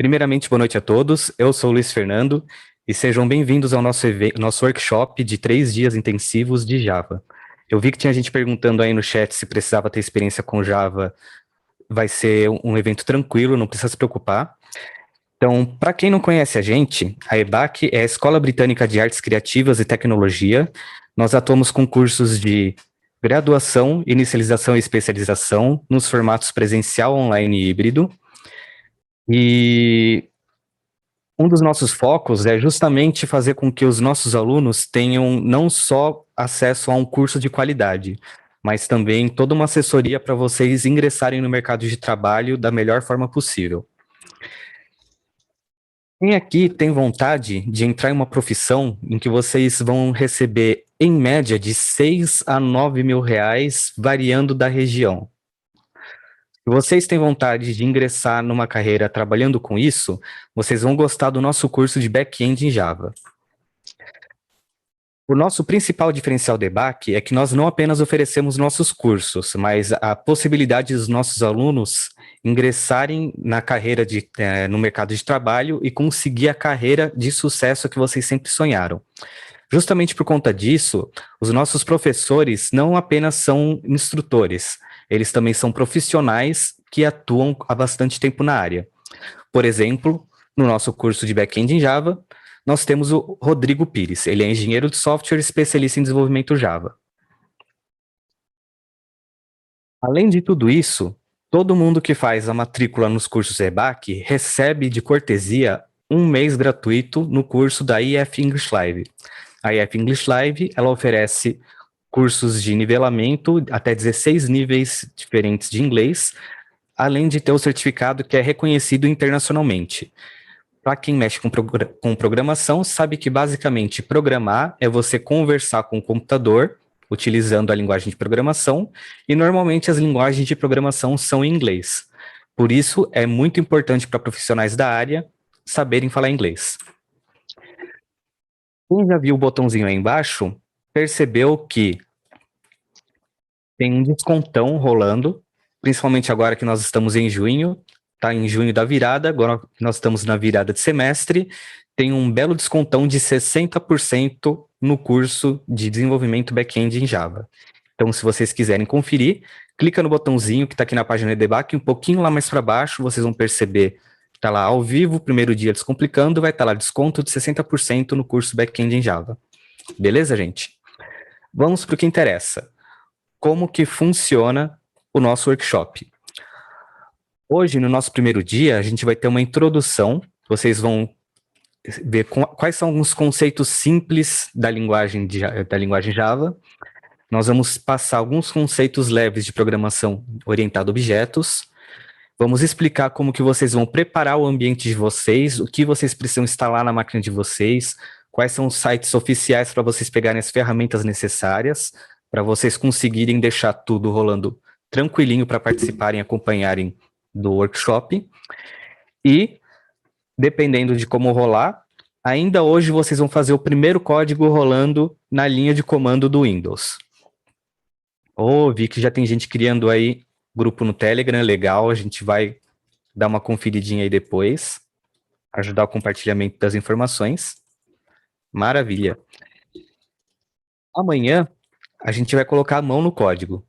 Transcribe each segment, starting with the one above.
Primeiramente, boa noite a todos. Eu sou o Luiz Fernando e sejam bem-vindos ao nosso workshop de 3 dias intensivos de Java. Eu vi que tinha gente perguntando aí no chat se precisava ter experiência com Java. Vai ser um evento tranquilo, não precisa se preocupar. Então, para quem não conhece a EBAC é a Escola Britânica de Artes Criativas e Tecnologia. Nós atuamos com cursos de graduação, inicialização e especialização nos formatos presencial, online e híbrido. E um dos nossos focos é justamente fazer com que os nossos alunos tenham não só acesso a um curso de qualidade, mas também toda uma assessoria para vocês ingressarem no mercado de trabalho da melhor forma possível. Quem aqui tem vontade de entrar em uma profissão em que vocês vão receber, em média, de 6 a 9 mil reais, variando da região? Se vocês têm vontade de ingressar numa carreira trabalhando com isso, vocês vão gostar do nosso curso de back-end em Java. O nosso principal diferencial do EBAC é que nós não apenas oferecemos nossos cursos, mas a possibilidade dos nossos alunos ingressarem na carreira no mercado de trabalho e conseguir a carreira de sucesso que vocês sempre sonharam. Justamente por conta disso, os nossos professores não apenas são instrutores, eles também são profissionais que atuam há bastante tempo na área. Por exemplo, no nosso curso de back-end em Java, nós temos o Rodrigo Pires. Ele é engenheiro de software especialista em desenvolvimento Java. Além de tudo isso, todo mundo que faz a matrícula nos cursos EBAC recebe de cortesia 1 mês gratuito no curso da IF English Live. A IF English Live, ela oferece cursos de nivelamento, até 16 níveis diferentes de inglês, além de ter o certificado que é reconhecido internacionalmente. Para quem mexe com programação, sabe que basicamente programar é você conversar com o computador, utilizando a linguagem de programação, e normalmente as linguagens de programação são em inglês. Por isso, é muito importante para profissionais da área saberem falar inglês. Quem já viu o botãozinho aí embaixo, percebeu que tem um descontão rolando, principalmente agora que nós estamos em junho, tá em junho da virada, agora que nós estamos na virada de semestre, tem um belo descontão de 60% no curso de desenvolvimento back-end em Java. Então, se vocês quiserem conferir, clica no botãozinho que está aqui na página de EBAC, um pouquinho lá mais para baixo, vocês vão perceber que está lá ao vivo, primeiro dia Descomplicando, vai estar lá desconto de 60% no curso back-end em Java. Beleza, gente? Vamos para o que interessa. Como que funciona o nosso workshop? Hoje, no nosso primeiro dia, a gente vai ter uma introdução, vocês vão ver quais são alguns conceitos simples da linguagem Java. Nós vamos passar alguns conceitos leves de programação orientada a objetos. Vamos explicar como que vocês vão preparar o ambiente de vocês, o que vocês precisam instalar na máquina de vocês, quais são os sites oficiais para vocês pegarem as ferramentas necessárias, para vocês conseguirem deixar tudo rolando tranquilinho para participarem e acompanharem do workshop. E, dependendo de como rolar, ainda hoje vocês vão fazer o primeiro código rolando na linha de comando do Windows. Vi que já tem gente criando aí grupo no Telegram, legal, a gente vai dar uma conferidinha aí depois, ajudar o compartilhamento das informações. Maravilha. Amanhã, a gente vai colocar a mão no código.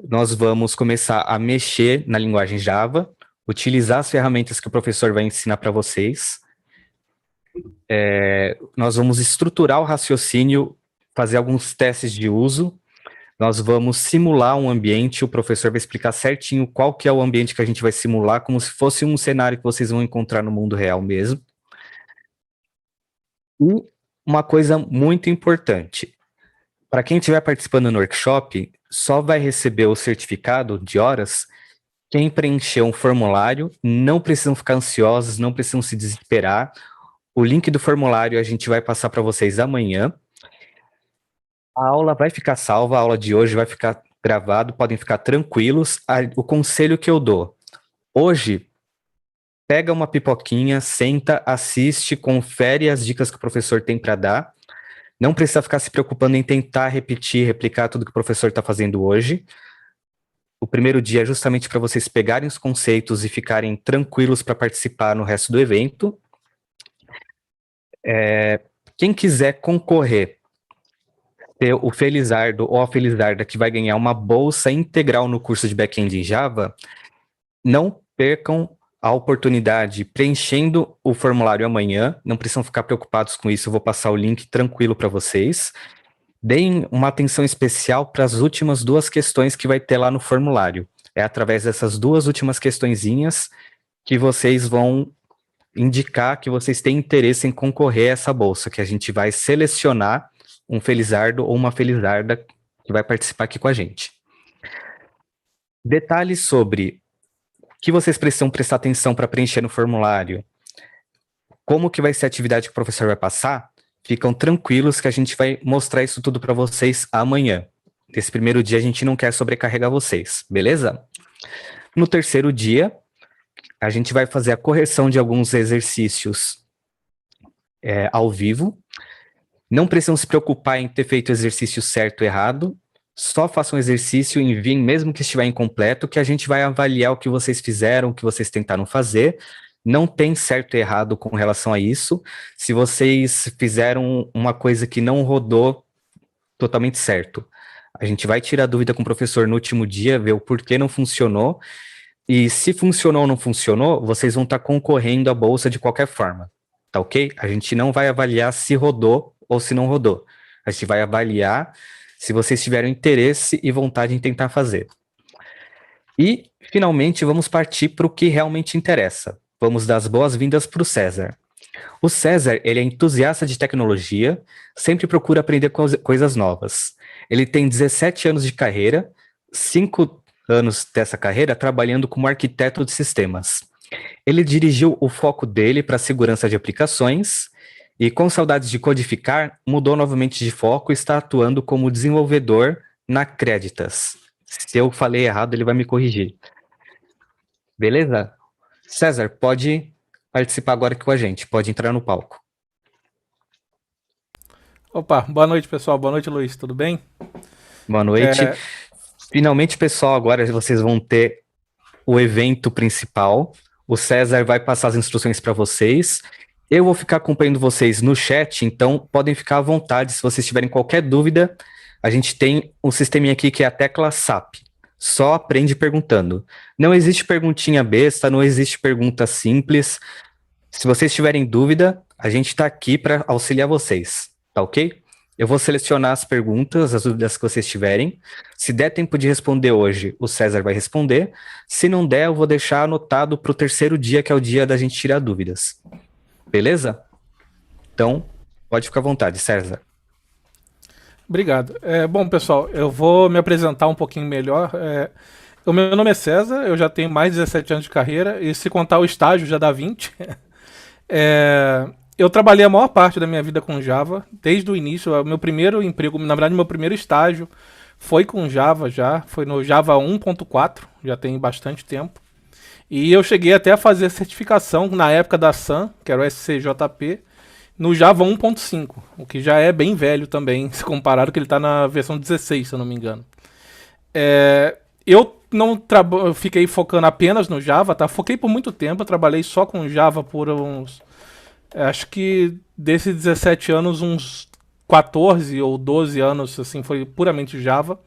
Nós vamos começar a mexer na linguagem Java, utilizar as ferramentas que o professor vai ensinar para vocês. Nós vamos estruturar o raciocínio, fazer alguns testes de uso. Nós vamos simular um ambiente, o professor vai explicar certinho qual que é o ambiente que a gente vai simular, como se fosse um cenário que vocês vão encontrar no mundo real mesmo. E uma coisa muito importante, para quem estiver participando no workshop, só vai receber o certificado de horas quem preencher um formulário, não precisam ficar ansiosos, não precisam se desesperar. O link do formulário a gente vai passar para vocês amanhã. A aula vai ficar salva, a aula de hoje vai ficar gravado, podem ficar tranquilos. O conselho que eu dou, hoje, pega uma pipoquinha, senta, assiste, confere as dicas que o professor tem para dar. Não precisa ficar se preocupando em tentar repetir, replicar tudo que o professor está fazendo hoje. O primeiro dia é justamente para vocês pegarem os conceitos e ficarem tranquilos para participar no resto do evento. Quem quiser concorrer, ter o Felizardo ou a Felizarda que vai ganhar uma bolsa integral no curso de back-end em Java, não percam a oportunidade preenchendo o formulário amanhã. Não precisam ficar preocupados com isso, eu vou passar o link tranquilo para vocês. Deem uma atenção especial para as últimas 2 questões que vai ter lá no formulário. É através dessas 2 últimas questõezinhas que vocês vão indicar que vocês têm interesse em concorrer a essa bolsa, que a gente vai selecionar um felizardo ou uma felizarda que vai participar aqui com a gente. Detalhes sobre o que vocês precisam prestar atenção para preencher no formulário, como que vai ser a atividade que o professor vai passar, ficam tranquilos que a gente vai mostrar isso tudo para vocês amanhã. Nesse primeiro dia a gente não quer sobrecarregar vocês, beleza? No terceiro dia, a gente vai fazer a correção de alguns exercícios ao vivo. Não precisam se preocupar em ter feito o exercício certo ou errado, só façam o exercício e enviem, mesmo que estiver incompleto, que a gente vai avaliar o que vocês fizeram, o que vocês tentaram fazer. Não tem certo e errado com relação a isso. Se vocês fizeram uma coisa que não rodou totalmente certo, a gente vai tirar dúvida com o professor no último dia, ver o porquê não funcionou. E se funcionou ou não funcionou, vocês vão estar concorrendo à bolsa de qualquer forma, tá ok? A gente não vai avaliar se rodou ou se não rodou. A gente vai avaliar se vocês tiveram interesse e vontade em tentar fazer. E, finalmente, vamos partir para o que realmente interessa. Vamos dar as boas-vindas para o César. O César, ele é entusiasta de tecnologia, sempre procura aprender coisas novas. Ele tem 17 anos de carreira, 5 anos dessa carreira trabalhando como arquiteto de sistemas. Ele dirigiu o foco dele para a segurança de aplicações e, com saudades de codificar, mudou novamente de foco e está atuando como desenvolvedor na Creditas. Se eu falei errado, ele vai me corrigir. Beleza? César, pode participar agora aqui com a gente, pode entrar no palco. Opa, boa noite, pessoal. Boa noite, Luiz. Tudo bem? Boa noite. Finalmente, pessoal, agora vocês vão ter o evento principal. O César vai passar as instruções para vocês. Eu vou ficar acompanhando vocês no chat, então podem ficar à vontade. Se vocês tiverem qualquer dúvida, a gente tem um sisteminha aqui que é a tecla SAP. Só aprende perguntando. Não existe perguntinha besta, não existe pergunta simples. Se vocês tiverem dúvida, a gente está aqui para auxiliar vocês, tá ok? Eu vou selecionar as perguntas, as dúvidas que vocês tiverem. Se der tempo de responder hoje, o César vai responder. Se não der, eu vou deixar anotado para o terceiro dia, que é o dia da gente tirar dúvidas. Beleza? Então, pode ficar à vontade, César. Obrigado. Bom, pessoal, eu vou me apresentar um pouquinho melhor. O meu nome é César, eu já tenho mais de 17 anos de carreira, e se contar o estágio já dá 20. Eu trabalhei a maior parte da minha vida com Java, desde o início. O meu primeiro emprego, na verdade, meu primeiro estágio foi com Java já, foi no Java 1.4, já tem bastante tempo. E eu cheguei até a fazer a certificação na época da Sun, que era o SCJP, no Java 1.5, o que já é bem velho também, se comparado que ele está na versão 16, se eu não me engano. Eu não fiquei focando apenas no Java, tá? Foquei por muito tempo, eu trabalhei só com Java por uns... Acho que desses 17 anos, uns 14 ou 12 anos, assim, foi puramente Java.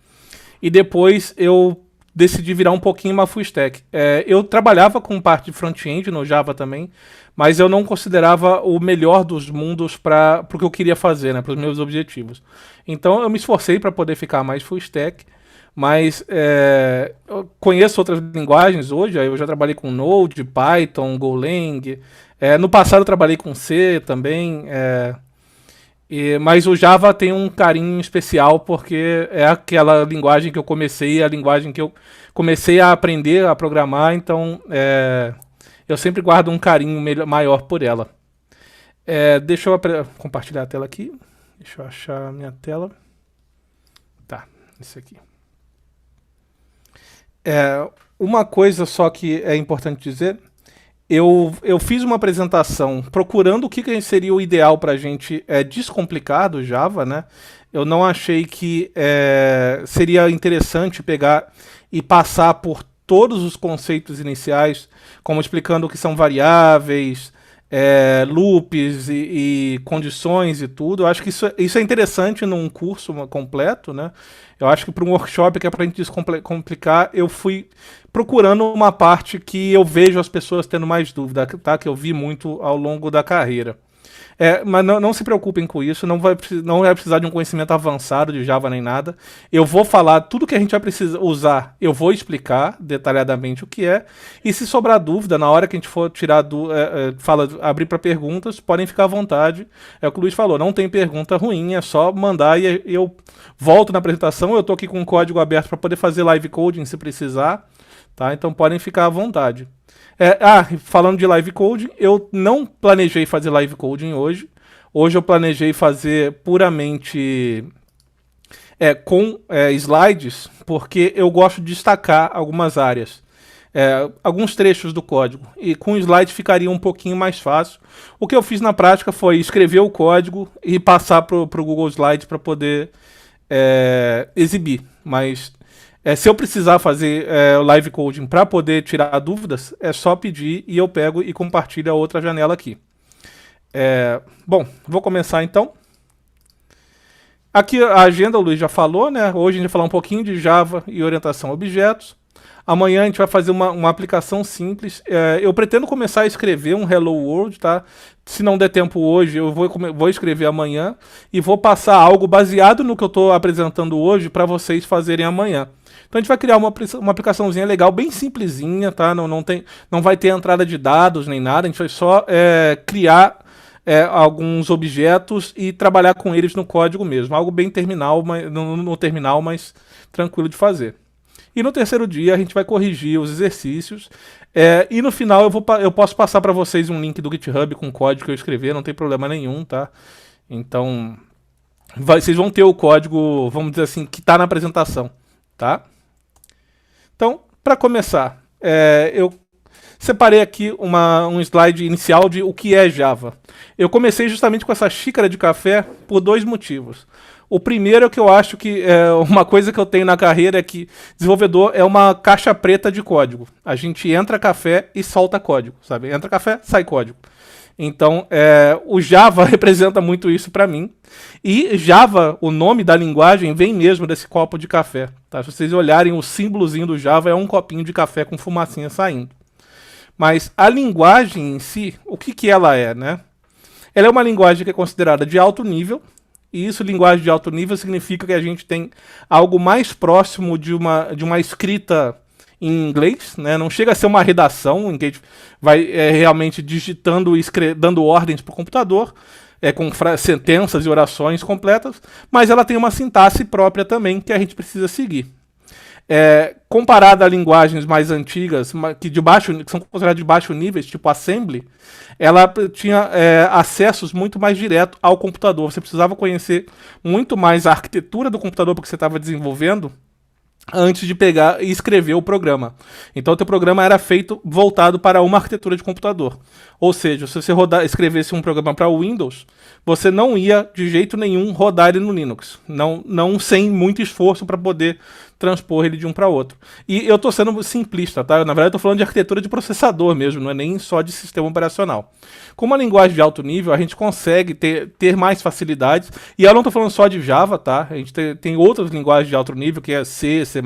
E depois eu decidi virar um pouquinho uma full stack. Eu trabalhava com parte de front-end no Java também, mas eu não considerava o melhor dos mundos para o que eu queria fazer, né, para os meus objetivos. Então eu me esforcei para poder ficar mais full stack, mas eu conheço outras linguagens hoje. Eu já trabalhei com Node, Python, Golang. No passado eu trabalhei com C também. Mas o Java tem um carinho especial porque é aquela linguagem que eu comecei, a linguagem que eu comecei a aprender a programar, então eu sempre guardo um carinho maior por ela. Deixa eu compartilhar a tela aqui. Deixa eu achar a minha tela. Tá, esse aqui. Uma coisa só que é importante dizer, eu fiz uma apresentação procurando o que seria o ideal para a gente descomplicar do Java, né? Eu não achei que seria interessante pegar e passar por todos os conceitos iniciais, como explicando o que são variáveis, loops e condições e tudo. Eu acho que isso é interessante num curso completo, né? Eu acho que para um workshop que é para a gente descomplicar, eu fui procurando uma parte que eu vejo as pessoas tendo mais dúvida, tá? Que eu vi muito ao longo da carreira. Mas não se preocupem com isso, não vai precisar de um conhecimento avançado de Java nem nada. Eu vou falar tudo que a gente vai precisar usar, eu vou explicar detalhadamente o que é. E se sobrar dúvida, na hora que a gente for tirar abrir para perguntas, podem ficar à vontade. É o que o Luiz falou, não tem pergunta ruim, é só mandar e eu volto na apresentação. Eu estou aqui com o código aberto para poder fazer live coding se precisar, tá? Então podem ficar à vontade. Falando de live coding, eu não planejei fazer live coding hoje. Hoje eu planejei fazer puramente com slides, porque eu gosto de destacar algumas áreas, alguns trechos do código. E com slides ficaria um pouquinho mais fácil. O que eu fiz na prática foi escrever o código e passar para o Google Slides para poder exibir. Mas se eu precisar fazer o live coding para poder tirar dúvidas, é só pedir e eu pego e compartilho a outra janela aqui. Bom, vou começar então. Aqui a agenda o Luiz já falou, né? Hoje a gente vai falar um pouquinho de Java e orientação a objetos. Amanhã a gente vai fazer uma aplicação simples. Eu pretendo começar a escrever um Hello World, tá? Se não der tempo hoje, eu vou escrever amanhã e vou passar algo baseado no que eu estou apresentando hoje para vocês fazerem amanhã. Então a gente vai criar uma aplicaçãozinha legal, bem simplesinha, tá? Não vai ter entrada de dados nem nada, a gente vai só criar alguns objetos e trabalhar com eles no código mesmo. Algo bem terminal, no terminal, mas tranquilo de fazer. E no terceiro dia a gente vai corrigir os exercícios. E no final eu posso passar para vocês um link do GitHub com o código que eu escrever, não tem problema nenhum, tá? Então, vocês vão ter o código, vamos dizer assim, que está na apresentação, tá? Então, para começar, eu separei aqui um slide inicial de o que é Java. Eu comecei justamente com essa xícara de café por dois motivos. O primeiro é que eu acho que uma coisa que eu tenho na carreira é que desenvolvedor é uma caixa preta de código. A gente entra café e solta código, sabe? Entra café, sai código. Então, o Java representa muito isso para mim. E Java, o nome da linguagem, vem mesmo desse copo de café. Tá? Se vocês olharem, o símbolozinho do Java é um copinho de café com fumacinha saindo. Mas a linguagem em si, o que ela é, né? Ela é uma linguagem que é considerada de alto nível. E isso, linguagem de alto nível, significa que a gente tem algo mais próximo de uma escrita em inglês, né? Não chega a ser uma redação em que a gente vai realmente digitando e dando ordens para o computador, com sentenças e orações completas, mas ela tem uma sintaxe própria também que a gente precisa seguir. Comparada a linguagens mais antigas, que são consideradas de baixo nível, tipo Assembly, ela tinha acessos muito mais direto ao computador. Você precisava conhecer muito mais a arquitetura do computador porque você estava desenvolvendo antes de pegar e escrever o programa. Então o teu programa era voltado para uma arquitetura de computador. Ou seja, se você escrevesse um programa para Windows, você não ia de jeito nenhum rodar ele no Linux. Não sem muito esforço para poder transpor ele de um para outro. E eu estou sendo simplista, tá? Na verdade, eu estou falando de arquitetura de processador mesmo, não é nem só de sistema operacional. Com uma linguagem de alto nível, a gente consegue ter mais facilidades. E eu não estou falando só de Java, tá? A gente tem outras linguagens de alto nível, que é C, C++,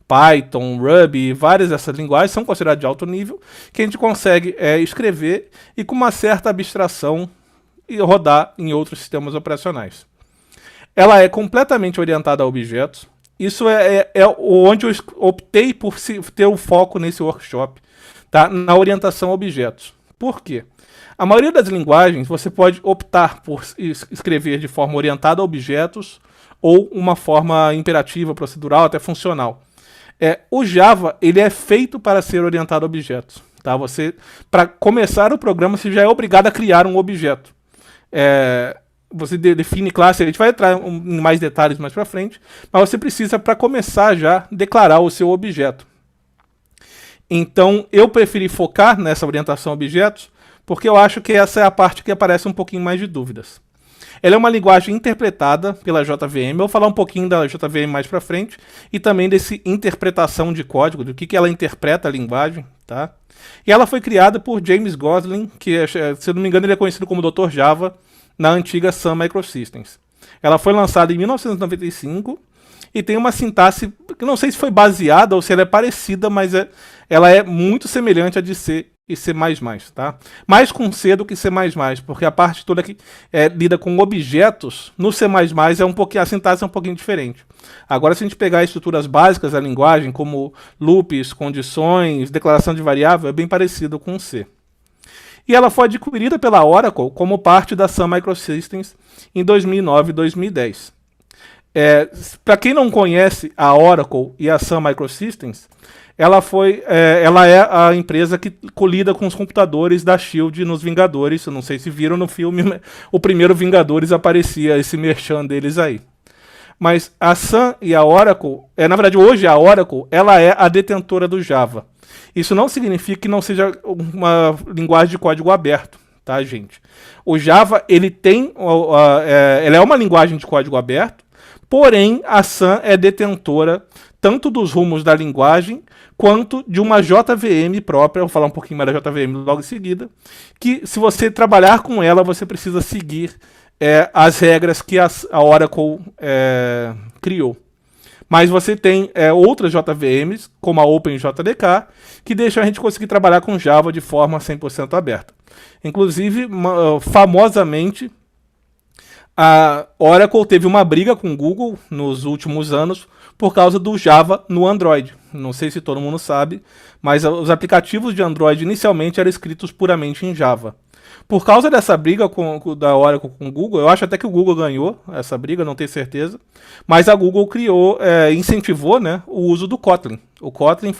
Python, Ruby, várias dessas linguagens são consideradas de alto nível, que a gente consegue escrever e com uma certa abstração e rodar em outros sistemas operacionais. Ela é completamente orientada a objetos. Isso é onde eu optei por ter o foco nesse workshop, tá? Na orientação a objetos. Por quê? A maioria das linguagens você pode optar por escrever de forma orientada a objetos ou uma forma imperativa, procedural, até funcional. O Java ele é feito para ser orientado a objetos. Tá? Para começar o programa, você já é obrigado a criar um objeto. Você define classe, a gente vai entrar em mais detalhes mais para frente, mas você precisa, para começar já, declarar o seu objeto. Então, eu preferi focar nessa orientação a objetos, porque eu acho que essa é a parte que aparece um pouquinho mais de dúvidas. Ela é uma linguagem interpretada pela JVM. Eu vou falar um pouquinho da JVM mais para frente e também desse interpretação de código, do que ela interpreta a linguagem, tá? E ela foi criada por James Gosling, que, se eu não me engano, ele é conhecido como Dr. Java na antiga Sun Microsystems. Ela foi lançada em 1995 e tem uma sintaxe que não sei se foi baseada ou se ela é parecida, mas ela é muito semelhante a de C e C++, tá? Mais com C do que C++, porque a parte toda que lida com objetos, no C++ é um pouquinho, a sintaxe é um pouquinho diferente. Agora, se a gente pegar estruturas básicas da linguagem, como loops, condições, declaração de variável, é bem parecido com C. E ela foi adquirida pela Oracle como parte da Sun Microsystems em 2009 e 2010. Para quem não conhece a Oracle e a Sun Microsystems, ela é a empresa que lida com os computadores da SHIELD nos Vingadores. Eu não sei se viram no filme, o primeiro Vingadores aparecia esse merchan deles aí. Mas a Sun e a Oracle, na verdade hoje a Oracle, ela é a detentora do Java. Isso não significa que não seja uma linguagem de código aberto, tá, gente? O Java, ele é uma linguagem de código aberto, porém a Sun é detentora tanto dos rumos da linguagem, quanto de uma JVM própria. Eu vou falar um pouquinho mais da JVM logo em seguida, que se você trabalhar com ela, você precisa seguir as regras que a Oracle criou. Mas você tem outras JVMs, como a OpenJDK, que deixam a gente conseguir trabalhar com Java de forma 100% aberta. Inclusive, famosamente, a Oracle teve uma briga com o Google nos últimos anos por causa do Java no Android. Não sei se todo mundo sabe, mas os aplicativos de Android inicialmente eram escritos puramente em Java. Por causa dessa briga da Oracle com o Google, eu acho até que o Google ganhou essa briga, não tenho certeza, mas a Google incentivou, né, o uso do Kotlin. O Kotlin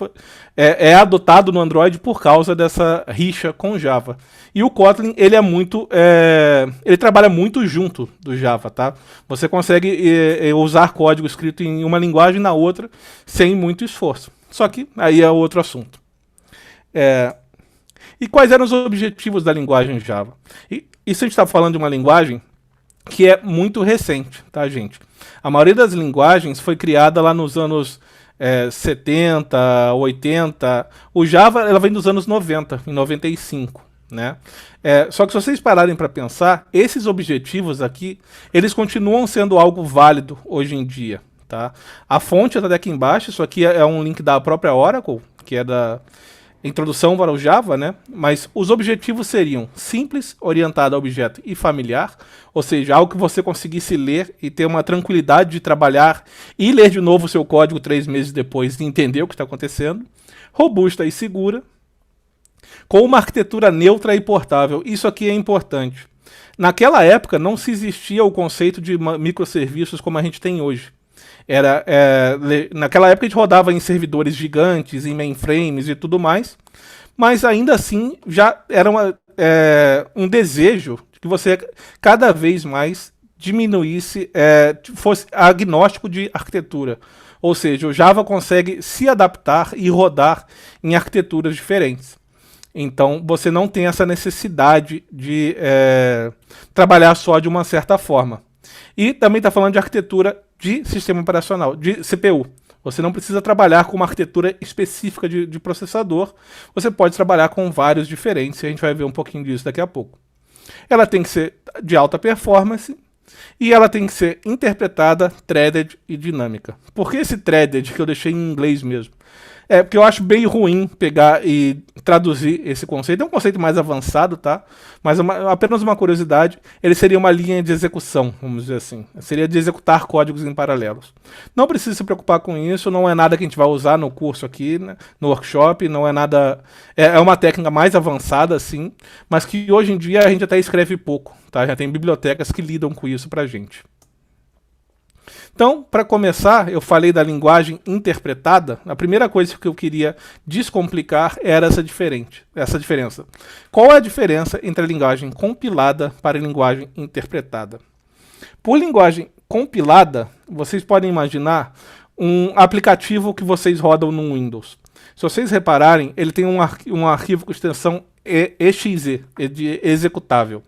é adotado no Android por causa dessa rixa com Java. E o Kotlin, ele trabalha muito junto do Java, tá? Você consegue usar código escrito em uma linguagem na outra sem muito esforço. Só que aí é outro assunto. E quais eram os objetivos da linguagem Java? Isso a gente está falando de uma linguagem que é muito recente, tá, gente? A maioria das linguagens foi criada lá nos anos 70, 80. O Java ela vem dos anos 90, em 95. Né? Só que se vocês pararem para pensar, esses objetivos aqui, eles continuam sendo algo válido hoje em dia. Tá? A fonte está aqui embaixo, isso aqui é um link da própria Oracle, que é da introdução para o Java, né? Mas os objetivos seriam simples, orientado a objeto e familiar, ou seja, algo que você conseguisse ler e ter uma tranquilidade de trabalhar e ler de novo o seu código 3 meses depois e entender o que está acontecendo. Robusta e segura, com uma arquitetura neutra e portável. Isso aqui é importante. Naquela época não se existia o conceito de microserviços como a gente tem hoje. Naquela época a gente rodava em servidores gigantes, em mainframes e tudo mais, mas ainda assim já era um desejo que você cada vez mais diminuísse, fosse agnóstico de arquitetura. Ou seja, o Java consegue se adaptar e rodar em arquiteturas diferentes. Então você não tem essa necessidade de trabalhar só de uma certa forma. E também está falando de arquitetura de sistema operacional, de CPU. Você não precisa trabalhar com uma arquitetura específica de processador. Você pode trabalhar com vários diferentes, e a gente vai ver um pouquinho disso daqui a pouco. Ela tem que ser de alta performance e ela tem que ser interpretada, threaded e dinâmica. Por que esse threaded que eu deixei em inglês mesmo? Porque eu acho bem ruim pegar e traduzir esse conceito. É um conceito mais avançado, tá? Mas apenas uma curiosidade, ele seria uma linha de execução, vamos dizer assim. Seria de executar códigos em paralelos. Não precisa se preocupar com isso, não é nada que a gente vai usar no curso aqui, né, no workshop, não é nada... É uma técnica mais avançada, sim, mas que hoje em dia a gente até escreve pouco, tá? Já tem bibliotecas que lidam com isso pra gente. Então, para começar, eu falei da linguagem interpretada. A primeira coisa que eu queria descomplicar era essa diferença. Qual é a diferença entre a linguagem compilada para a linguagem interpretada? Por linguagem compilada, vocês podem imaginar um aplicativo que vocês rodam no Windows. Se vocês repararem, ele tem um arquivo com extensão exe, de executável.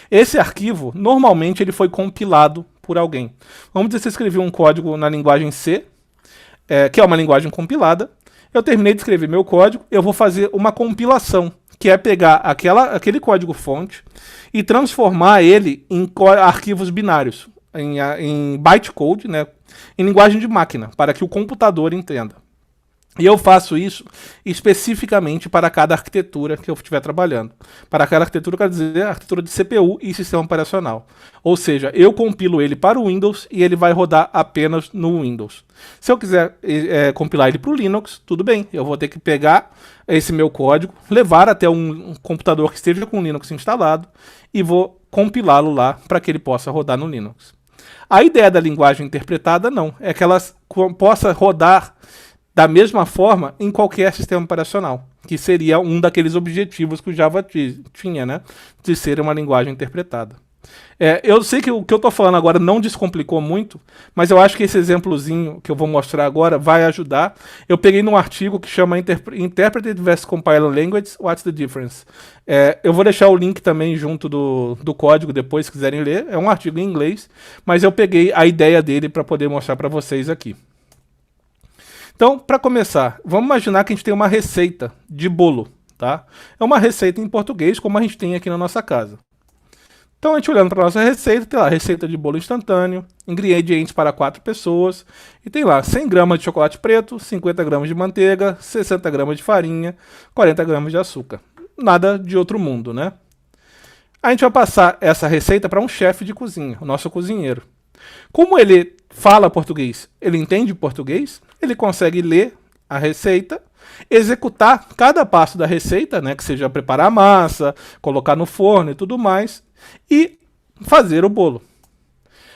Esse arquivo, normalmente, ele foi compilado por alguém. Vamos dizer que você escreveu um código na linguagem C, que é uma linguagem compilada. Eu terminei de escrever meu código, eu vou fazer uma compilação, que é pegar aquele código-fonte e transformar ele em arquivos binários, em bytecode, né, em linguagem de máquina, para que o computador entenda. E eu faço isso especificamente para cada arquitetura que eu estiver trabalhando. Para cada arquitetura, eu quero dizer arquitetura de CPU e sistema operacional. Ou seja, eu compilo ele para o Windows e ele vai rodar apenas no Windows. Se eu quiser compilar ele para o Linux, tudo bem. Eu vou ter que pegar esse meu código, levar até um computador que esteja com o Linux instalado e vou compilá-lo lá para que ele possa rodar no Linux. A ideia da linguagem interpretada não, é que ela possa rodar da mesma forma em qualquer sistema operacional, que seria um daqueles objetivos que o Java tinha, né, de ser uma linguagem interpretada. Eu sei que o que eu estou falando agora não descomplicou muito, mas eu acho que esse exemplozinho que eu vou mostrar agora vai ajudar. Eu peguei num artigo que chama Interpreted vs Compiler Language, What's the Difference? Eu vou deixar o link também junto do código depois, se quiserem ler. É um artigo em inglês, mas eu peguei a ideia dele para poder mostrar para vocês aqui. Então, para começar, vamos imaginar que a gente tem uma receita de bolo, tá? É uma receita em português, como a gente tem aqui na nossa casa. Então, a gente olhando para a nossa receita, tem lá receita de bolo instantâneo, ingredientes para 4 pessoas, e tem lá 100 gramas de chocolate preto, 50 gramas de manteiga, 60 gramas de farinha, 40 gramas de açúcar. Nada de outro mundo, né? A gente vai passar essa receita para um chefe de cozinha, o nosso cozinheiro. Como ele fala português, ele entende português, ele consegue ler a receita, executar cada passo da receita, né, que seja preparar a massa, colocar no forno e tudo mais, e fazer o bolo.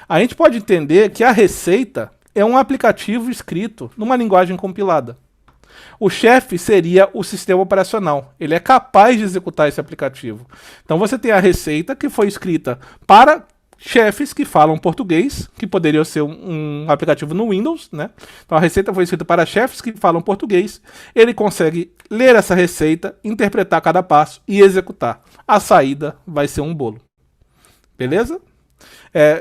A gente pode entender que a receita é um aplicativo escrito numa linguagem compilada. O chefe seria o sistema operacional. Ele é capaz de executar esse aplicativo. Então você tem a receita que foi escrita para chefes que falam português, que poderia ser um aplicativo no Windows, né? Então a receita foi escrita para chefes que falam português. Ele consegue ler essa receita, interpretar cada passo e executar. A saída vai ser um bolo. Beleza?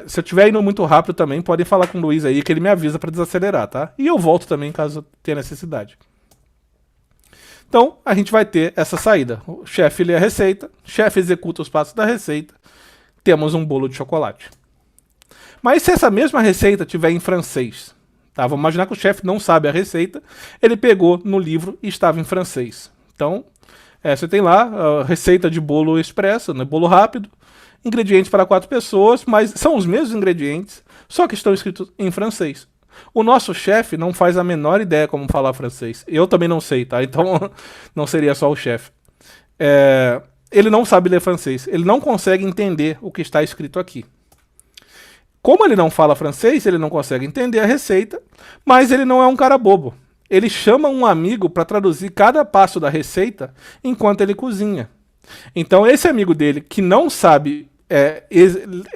Se eu estiver indo muito rápido também, podem falar com o Luiz aí, que ele me avisa para desacelerar, tá? E eu volto também, caso tenha necessidade. Então, a gente vai ter essa saída. O chefe lê a receita, o chefe executa os passos da receita, temos um bolo de chocolate. Mas se essa mesma receita tiver em francês, tá? Vamos imaginar que o chefe não sabe a receita, ele pegou no livro e estava em francês. Então, você tem lá a receita de bolo expresso, né? Bolo rápido, ingredientes para 4 pessoas, mas são os mesmos ingredientes, só que estão escritos em francês. O nosso chefe não faz a menor ideia como falar francês. Eu também não sei, tá? Então não seria só o chefe. Ele não sabe ler francês. Ele não consegue entender o que está escrito aqui. Como ele não fala francês, ele não consegue entender a receita, mas ele não é um cara bobo. Ele chama um amigo para traduzir cada passo da receita enquanto ele cozinha. Então esse amigo dele, que não sabe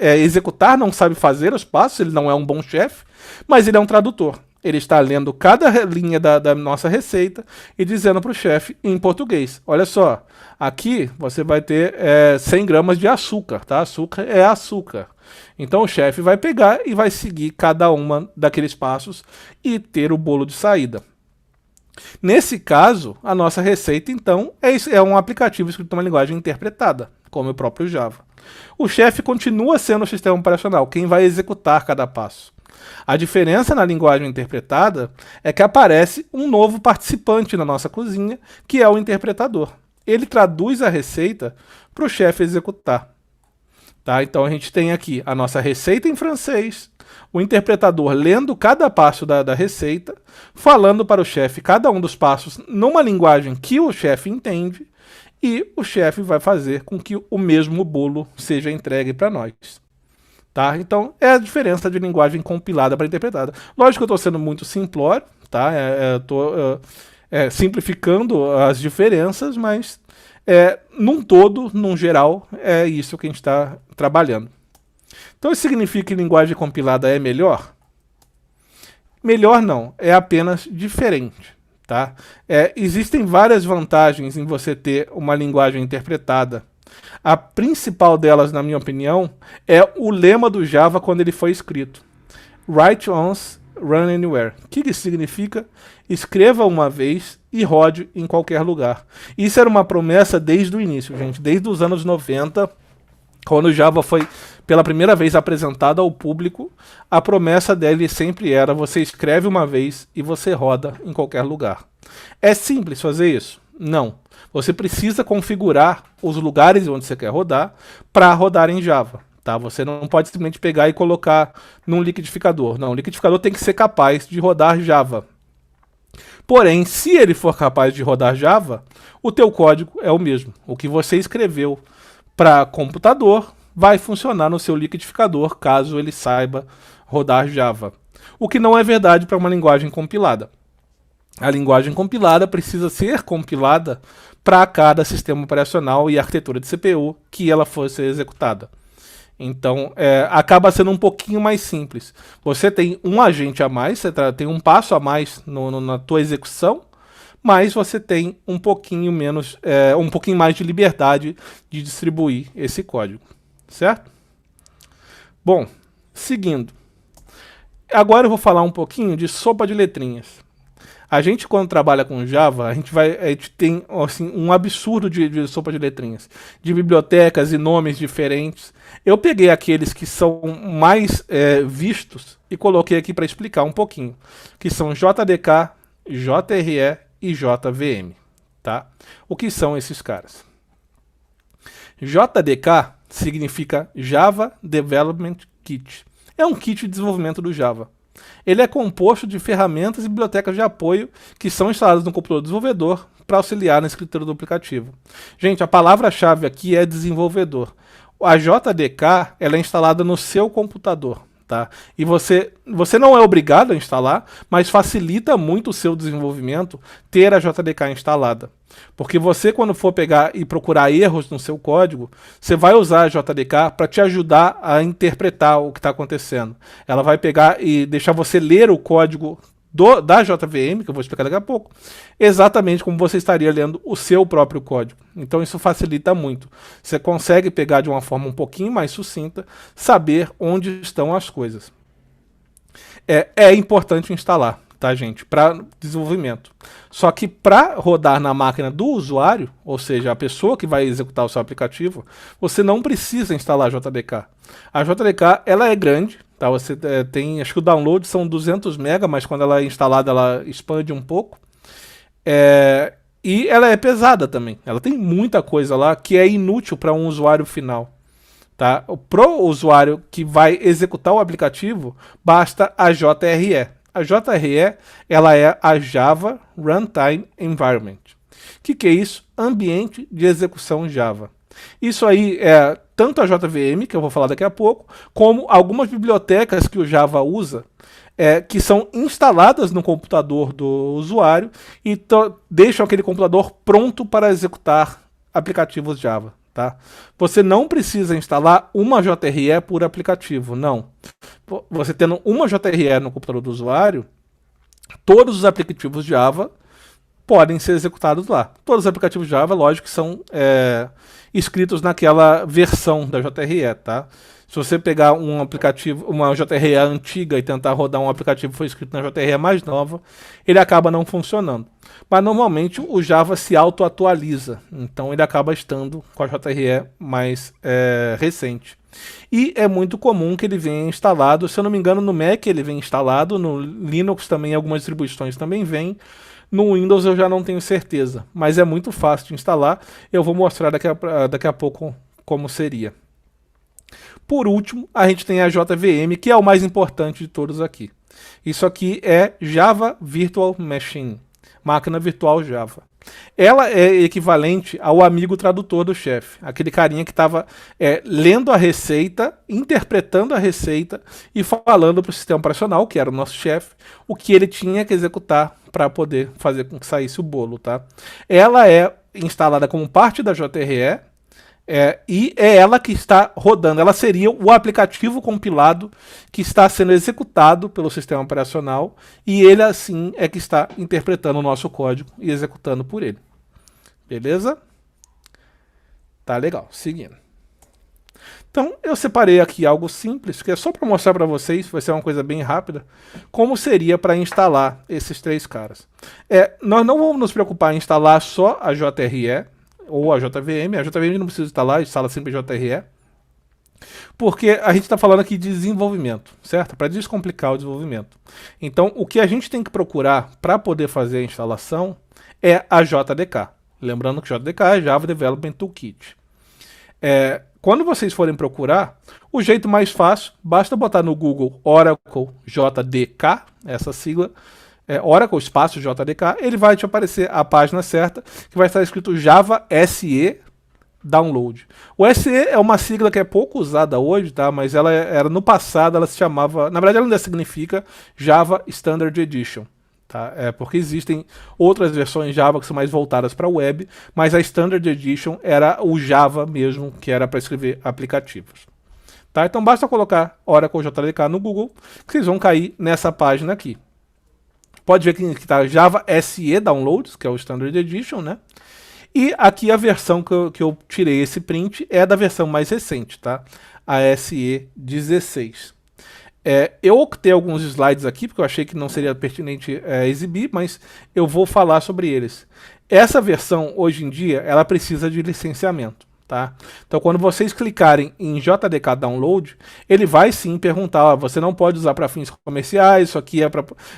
executar, não sabe fazer os passos, ele não é um bom chefe, mas ele é um tradutor. Ele está lendo cada linha da nossa receita e dizendo para o chefe em português. Olha só, aqui você vai ter 100 gramas de açúcar, tá? Açúcar é açúcar. Então o chefe vai pegar e vai seguir cada uma daqueles passos e ter o bolo de saída. Nesse caso, a nossa receita, então, é um aplicativo escrito numa linguagem interpretada, como o próprio Java. O chefe continua sendo o sistema operacional, quem vai executar cada passo. A diferença na linguagem interpretada é que aparece um novo participante na nossa cozinha, que é o interpretador. Ele traduz a receita para o chefe executar. Tá? Então a gente tem aqui a nossa receita em francês, o interpretador lendo cada passo da receita, falando para o chefe cada um dos passos numa linguagem que o chefe entende, e o chefe vai fazer com que o mesmo bolo seja entregue para nós. Tá? Então é a diferença de linguagem compilada para interpretada. Lógico que eu estou sendo muito simplório, tá? Estou simplificando as diferenças, mas num todo, num geral, é isso que a gente está trabalhando. Então isso significa que linguagem compilada é melhor? Melhor não, é apenas diferente. tá? Existem várias vantagens em você ter uma linguagem interpretada. A principal delas, na minha opinião, é o lema do Java quando ele foi escrito. Write once, run anywhere. O que isso significa? Escreva uma vez e rode em qualquer lugar. Isso era uma promessa desde o início, gente. Desde os anos 90, quando o Java foi pela primeira vez apresentado ao público, a promessa dele sempre era: você escreve uma vez e você roda em qualquer lugar. É simples fazer isso? Não. Você precisa configurar os lugares onde você quer rodar para rodar em Java. Tá? Você não pode simplesmente pegar e colocar num liquidificador. Não, o liquidificador tem que ser capaz de rodar Java. Porém, se ele for capaz de rodar Java, o teu código é o mesmo. O que você escreveu para computador vai funcionar no seu liquidificador, caso ele saiba rodar Java. O que não é verdade para uma linguagem compilada. A linguagem compilada precisa ser compilada para cada sistema operacional e arquitetura de CPU que ela fosse executada. Então, acaba sendo um pouquinho mais simples. Você tem um agente a mais, você tem um passo a mais na tua execução, mas você tem um pouquinho menos, um pouquinho mais de liberdade de distribuir esse código, certo? Bom, seguindo. Agora eu vou falar um pouquinho de sopa de letrinhas. A gente, quando trabalha com Java, a gente tem assim, um absurdo de sopa de letrinhas, de bibliotecas e nomes diferentes. Eu peguei aqueles que são mais vistos e coloquei aqui para explicar um pouquinho, que são JDK, JRE e JVM. Tá? O que são esses caras? JDK significa Java Development Kit. É um kit de desenvolvimento do Java. Ele é composto de ferramentas e bibliotecas de apoio que são instaladas no computador do desenvolvedor para auxiliar na escritura do aplicativo. Gente, a palavra-chave aqui é desenvolvedor. A JDK ela é instalada no seu computador. Tá? E você não é obrigado a instalar, mas facilita muito o seu desenvolvimento ter a JDK instalada. Porque você, quando for pegar e procurar erros no seu código, você vai usar a JDK para te ajudar a interpretar o que está acontecendo. Ela vai pegar e deixar você ler o código da JVM, que eu vou explicar daqui a pouco, exatamente como você estaria lendo o seu próprio código. Então isso facilita muito. Você consegue pegar de uma forma um pouquinho mais sucinta, saber onde estão as coisas. É importante instalar, tá, gente? Para desenvolvimento. Só que para rodar na máquina do usuário, ou seja, a pessoa que vai executar o seu aplicativo, você não precisa instalar a JDK. A JDK ela é grande, tá? Você tem, acho que o download são 200 MB, mas quando ela é instalada ela expande um pouco. E ela é pesada também. Ela tem muita coisa lá que é inútil para um usuário final. Tá? Pro usuário que vai executar o aplicativo, basta a JRE. A JRE ela é a Java Runtime Environment. O que é isso? Ambiente de execução Java. Isso aí é tanto a JVM, que eu vou falar daqui a pouco, como algumas bibliotecas que o Java usa, que são instaladas no computador do usuário e deixam aquele computador pronto para executar aplicativos Java. Tá? Você não precisa instalar uma JRE por aplicativo, não. Você tendo uma JRE no computador do usuário, todos os aplicativos Java podem ser executados lá. Todos os aplicativos Java, lógico, que são escritos naquela versão da JRE, tá? Se você pegar um aplicativo, uma JRE antiga e tentar rodar um aplicativo que foi escrito na JRE mais nova, ele acaba não funcionando. Mas normalmente o Java se auto-atualiza, então ele acaba estando com a JRE mais recente. E é muito comum que ele venha instalado, se eu não me engano no Mac ele vem instalado, no Linux também algumas distribuições também vêm, no Windows eu já não tenho certeza, mas é muito fácil de instalar, eu vou mostrar daqui a pouco como seria. Por último, a gente tem a JVM, que é o mais importante de todos aqui. Isso aqui é Java Virtual Machine, máquina virtual Java. Ela é equivalente ao amigo tradutor do chefe, aquele carinha que estava lendo a receita, interpretando a receita e falando para o sistema operacional, que era o nosso chefe, o que ele tinha que executar para poder fazer com que saísse o bolo. Tá? Ela é instalada como parte da JRE, E é ela que está rodando. Ela seria o aplicativo compilado que está sendo executado pelo sistema operacional e ele, assim, é que está interpretando o nosso código e executando por ele. Beleza? Tá legal. Seguindo. Então, eu separei aqui algo simples, que é só para mostrar para vocês, vai ser uma coisa bem rápida, como seria para instalar esses três caras. Nós não vamos nos preocupar em instalar só a JRE ou a JVM. A JVM não precisa instalar, instala sempre a JRE, porque a gente está falando aqui de desenvolvimento, certo? Para descomplicar o desenvolvimento. Então, o que a gente tem que procurar para poder fazer a instalação é a JDK. Lembrando que JDK é Java Development Toolkit. Quando vocês forem procurar, o jeito mais fácil, basta botar no Google Oracle JDK, essa sigla, Oracle espaço JDK, ele vai te aparecer a página certa, que vai estar escrito Java SE Download. O SE é uma sigla que é pouco usada hoje, tá? Mas ela era no passado, ela se chamava, na verdade ela ainda significa Java Standard Edition. Tá? Porque existem outras versões Java que são mais voltadas para a web, mas a Standard Edition era o Java mesmo, que era para escrever aplicativos. Tá? Então basta colocar Oracle JDK no Google, que vocês vão cair nessa página aqui. Pode ver que está Java SE Downloads, que é o Standard Edition, né? E aqui a versão que eu tirei esse print é da versão mais recente, tá? A SE 16. Eu optei alguns slides aqui, porque eu achei que não seria pertinente exibir, mas eu vou falar sobre eles. Essa versão, hoje em dia, ela precisa de licenciamento. Tá? Então, quando vocês clicarem em JDK Download, ele vai sim perguntar: você não pode usar para fins comerciais, isso aqui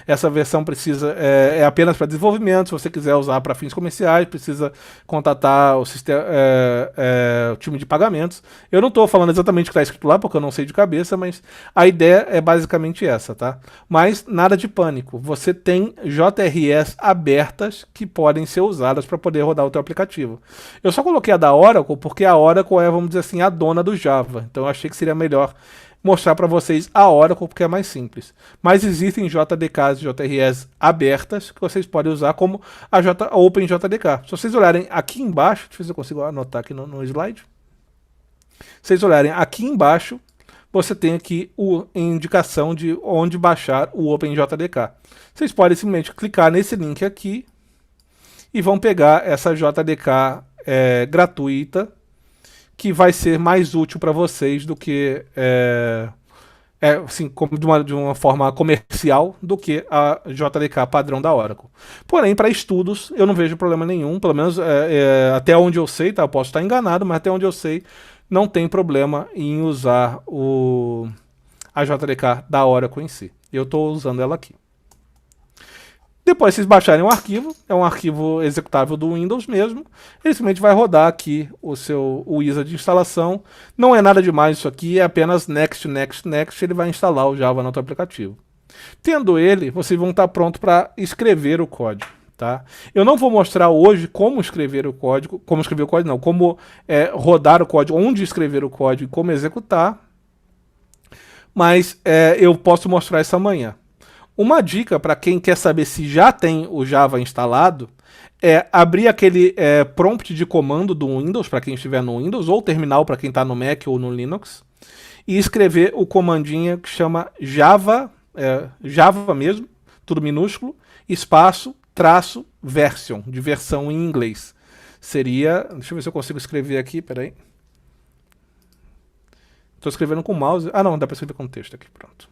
essa versão precisa é apenas para desenvolvimento. Se você quiser usar para fins comerciais, precisa contatar o sistema, o time de pagamentos. Eu não estou falando exatamente o que está escrito lá, porque eu não sei de cabeça, mas a ideia é basicamente essa, tá? Mas nada de pânico. Você tem JREs abertas que podem ser usadas para poder rodar o teu aplicativo. Eu só coloquei a da Oracle porque a Oracle é, vamos dizer assim, a dona do Java. Então eu achei que seria melhor mostrar para vocês a Oracle, porque é mais simples. Mas existem JDKs e JREs abertas que vocês podem usar, como a OpenJDK. Se vocês olharem aqui embaixo, deixa eu ver se eu consigo anotar aqui no slide. Se vocês olharem aqui embaixo, você tem aqui a indicação de onde baixar o OpenJDK. Vocês podem simplesmente clicar nesse link aqui e vão pegar essa JDK gratuita, que vai ser mais útil para vocês do que assim, como de uma forma comercial, do que a JDK padrão da Oracle. Porém, para estudos, eu não vejo problema nenhum, pelo menos até onde eu sei, tá? Eu posso estar enganado, mas até onde eu sei, não tem problema em usar a JDK da Oracle em si. Eu estou usando ela aqui. Depois vocês baixarem o arquivo, é um arquivo executável do Windows mesmo, ele simplesmente vai rodar aqui o ISA de instalação. Não é nada demais isso aqui, é apenas next, next, next, ele vai instalar o Java no teu aplicativo. Tendo ele, vocês vão estar prontos para escrever o código. Tá? Eu não vou mostrar hoje como escrever o código, como rodar o código, onde escrever o código e como executar, mas eu posso mostrar isso amanhã. Uma dica para quem quer saber se já tem o Java instalado é abrir aquele prompt de comando do Windows, para quem estiver no Windows, ou terminal para quem está no Mac ou no Linux, e escrever o comandinho que chama Java, Java mesmo, tudo minúsculo, espaço, traço, version, de versão em inglês. Seria, deixa eu ver se eu consigo escrever aqui, peraí. Estou escrevendo com o mouse, não, dá para escrever com texto aqui, pronto.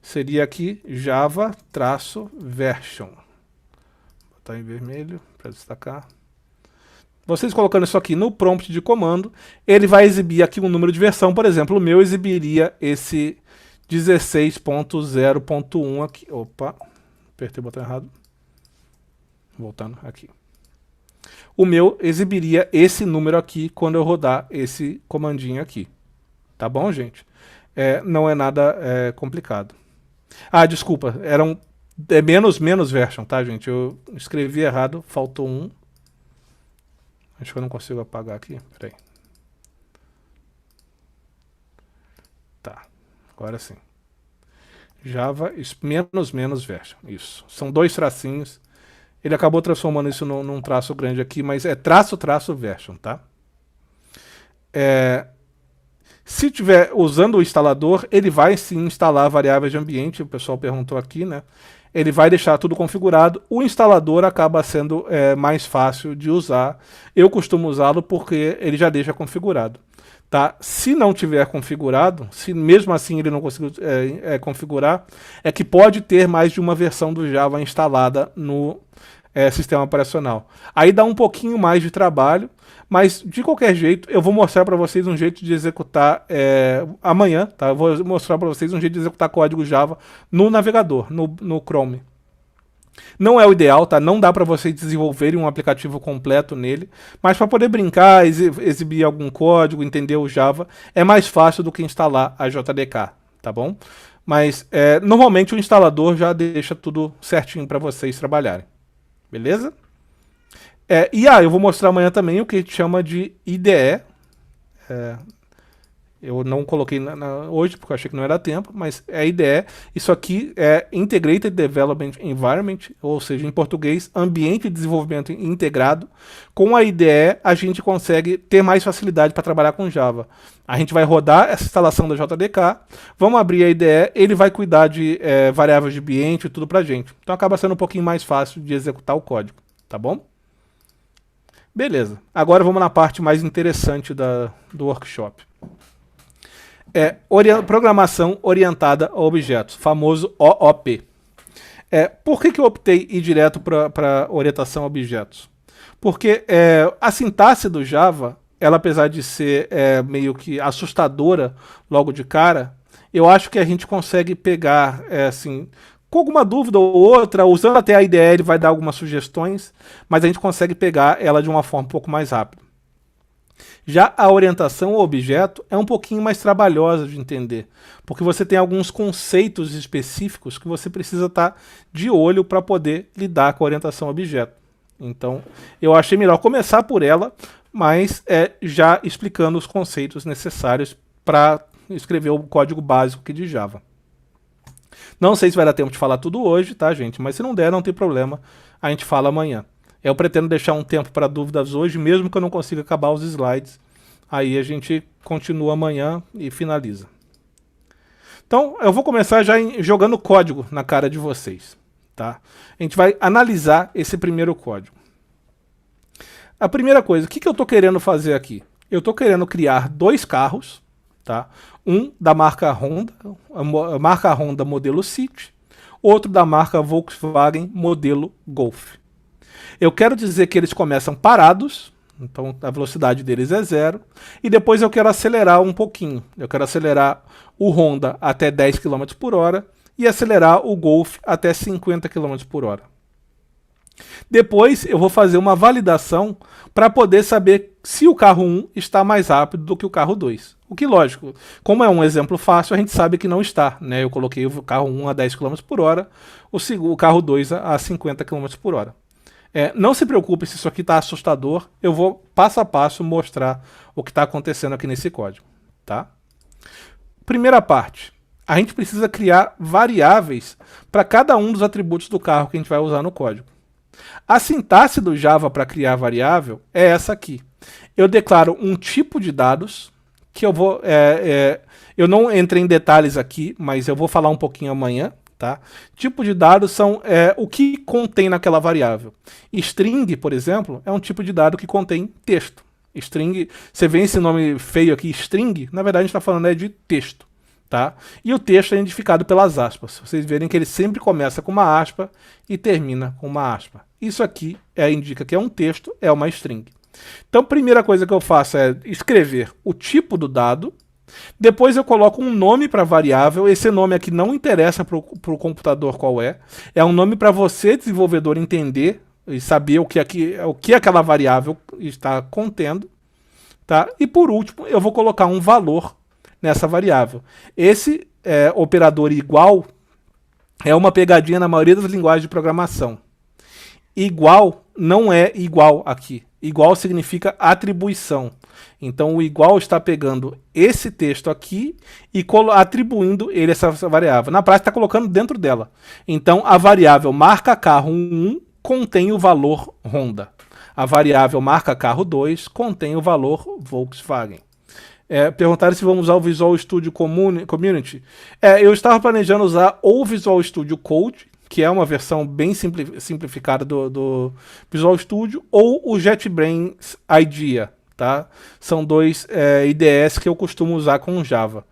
Seria aqui Java-version. Vou botar em vermelho para destacar. Vocês colocando isso aqui no prompt de comando, ele vai exibir aqui um número de versão. Por exemplo, o meu exibiria esse 16.0.1 aqui. Opa, apertei o botão errado. Voltando aqui. O meu exibiria esse número aqui quando eu rodar esse comandinho aqui. Tá bom, gente? Não é nada complicado. Desculpa, menos version, tá, gente? Eu escrevi errado, faltou um. Acho que eu não consigo apagar aqui, peraí. Tá, agora sim. Java menos version, isso. São dois tracinhos. Ele acabou transformando isso num traço grande aqui, mas é traço version, tá? Se tiver usando o instalador, ele vai sim instalar variáveis de ambiente, o pessoal perguntou aqui, né? Ele vai deixar tudo configurado. O instalador acaba sendo mais fácil de usar. Eu costumo usá-lo porque ele já deixa configurado. Tá? Se não tiver configurado, se mesmo assim ele não conseguir configurar, é que pode ter mais de uma versão do Java instalada no sistema operacional. Aí dá um pouquinho mais de trabalho, mas de qualquer jeito eu vou mostrar para vocês um jeito de executar amanhã, tá? Eu vou mostrar para vocês um jeito de executar código Java no navegador, no Chrome. Não é o ideal, tá? Não dá para vocês desenvolverem um aplicativo completo nele, mas para poder brincar, exibir algum código, entender o Java, é mais fácil do que instalar a JDK, tá bom? Mas normalmente o instalador já deixa tudo certinho para vocês trabalharem. Beleza? Eu vou mostrar amanhã também o que a gente chama de IDE. Eu não coloquei hoje porque eu achei que não era tempo, mas é IDE. Isso aqui é Integrated Development Environment, ou seja, em português, Ambiente de Desenvolvimento Integrado. Com a IDE, a gente consegue ter mais facilidade para trabalhar com Java. A gente vai rodar essa instalação da JDK, vamos abrir a IDE, ele vai cuidar de variáveis de ambiente e tudo para a gente. Então acaba sendo um pouquinho mais fácil de executar o código, tá bom? Beleza, agora vamos na parte mais interessante do workshop. Programação orientada a objetos, famoso OOP. Por que eu optei ir direto para orientação a objetos? Porque a sintaxe do Java, ela apesar de ser meio que assustadora logo de cara, eu acho que a gente consegue pegar, assim, com alguma dúvida ou outra, usando até a IDE, ele vai dar algumas sugestões, mas a gente consegue pegar ela de uma forma um pouco mais rápida. Já a orientação ao objeto é um pouquinho mais trabalhosa de entender, porque você tem alguns conceitos específicos que você precisa estar de olho para poder lidar com a orientação ao objeto. Então, eu achei melhor começar por ela, mas já explicando os conceitos necessários para escrever o código básico aqui de Java. Não sei se vai dar tempo de falar tudo hoje, tá, gente? Mas se não der, não tem problema, a gente fala amanhã. Eu pretendo deixar um tempo para dúvidas hoje, mesmo que eu não consiga acabar os slides. Aí a gente continua amanhã e finaliza. Então, eu vou começar já jogando código na cara de vocês. Tá? A gente vai analisar esse primeiro código. A primeira coisa, o que eu estou querendo fazer aqui? Eu estou querendo criar dois carros. Tá? Um da marca Honda, a marca Honda modelo City. Outro da marca Volkswagen modelo Golf. Eu quero dizer que eles começam parados, então a velocidade deles é 0, e depois eu quero acelerar um pouquinho. Eu quero acelerar o Honda até 10 km por hora e acelerar o Golf até 50 km por hora. Depois eu vou fazer uma validação para poder saber se o carro 1 está mais rápido do que o carro 2. O que, lógico, como é um exemplo fácil, a gente sabe que não está. Né? Eu coloquei o carro 1 a 10 km por hora, o carro 2 a 50 km por hora. Não se preocupe se isso aqui está assustador, eu vou passo a passo mostrar o que está acontecendo aqui nesse código. Tá? Primeira parte, a gente precisa criar variáveis para cada um dos atributos do carro que a gente vai usar no código. A sintaxe do Java para criar variável é essa aqui. Eu declaro um tipo de dados, que eu vou... eu não entrei em detalhes aqui, mas eu vou falar um pouquinho amanhã. Tá? Tipo de dados são o que contém naquela variável. String, por exemplo, é um tipo de dado que contém texto. String, você vê esse nome feio aqui, string, na verdade a gente está falando de texto. Tá? E o texto é identificado pelas aspas. Vocês verem que ele sempre começa com uma aspa e termina com uma aspa. Isso aqui indica que é um texto, é uma string. Então a primeira coisa que eu faço é escrever o tipo do dado. Depois eu coloco um nome para a variável. Esse nome aqui não interessa para o computador qual é. É um nome para você, desenvolvedor, entender e saber o que aquela variável está contendo. Tá? E por último, eu vou colocar um valor nessa variável. Esse operador igual é uma pegadinha na maioria das linguagens de programação. Igual não é igual aqui. Igual significa atribuição. Então o igual está pegando esse texto aqui e atribuindo ele a essa variável. Na prática está colocando dentro dela. Então a variável marca carro 1 contém o valor Honda. A variável marca carro 2 contém o valor Volkswagen. Perguntaram se vamos usar o Visual Studio Community. Eu estava planejando usar ou o Visual Studio Code, que é uma versão bem simplificada do Visual Studio, ou o JetBrains IDEA, tá? São dois IDEs que eu costumo usar com Java.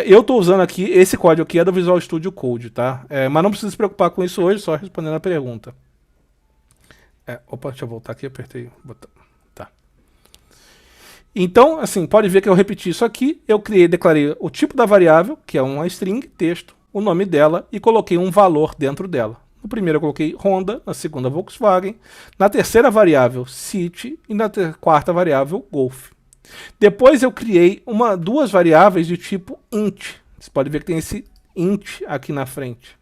Eu estou usando aqui, esse código aqui é do Visual Studio Code, tá? Mas não precisa se preocupar com isso hoje, só respondendo a pergunta. Opa, deixa eu voltar aqui, apertei o botão. Tá. Então, assim, pode ver que eu repeti isso aqui, declarei o tipo da variável, que é uma string, texto, o nome dela, e coloquei um valor dentro dela. No primeiro eu coloquei Honda, na segunda Volkswagen, na terceira variável City e na quarta variável Golf. Depois eu criei duas variáveis de tipo int. Você pode ver que tem esse int aqui na frente.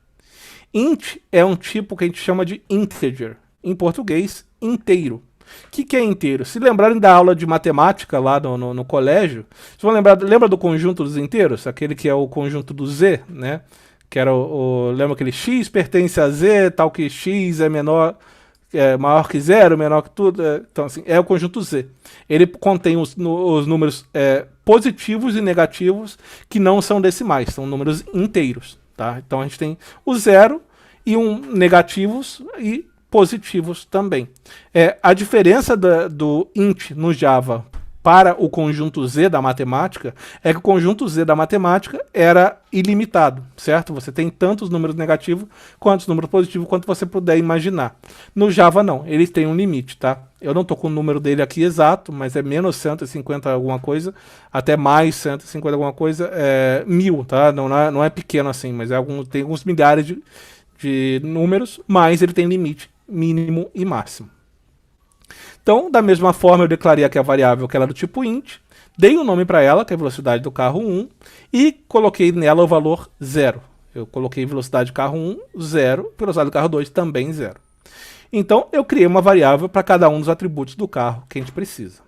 Int é um tipo que a gente chama de integer. Em português, inteiro. O que é inteiro? Se lembrarem da aula de matemática lá no colégio, vocês vão lembra do conjunto dos inteiros? Aquele que é o conjunto do z, né? Que era lembra aquele x pertence a z, tal que x é maior que zero, menor que tudo. Então, assim, é o conjunto z. Ele contém os números positivos e negativos que não são decimais, são números inteiros. Tá? Então a gente tem o zero e negativos e positivos também. A diferença do int no Java para o conjunto Z da matemática é que o conjunto Z da matemática era ilimitado, certo? Você tem tantos números negativos quanto números positivos quanto você puder imaginar. No Java não, ele tem um limite, tá? Eu não estou com o número dele aqui exato, mas é menos 150 alguma coisa, até mais 150 alguma coisa, 1000, tá? Não é pequeno assim, mas tem alguns milhares de números, mas ele tem limite mínimo e máximo. Então, da mesma forma, eu declarei aqui a variável que era do tipo int, dei um nome para ela, que é a velocidade do carro 1, e coloquei nela o valor 0. Eu coloquei velocidade do carro 1, 0, velocidade do carro 2 também 0. Então, eu criei uma variável para cada um dos atributos do carro que a gente precisa.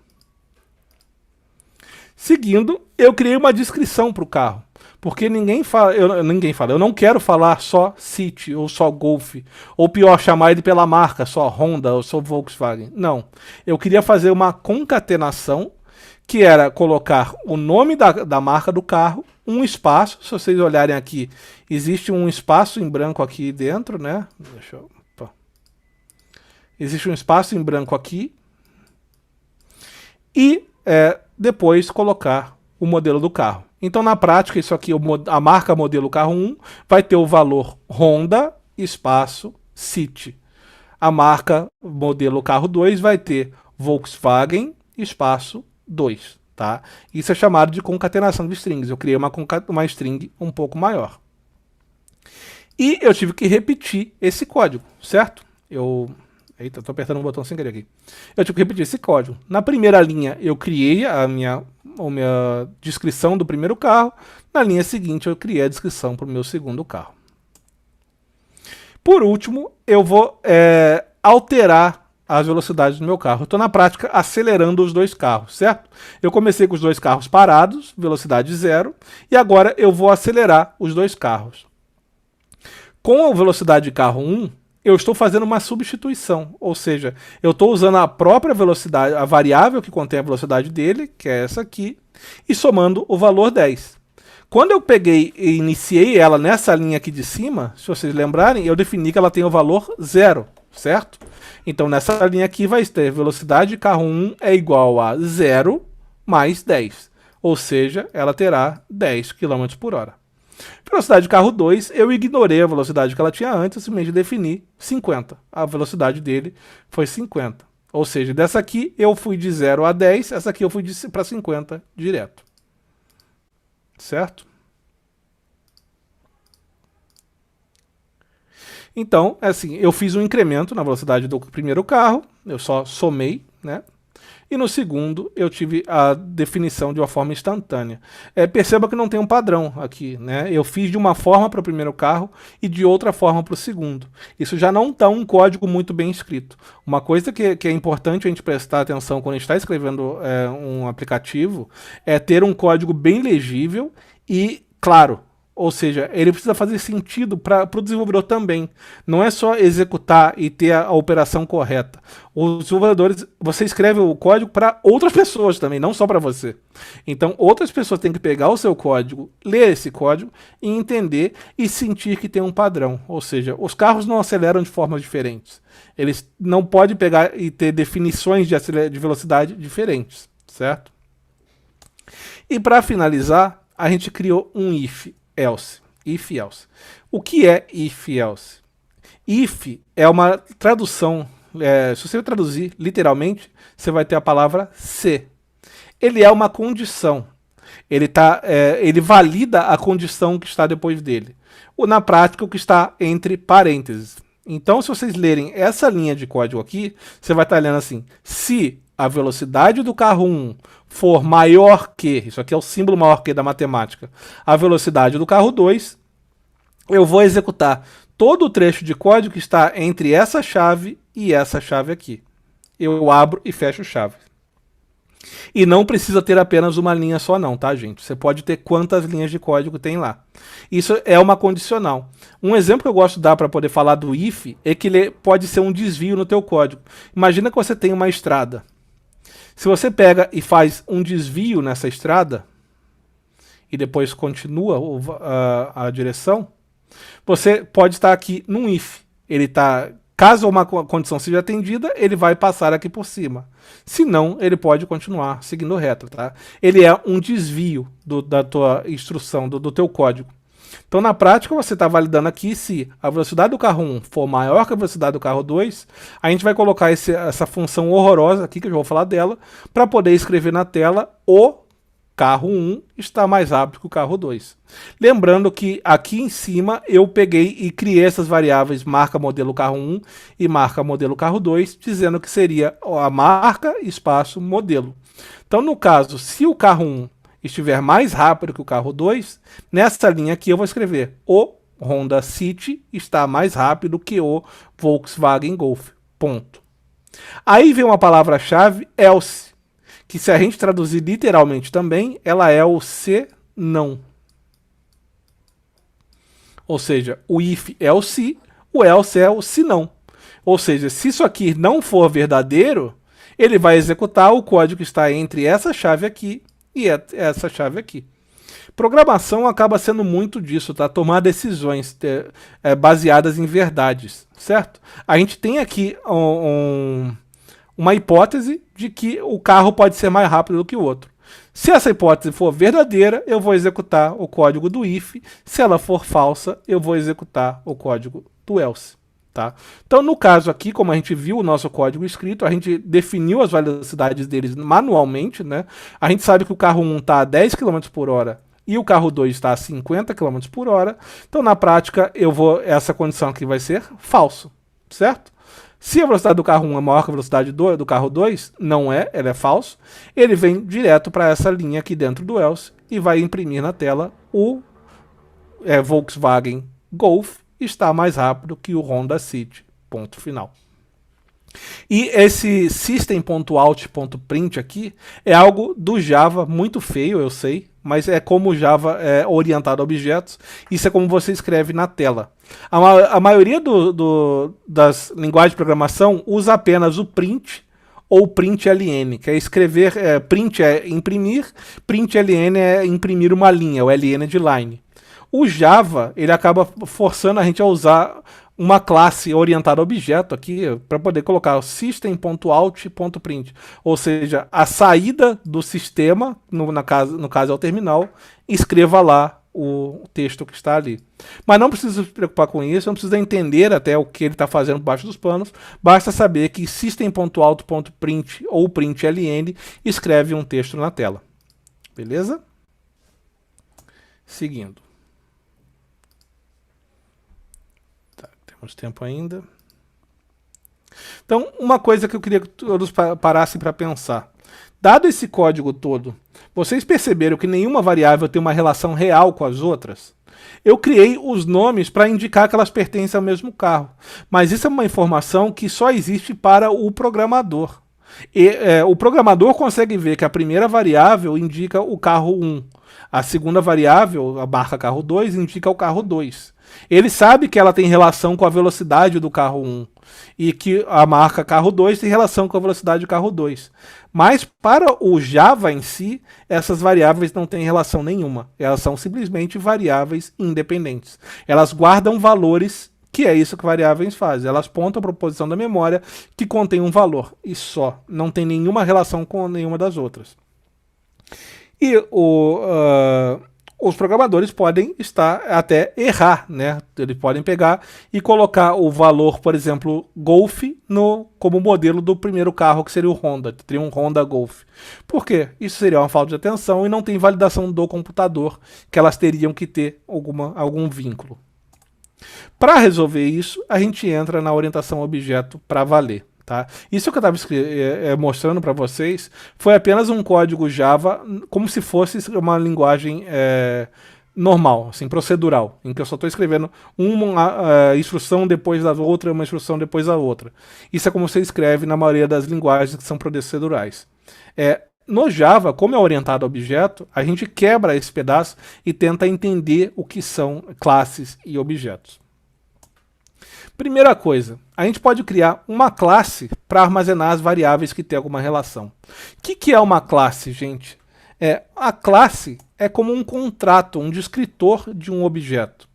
Seguindo, eu criei uma descrição para o carro. Porque eu não quero falar só City ou só Golf, ou pior, chamar ele pela marca, só Honda ou só Volkswagen. Não. Eu queria fazer uma concatenação, que era colocar o nome da marca do carro, um espaço, se vocês olharem aqui, existe um espaço em branco aqui dentro, né? Existe um espaço em branco aqui, e depois colocar o modelo do carro. Então, na prática, isso aqui, a marca modelo carro 1 vai ter o valor Honda, espaço, City. A marca modelo carro 2 vai ter Volkswagen, espaço, 2. Tá? Isso é chamado de concatenação de strings. Eu criei uma string um pouco maior. E eu tive que repetir esse código, certo? Eita, tô apertando um botão sem querer aqui. Eu tive que repetir esse código. Na primeira linha, eu criei a minha descrição do primeiro carro. Na linha seguinte, eu criei a descrição para o meu segundo carro. Por último, eu vou alterar as velocidades do meu carro. Eu estou, na prática, acelerando os dois carros, certo? Eu comecei com os dois carros parados, velocidade 0, e agora eu vou acelerar os dois carros. Com a velocidade de carro 1, eu estou fazendo uma substituição, ou seja, eu estou usando a própria velocidade, a variável que contém a velocidade dele, que é essa aqui, e somando o valor 10. Quando eu peguei e iniciei ela nessa linha aqui de cima, se vocês lembrarem, eu defini que ela tem o valor 0, certo? Então nessa linha aqui vai ter velocidade de carro 1 é igual a 0 mais 10, ou seja, ela terá 10 km por hora. Velocidade de carro 2, eu ignorei a velocidade que ela tinha antes, simplesmente defini 50. A velocidade dele foi 50. Ou seja, dessa aqui eu fui de 0 a 10, essa aqui eu fui para 50 direto. Certo? Então, assim, eu fiz um incremento na velocidade do primeiro carro, eu só somei, né? E no segundo, eu tive a definição de uma forma instantânea. Perceba que não tem um padrão aqui, né? Eu fiz de uma forma para o primeiro carro e de outra forma para o segundo. Isso já não está um código muito bem escrito. Uma coisa que é importante a gente prestar atenção quando a gente está escrevendo um aplicativo é ter um código bem legível e, claro, Ou seja, ele precisa fazer sentido para o desenvolvedor também. Não é só executar e ter a operação correta. Os desenvolvedores, você escreve o código para outras pessoas também, não só para você. Então, outras pessoas têm que pegar o seu código, ler esse código e entender e sentir que tem um padrão. Ou seja, os carros não aceleram de formas diferentes. Eles não podem pegar e ter definições de velocidade diferentes, certo? E para finalizar, a gente criou um if-else. If-else. O que é if-else? If é uma tradução, se você traduzir literalmente, você vai ter a palavra se. Ele é uma condição. Ele valida a condição que está depois dele. Na prática, o que está entre parênteses. Então, se vocês lerem essa linha de código aqui, você vai estar lendo assim: se a velocidade do carro 1 for maior que, isso aqui é o símbolo maior que da matemática, a velocidade do carro 2, eu vou executar todo o trecho de código que está entre essa chave e essa chave aqui. Eu abro e fecho chave. E não precisa ter apenas uma linha só não, tá, gente? Você pode ter quantas linhas de código tem lá. Isso é uma condicional. Um exemplo que eu gosto de dar para poder falar do if é que ele pode ser um desvio no teu código. Imagina que você tem uma estrada. Se você pega e faz um desvio nessa estrada e depois continua a direção, você pode estar aqui num if. Caso uma condição seja atendida, ele vai passar aqui por cima. Se não, ele pode continuar seguindo reto, tá? Ele é um desvio da tua instrução, do teu código. Então, na prática, você está validando aqui se a velocidade do carro 1 for maior que a velocidade do carro 2, a gente vai colocar essa função horrorosa aqui, que eu já vou falar dela, para poder escrever na tela o carro 1 está mais rápido que o carro 2. Lembrando que aqui em cima eu peguei e criei essas variáveis marca modelo carro 1 e marca modelo carro 2, dizendo que seria a marca espaço modelo. Então, no caso, se o carro 1 estiver mais rápido que o carro 2, nessa linha aqui eu vou escrever: o Honda City está mais rápido que o Volkswagen Golf. Ponto. Aí vem uma palavra-chave, else, que se a gente traduzir literalmente também, ela é o se não. Ou seja, o if é o se, o else é o se não. Ou seja, se isso aqui não for verdadeiro, ele vai executar o código que está entre essa chave aqui e essa chave aqui. Programação acaba sendo muito disso, tá? Tomar decisões baseadas em verdades, certo? A gente tem aqui uma hipótese de que o carro pode ser mais rápido do que o outro. Se essa hipótese for verdadeira, eu vou executar o código do if. Se ela for falsa, eu vou executar o código do else. Tá? Então, no caso aqui, como a gente viu o nosso código escrito, a gente definiu as velocidades deles manualmente, né? A gente sabe que o carro 1 está a 10 km por hora e o carro 2 está a 50 km por hora. Então, na prática, essa condição aqui vai ser falso, certo? Se a velocidade do carro 1 é maior que a velocidade do carro 2, não é, ela é falso. Ele vem direto para essa linha aqui dentro do else e vai imprimir na tela o Volkswagen Golf está mais rápido que o Honda City. Ponto final. E esse system.out.print aqui é algo do Java muito feio, eu sei, mas é como o Java é orientado a objetos. Isso é como você escreve na tela. A maioria das linguagens de programação usa apenas o print ou println, que é escrever, print é imprimir, println é imprimir uma linha, o ln de line. O Java, ele acaba forçando a gente a usar uma classe orientada a objeto aqui para poder colocar o system.out.print, ou seja, a saída do sistema, no caso é o terminal, escreva lá o texto que está ali. Mas não precisa se preocupar com isso, não precisa entender até o que ele está fazendo por baixo dos panos, basta saber que system.out.print ou println escreve um texto na tela. Beleza? Seguindo. Temos tempo ainda. Então, uma coisa que eu queria que todos parassem para pensar. Dado esse código todo, vocês perceberam que nenhuma variável tem uma relação real com as outras? Eu criei os nomes para indicar que elas pertencem ao mesmo carro. Mas isso é uma informação que só existe para o programador. O programador consegue ver que a primeira variável indica o carro 1. A segunda variável, a marca carro 2, indica o carro 2. Ele sabe que ela tem relação com a velocidade do carro 1 e que a marca carro 2 tem relação com a velocidade do carro 2. Mas para o Java em si, essas variáveis não têm relação nenhuma. Elas são simplesmente variáveis independentes. Elas guardam valores, que é isso que variáveis fazem. Elas apontam para a posição da memória que contém um valor e só. Não tem nenhuma relação com nenhuma das outras. E os programadores podem até errar, né? Eles podem pegar e colocar o valor, por exemplo, Golf como modelo do primeiro carro, que seria o Honda. Teria um Honda Golf. Por quê? Isso seria uma falta de atenção e não tem validação do computador, que elas teriam que ter algum vínculo. Para resolver isso, a gente entra na orientação a objeto para valer. Tá? Isso que eu estava mostrando para vocês foi apenas um código Java, como se fosse uma linguagem normal, assim, procedural, em que eu só estou escrevendo uma instrução depois da outra, uma instrução depois da outra. Isso é como você escreve na maioria das linguagens que são procedurais. No Java, como é orientado a objeto, a gente quebra esse pedaço e tenta entender o que são classes e objetos. Primeira coisa, a gente pode criar uma classe para armazenar as variáveis que têm alguma relação. O que é uma classe, gente? A classe é como um contrato, um descritor de um objeto.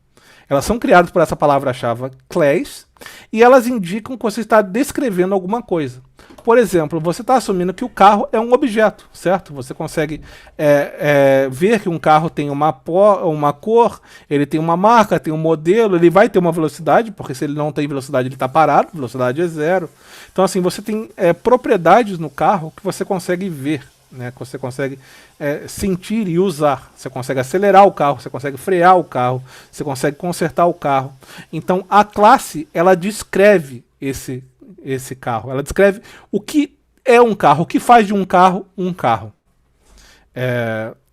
Elas são criadas por essa palavra-chave class e elas indicam que você está descrevendo alguma coisa. Por exemplo, você está assumindo que o carro é um objeto, certo? Você consegue ver que um carro tem uma cor, ele tem uma marca, tem um modelo, ele vai ter uma velocidade, porque se ele não tem velocidade ele está parado, velocidade é 0. Então assim, você tem propriedades no carro que você consegue ver, né, que você consegue sentir e usar. Você consegue acelerar o carro, você consegue frear o carro, você consegue consertar o carro. Então a classe, ela descreve esse carro. Ela descreve o que é um carro, o que faz de um carro um carro.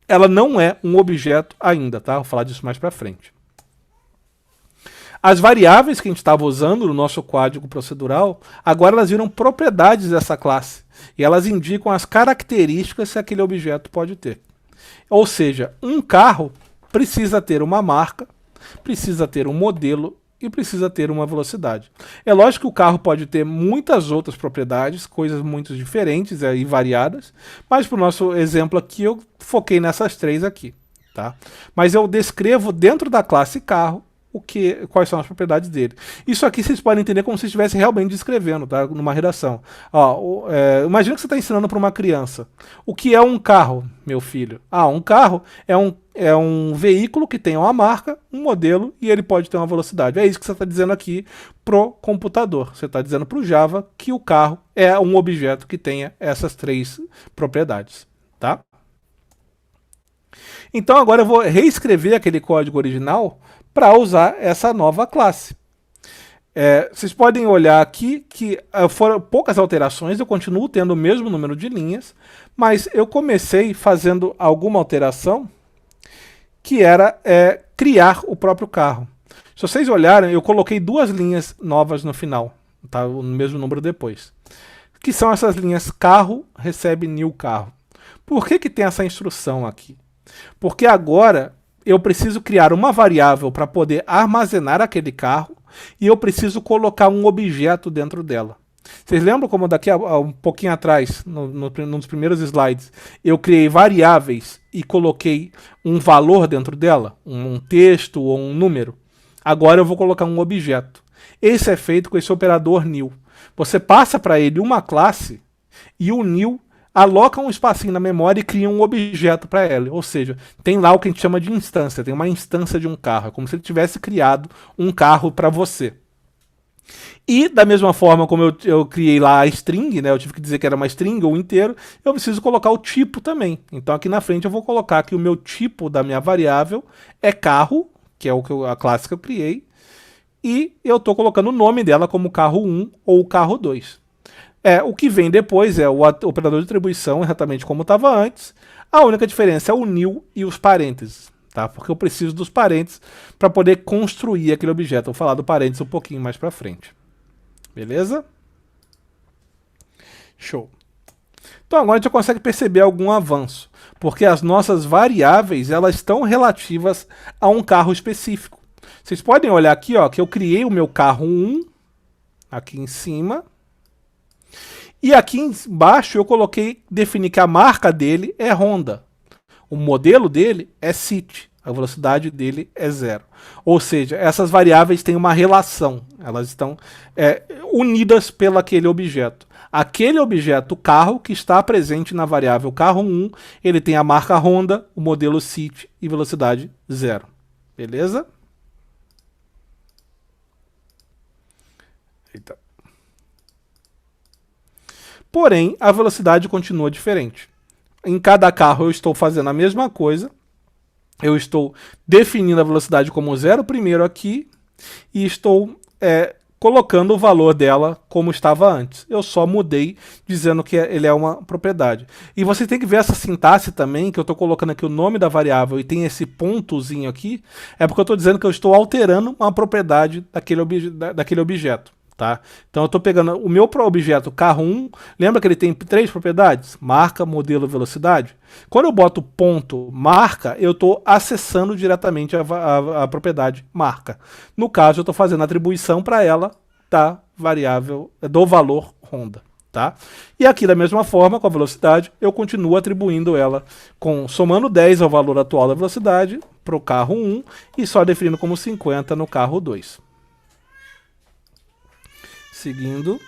Ela não é um objeto ainda, tá? Vou falar disso mais para frente. As variáveis que a gente estava usando no nosso código procedural, agora elas viram propriedades dessa classe. E elas indicam as características que aquele objeto pode ter. Ou seja, um carro precisa ter uma marca, precisa ter um modelo e precisa ter uma velocidade. É lógico que o carro pode ter muitas outras propriedades, coisas muito diferentes e variadas, mas para o nosso exemplo aqui eu foquei nessas três aqui. Tá? Mas eu descrevo dentro da classe carro quais são as propriedades dele. Isso aqui vocês podem entender como se estivesse realmente descrevendo, tá? Numa redação. Imagina que você está ensinando para uma criança. O que é um carro, meu filho? Um carro é um veículo que tem uma marca, um modelo e ele pode ter uma velocidade. É isso que você está dizendo aqui pro computador. Você está dizendo para o Java que o carro é um objeto que tenha essas três propriedades. Tá? Então agora eu vou reescrever aquele código original para usar essa nova classe. Vocês podem olhar aqui que foram poucas alterações, eu continuo tendo o mesmo número de linhas, mas eu comecei fazendo alguma alteração que era criar o próprio carro. Se vocês olharem, eu coloquei 2 linhas novas no final, tá? O mesmo número depois. Que são essas linhas carro recebe new carro. Por que tem essa instrução aqui? Porque agora eu preciso criar uma variável para poder armazenar aquele carro e eu preciso colocar um objeto dentro dela. Vocês lembram como daqui a um pouquinho atrás, nos primeiros slides, eu criei variáveis e coloquei um valor dentro dela? Um texto ou um número? Agora eu vou colocar um objeto. Esse é feito com esse operador new. Você passa para ele uma classe e o new aloca um espacinho na memória e cria um objeto para ela. Ou seja, tem lá o que a gente chama de instância, tem uma instância de um carro. É como se ele tivesse criado um carro para você. E da mesma forma como eu criei lá a string, né, eu tive que dizer que era uma string ou inteiro, eu preciso colocar o tipo também. Então aqui na frente eu vou colocar que o meu tipo da minha variável é carro, que é a classe que eu criei, e eu estou colocando o nome dela como carro 1 ou carro 2. O que vem depois é o operador de atribuição, exatamente como estava antes. A única diferença é o new e os parênteses, tá? Porque eu preciso dos parênteses para poder construir aquele objeto. Eu vou falar do parênteses um pouquinho mais para frente. Beleza? Show. Então agora a gente já consegue perceber algum avanço. Porque as nossas variáveis, elas estão relativas a um carro específico. Vocês podem olhar aqui, ó, que eu criei o meu carro 1, aqui em cima. E aqui embaixo eu defini que a marca dele é Honda. O modelo dele é City. A velocidade dele é 0. Ou seja, essas variáveis têm uma relação. Elas estão unidas pelo aquele objeto. Aquele objeto carro que está presente na variável carro 1, ele tem a marca Honda, o modelo City e velocidade 0. Beleza? Eita. Porém, a velocidade continua diferente. Em cada carro eu estou fazendo a mesma coisa. Eu estou definindo a velocidade como 0 primeiro aqui e estou colocando o valor dela como estava antes. Eu só mudei dizendo que ele é uma propriedade. E você tem que ver essa sintaxe também, que eu estou colocando aqui o nome da variável e tem esse pontozinho aqui, é porque eu estou dizendo que eu estou alterando uma propriedade daquele objeto. Tá? Então eu estou pegando o meu objeto carro 1, lembra que ele tem 3 propriedades? Marca, modelo e velocidade. Quando eu boto ponto marca, eu estou acessando diretamente a propriedade marca. No caso, eu estou fazendo atribuição para ela da variável, do valor Honda. Tá? E aqui da mesma forma, com a velocidade, eu continuo atribuindo ela somando 10 ao valor atual da velocidade para o carro 1 e só definindo como 50 no carro 2. Seguindo.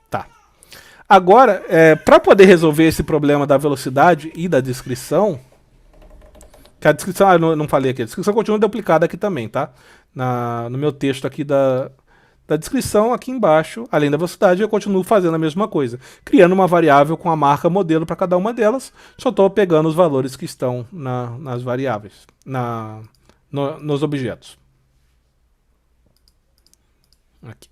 Tá. Agora, para poder resolver esse problema da velocidade e da descrição, que a descrição, eu não falei aqui, a descrição continua duplicada aqui também, tá? No meu texto aqui da descrição, aqui embaixo, além da velocidade, eu continuo fazendo a mesma coisa, criando uma variável com a marca modelo para cada uma delas, só estou pegando os valores que estão nas variáveis, nos objetos. Aqui.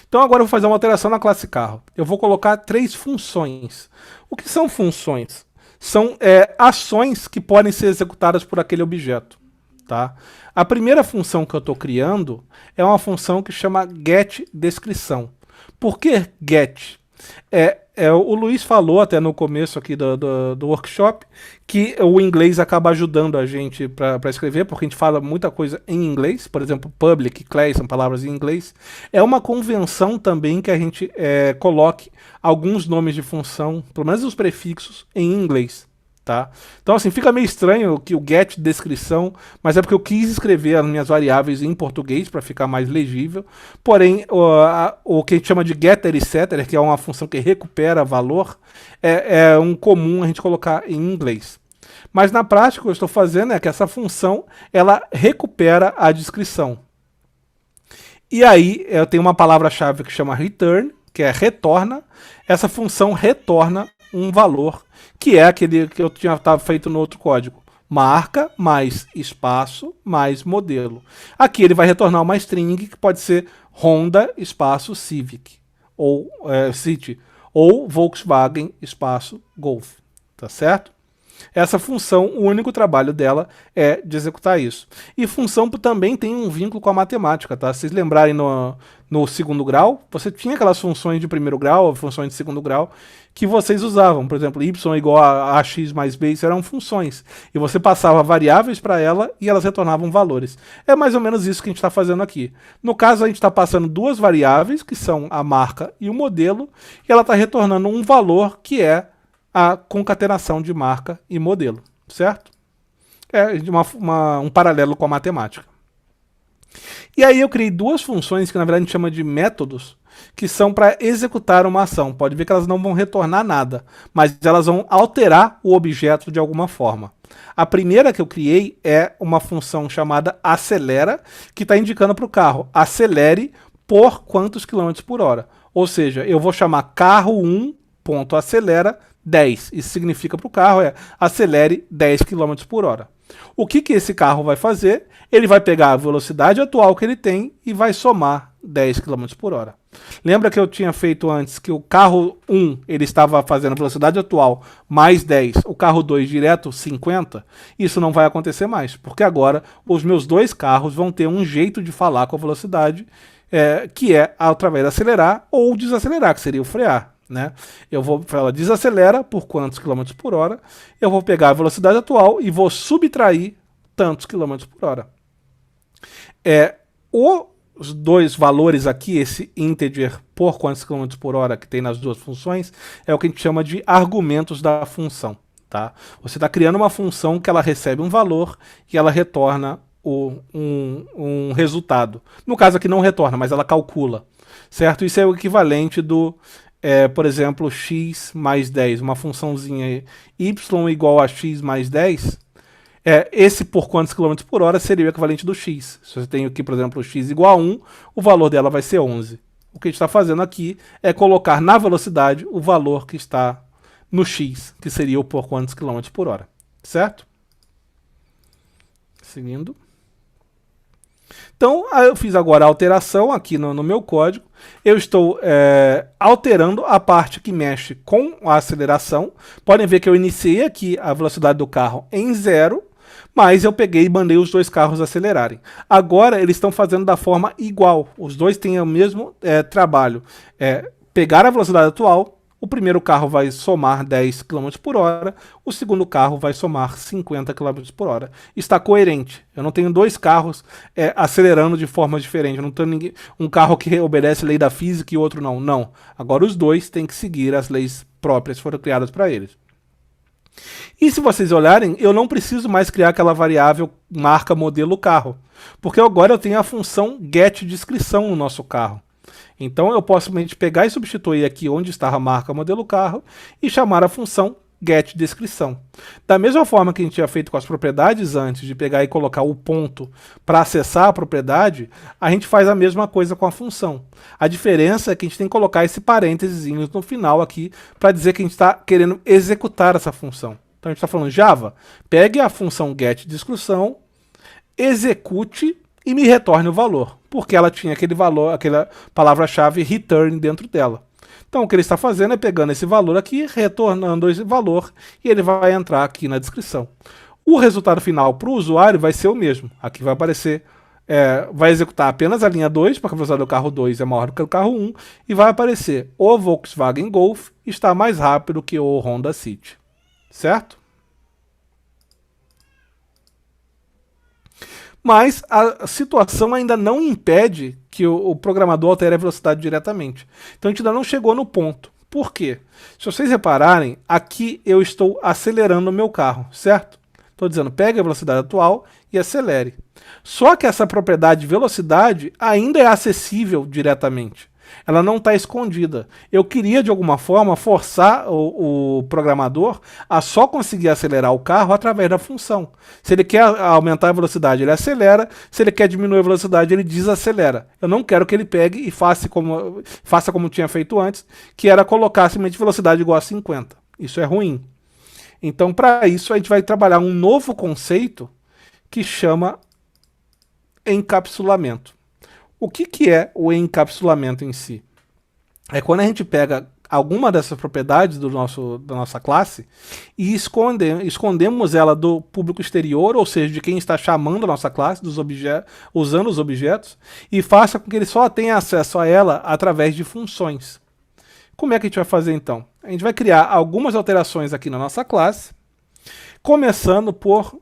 Então agora eu vou fazer uma alteração na classe carro. Eu vou colocar 3 funções. O que são funções? São ações que podem ser executadas por aquele objeto. Tá? A primeira função que eu estou criando é uma função que chama getDescrição. Por que get? O Luiz falou até no começo aqui do workshop que o inglês acaba ajudando a gente para escrever, porque a gente fala muita coisa em inglês, por exemplo, public, class são palavras em inglês. É uma convenção também que a gente coloque alguns nomes de função, pelo menos os prefixos, em inglês. Tá? Então assim, fica meio estranho que o get descrição, mas é porque eu quis escrever as minhas variáveis em português para ficar mais legível. Porém, o que a gente chama de getter e setter, que é uma função que recupera valor, é um comum a gente colocar em inglês. Mas na prática o que eu estou fazendo é que essa função ela recupera a descrição. E aí eu tenho uma palavra-chave que chama return, que é retorna. Essa função retorna um valor que é aquele que eu tinha feito no outro código. Marca mais espaço mais modelo. Aqui ele vai retornar uma string que pode ser Honda espaço Civic ou City ou Volkswagen espaço Golf. Tá certo? Essa função, o único trabalho dela é de executar isso. E função também tem um vínculo com a matemática, tá? Se vocês lembrarem no segundo grau, você tinha aquelas funções de primeiro grau, funções de segundo grau, que vocês usavam. Por exemplo, y igual a x mais b, isso eram funções. E você passava variáveis para ela e elas retornavam valores. É mais ou menos isso que a gente está fazendo aqui. No caso, a gente está passando 2 variáveis, que são a marca e o modelo, e ela está retornando um valor que é a concatenação de marca e modelo, certo? É um paralelo com a matemática. E aí eu criei 2 funções que na verdade a gente chama de métodos, que são para executar uma ação. Pode ver que elas não vão retornar nada, mas elas vão alterar o objeto de alguma forma. A primeira que eu criei é uma função chamada acelera, que está indicando para o carro, acelere por quantos quilômetros por hora. Ou seja, eu vou chamar carro1.acelera 10. Isso significa para o carro acelere 10 km por hora. O que esse carro vai fazer? Ele vai pegar a velocidade atual que ele tem e vai somar 10 km por hora. Lembra que eu tinha feito antes que o carro 1 ele estava fazendo a velocidade atual mais 10, o carro 2 direto 50? Isso não vai acontecer mais, porque agora os meus 2 carros vão ter um jeito de falar com a velocidade, que é através de acelerar ou desacelerar, que seria o frear. né? Ela desacelera por quantos quilômetros por hora, eu vou pegar a velocidade atual e vou subtrair tantos quilômetros por hora. Os dois valores aqui, esse integer por quantos quilômetros por hora que tem nas duas funções, é o que a gente chama de argumentos da função. Tá? Você está criando uma função que ela recebe um valor e ela retorna um resultado. No caso aqui não retorna, mas ela calcula. Certo? Isso é o equivalente do, por exemplo, x mais 10. Uma funçãozinha y igual a x mais 10. Esse por quantos quilômetros por hora seria o equivalente do x. Se você tem aqui, por exemplo, x igual a 1, o valor dela vai ser 11. O que a gente está fazendo aqui é colocar na velocidade o valor que está no x, que seria o por quantos quilômetros por hora. Certo? Seguindo. Então, eu fiz agora a alteração aqui no meu código. Eu estou alterando a parte que mexe com a aceleração. Podem ver que eu iniciei aqui a velocidade do carro em 0, mas eu peguei e mandei os dois carros acelerarem. Agora, eles estão fazendo da forma igual. Os dois têm o mesmo trabalho. Pegar a velocidade atual. O primeiro carro vai somar 10 km por hora, o segundo carro vai somar 50 km por hora. Está coerente. Eu não tenho dois carros acelerando de forma diferente. Eu não tenho um carro que obedece a lei da física e outro não. Não. Agora os dois têm que seguir as leis próprias que foram criadas para eles. E se vocês olharem, eu não preciso mais criar aquela variável marca, modelo, carro. Porque agora eu tenho a função getDescrição no nosso carro. Então eu posso simplesmente pegar e substituir aqui onde está a marca, modelo, carro e chamar a função getDescrição. Da mesma forma que a gente tinha feito com as propriedades antes de pegar e colocar o ponto para acessar a propriedade, a gente faz a mesma coisa com a função. A diferença é que a gente tem que colocar esse parênteses no final aqui para dizer que a gente está querendo executar essa função. Então a gente está falando Java, pegue a função getDescrição, execute e me retorne o valor, porque ela tinha aquele valor, aquela palavra-chave return dentro dela. Então o que ele está fazendo é pegando esse valor aqui, retornando esse valor, e ele vai entrar aqui na descrição. O resultado final para o usuário vai ser o mesmo. Aqui vai aparecer, vai executar apenas a linha 2, porque a velocidade do carro 2 é maior do que o carro 1, e vai aparecer o Volkswagen Golf está mais rápido que o Honda City. Certo? Mas a situação ainda não impede que o programador altere a velocidade diretamente. Então a gente ainda não chegou no ponto. Por quê? Se vocês repararem, aqui eu estou acelerando o meu carro, certo? Estou dizendo, pegue a velocidade atual e acelere. Só que essa propriedade de velocidade ainda é acessível diretamente. Ela não está escondida. Eu queria, de alguma forma, forçar o programador a só conseguir acelerar o carro através da função. Se ele quer aumentar a velocidade, ele acelera. Se ele quer diminuir a velocidade, ele desacelera. Eu não quero que ele pegue e faça como tinha feito antes, que era colocar simplesmente velocidade igual a 50. Isso é ruim. Então, para isso, a gente vai trabalhar um novo conceito que chama encapsulamento. O que é o encapsulamento em si? É quando a gente pega alguma dessas propriedades da nossa classe e escondemos ela do público exterior, ou seja, de quem está chamando a nossa classe, usando os objetos, e faça com que ele só tenha acesso a ela através de funções. Como é que a gente vai fazer então? A gente vai criar algumas alterações aqui na nossa classe, começando por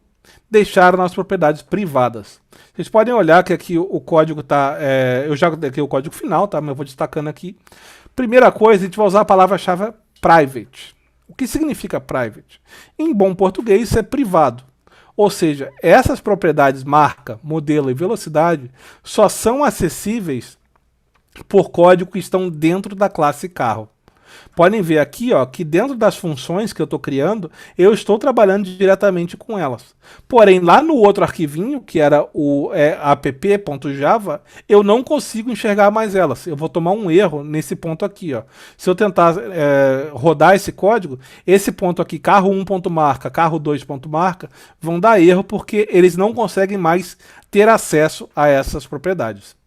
deixar nossas propriedades privadas. Vocês podem olhar que aqui o código está... eu já dei o código final, tá? Mas eu vou destacando aqui. Primeira coisa, a gente vai usar a palavra-chave private. O que significa private? Em bom português, isso é privado. Ou seja, essas propriedades marca, modelo e velocidade só são acessíveis por código que estão dentro da classe carro. Podem ver aqui, ó, que dentro das funções que eu estou criando, eu estou trabalhando diretamente com elas. Porém, lá no outro arquivinho, que era o app.java, eu não consigo enxergar mais elas. Eu vou tomar um erro nesse ponto aqui. Ó. Se eu tentar rodar esse código, esse ponto aqui, carro1.marca, carro2.marca, vão dar erro porque eles não conseguem mais ter acesso a essas propriedades.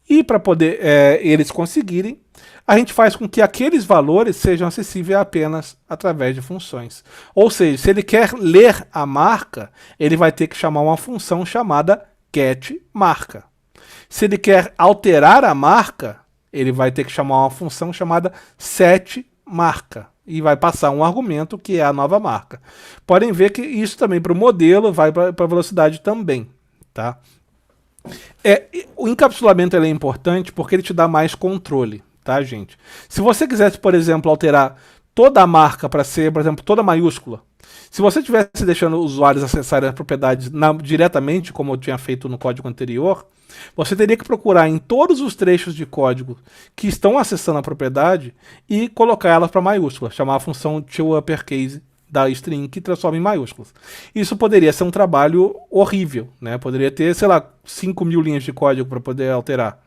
E para poder eles conseguirem, a gente faz com que aqueles valores sejam acessíveis apenas através de funções. Ou seja, se ele quer ler a marca, ele vai ter que chamar uma função chamada getMarca. Se ele quer alterar a marca, Ele vai ter que chamar uma função chamada setMarca e vai passar um argumento que é a nova marca. Podem ver que isso também para o modelo vai para a velocidade também, tá? O encapsulamento é importante porque ele te dá mais controle, tá, gente? Se você quisesse, por exemplo, alterar toda a marca para ser, por exemplo, toda maiúscula, se você estivesse deixando os usuários acessarem as propriedades diretamente, como eu tinha feito no código anterior, você teria que procurar em todos os trechos de código que estão acessando a propriedade e colocar elas para maiúscula, chamar a função toUpperCase da string que transforma em maiúsculas. Isso poderia ser um trabalho horrível, né? Poderia ter, sei lá, 5.000 linhas de código para poder alterar.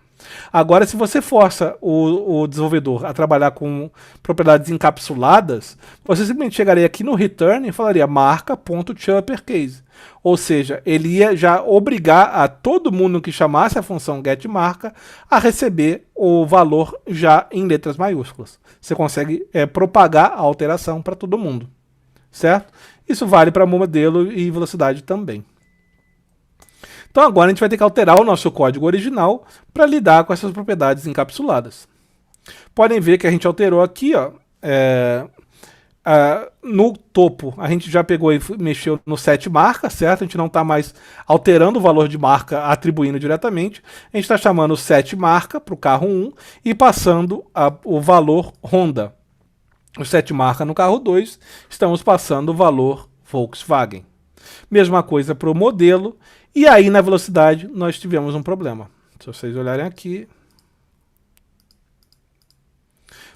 Agora, se você força o desenvolvedor a trabalhar com propriedades encapsuladas, você simplesmente chegaria aqui no return e falaria marca.toUpperCase. Ou seja, ele ia já obrigar a todo mundo que chamasse a função getMarca a receber o valor já em letras maiúsculas. Você consegue propagar a alteração para todo mundo, certo? Isso vale para modelo e velocidade também. Então agora a gente vai ter que alterar o nosso código original para lidar com essas propriedades encapsuladas. Podem ver que a gente alterou aqui, ó, no topo a gente já pegou e mexeu no setMarca, certo? A gente não está mais alterando o valor de marca, atribuindo diretamente. A gente está chamando o setMarca para o carro 1 e passando o valor Honda. O setMarca no carro 2, estamos passando o valor Volkswagen. Mesma coisa para o modelo. E aí, na velocidade, nós tivemos um problema. Se vocês olharem aqui,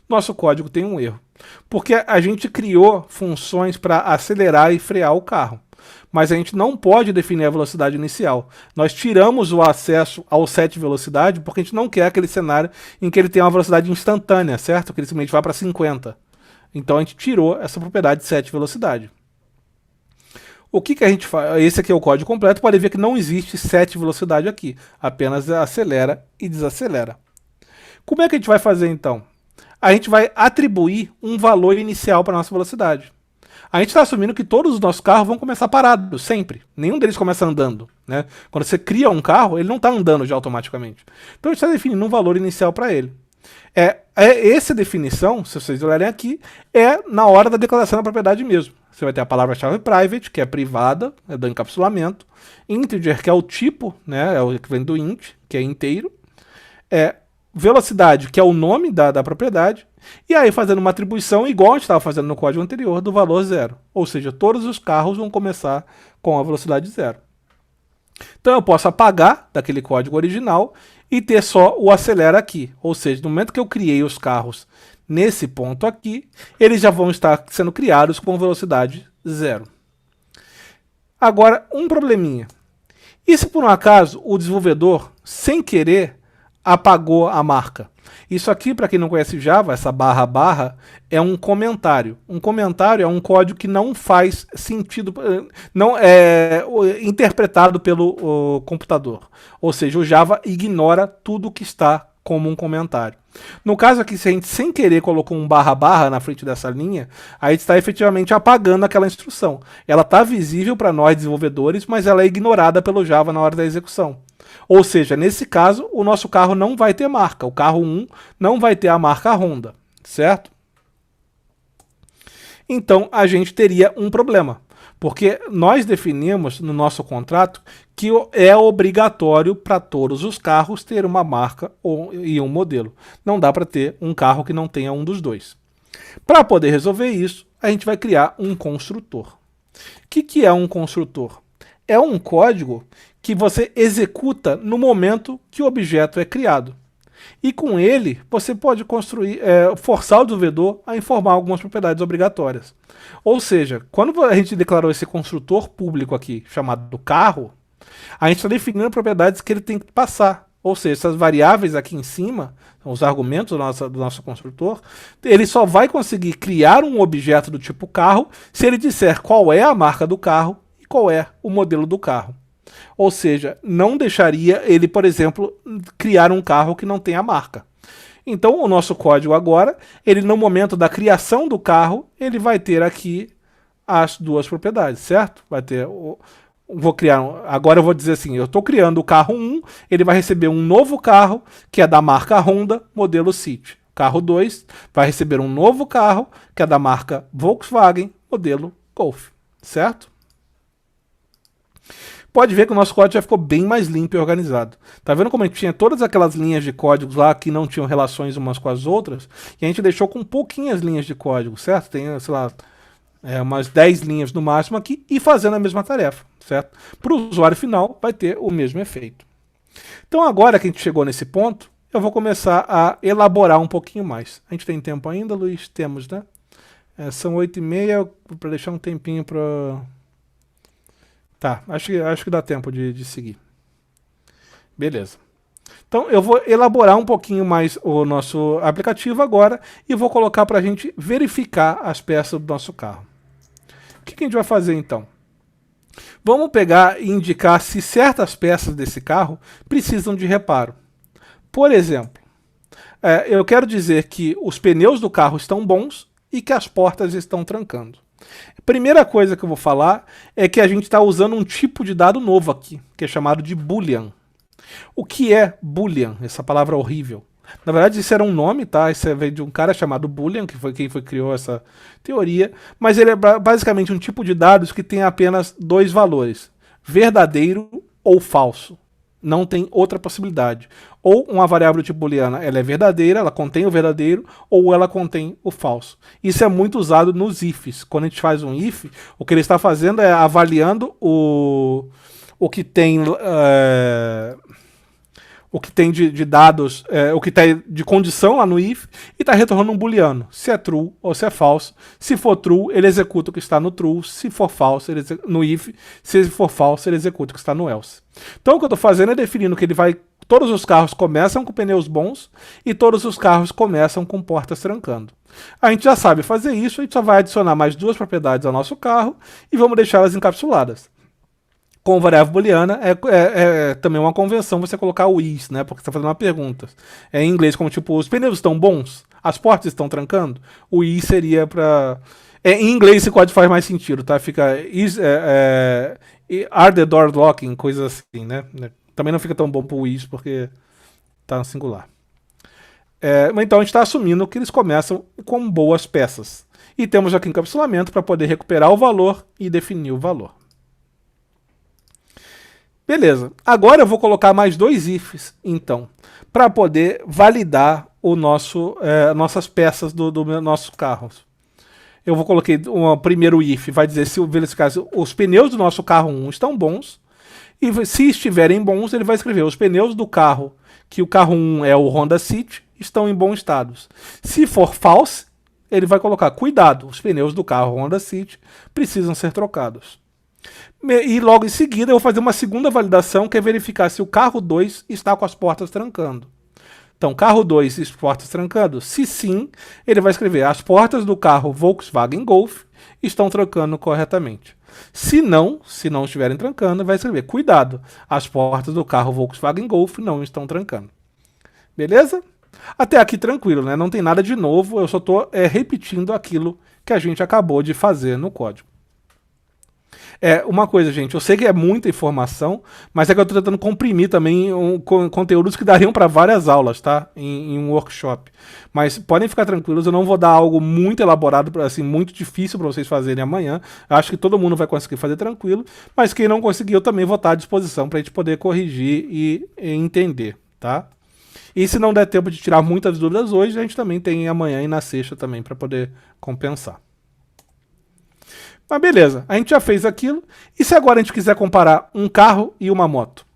nosso código tem um erro. Porque a gente criou funções para acelerar e frear o carro. Mas a gente não pode definir a velocidade inicial. Nós tiramos o acesso ao set velocidade porque a gente não quer aquele cenário em que ele tem uma velocidade instantânea, certo? Que ele simplesmente vai para 50. Então a gente tirou essa propriedade de set velocidade. O que a gente faz? Esse aqui é o código completo. Pode ver que não existe set velocidade aqui. Apenas acelera e desacelera. Como é que a gente vai fazer então? A gente vai atribuir um valor inicial para a nossa velocidade. A gente está assumindo que todos os nossos carros vão começar parados, sempre. Nenhum deles começa andando, né? Quando você cria um carro, ele não está andando já automaticamente. Então a gente está definindo um valor inicial para ele. Essa definição, se vocês olharem aqui, é na hora da declaração da propriedade mesmo. Você vai ter a palavra-chave private, que é privada, é do encapsulamento. Integer, que é o tipo, né, é o que vem do int, que é inteiro. Velocidade, que é o nome da propriedade. E aí fazendo uma atribuição, igual a gente estava fazendo no código anterior, do valor 0. Ou seja, todos os carros vão começar com a velocidade 0. Então eu posso apagar daquele código original e ter só o acelera aqui. Ou seja, no momento que eu criei os carros nesse ponto aqui, eles já vão estar sendo criados com velocidade 0. Agora, um probleminha. E se por um acaso o desenvolvedor, sem querer, apagou a marca? Isso aqui, para quem não conhece Java, essa barra, é um comentário. Um comentário é um código que não faz sentido, não é interpretado pelo computador. Ou seja, o Java ignora tudo que está como um comentário. No caso aqui, se a gente sem querer colocou um barra na frente dessa linha, a gente está efetivamente apagando aquela instrução. Ela está visível para nós desenvolvedores, mas ela é ignorada pelo Java na hora da execução. Ou seja, nesse caso, o nosso carro não vai ter marca. O carro 1 não vai ter a marca Honda, certo? Então, a gente teria um problema. Porque nós definimos no nosso contrato que é obrigatório para todos os carros ter uma marca e um modelo. Não dá para ter um carro que não tenha um dos dois. Para poder resolver isso, a gente vai criar um construtor. O que é um construtor? É um código que você executa no momento que o objeto é criado. E com ele, você pode forçar o desenvolvedor a informar algumas propriedades obrigatórias. Ou seja, quando a gente declarou esse construtor público aqui, chamado carro, a gente está definindo propriedades que ele tem que passar. Ou seja, essas variáveis aqui em cima, os argumentos do nosso construtor, ele só vai conseguir criar um objeto do tipo carro se ele disser qual é a marca do carro e qual é o modelo do carro. Ou seja, não deixaria ele, por exemplo, criar um carro que não tenha marca. Então, o nosso código agora, ele no momento da criação do carro, ele vai ter aqui as duas propriedades, certo? Vai ter Agora eu vou dizer assim, eu estou criando o carro 1, ele vai receber um novo carro, que é da marca Honda, modelo City. Carro 2 vai receber um novo carro, que é da marca Volkswagen, modelo Golf. Certo? Pode ver que o nosso código já ficou bem mais limpo e organizado. Tá vendo como a gente tinha todas aquelas linhas de códigos lá que não tinham relações umas com as outras? E a gente deixou com pouquinhas linhas de código, certo? Tem, sei lá, umas 10 linhas no máximo aqui e fazendo a mesma tarefa, certo? Para o usuário final vai ter o mesmo efeito. Então agora que a gente chegou nesse ponto, eu vou começar a elaborar um pouquinho mais. A gente tem tempo ainda, Luiz? Temos, né? São 8h30, para deixar um tempinho para... Tá, acho que dá tempo de seguir. Beleza. Então eu vou elaborar um pouquinho mais o nosso aplicativo agora e vou colocar para a gente verificar as peças do nosso carro. O que a gente vai fazer então? Vamos pegar e indicar se certas peças desse carro precisam de reparo. Por exemplo, eu quero dizer que os pneus do carro estão bons e que as portas estão trancando. A primeira coisa que eu vou falar é que a gente está usando um tipo de dado novo aqui, que é chamado de Boolean. O que é Boolean? Essa palavra horrível. Na verdade, isso era um nome, tá? Isso veio de um cara chamado Boolean, que foi quem criou essa teoria. Mas ele é basicamente um tipo de dados que tem apenas dois valores: verdadeiro ou falso. Não tem outra possibilidade. Ou uma variável tipo booleana, ela é verdadeira, ela contém o verdadeiro, ou ela contém o falso. Isso é muito usado nos ifs. Quando a gente faz um if, o que ele está fazendo é avaliando o que tem de dados, o que tem de condição lá no if, e está retornando um booleano, se é true ou se é falso. Se for true, ele executa o que está no true. Se for falso, no if. Se for falso, ele executa o que está no else. Então o que eu estou fazendo é definindo que todos os carros começam com pneus bons e todos os carros começam com portas trancando. A gente já sabe fazer isso, a gente só vai adicionar mais duas propriedades ao nosso carro e vamos deixá-las encapsuladas. Com variável booleana é também uma convenção você colocar o is, né? Porque você está fazendo uma pergunta. Em inglês, como tipo, os pneus estão bons? As portas estão trancando? O is seria para... em inglês esse código faz mais sentido, tá? Fica are the doors locking, coisas assim, né? Também não fica tão bom pro is porque tá no singular. Então a gente está assumindo que eles começam com boas peças. E temos aqui encapsulamento para poder recuperar o valor e definir o valor. Beleza, agora eu vou colocar mais dois ifs, então, para poder validar nossas peças do nosso carro. Eu vou colocar um primeiro if, vai dizer se verificar se os pneus do nosso carro 1 estão bons, e se estiverem bons, ele vai escrever os pneus do carro, que o carro 1 é o Honda City, estão em bons estados. Se for false, ele vai colocar, cuidado, os pneus do carro Honda City precisam ser trocados. E logo em seguida eu vou fazer uma segunda validação, que é verificar se o carro 2 está com as portas trancando. Então, carro 2 e portas trancando? Se sim, ele vai escrever as portas do carro Volkswagen Golf estão trancando corretamente. Se não estiverem trancando, vai escrever, cuidado, as portas do carro Volkswagen Golf não estão trancando. Beleza? Até aqui tranquilo, né? Não tem nada de novo, eu só estou repetindo aquilo que a gente acabou de fazer no código. Uma coisa, gente, eu sei que é muita informação, mas é que eu estou tentando comprimir também conteúdos que dariam para várias aulas, tá? Em um workshop. Mas podem ficar tranquilos, eu não vou dar algo muito elaborado, assim, muito difícil para vocês fazerem amanhã. Eu acho que todo mundo vai conseguir fazer tranquilo, mas quem não conseguir, eu também vou estar à disposição para a gente poder corrigir e entender, tá? E se não der tempo de tirar muitas dúvidas hoje, a gente também tem amanhã e na sexta também para poder compensar. Mas beleza, a gente já fez aquilo. E se agora a gente quiser comparar um carro e uma moto?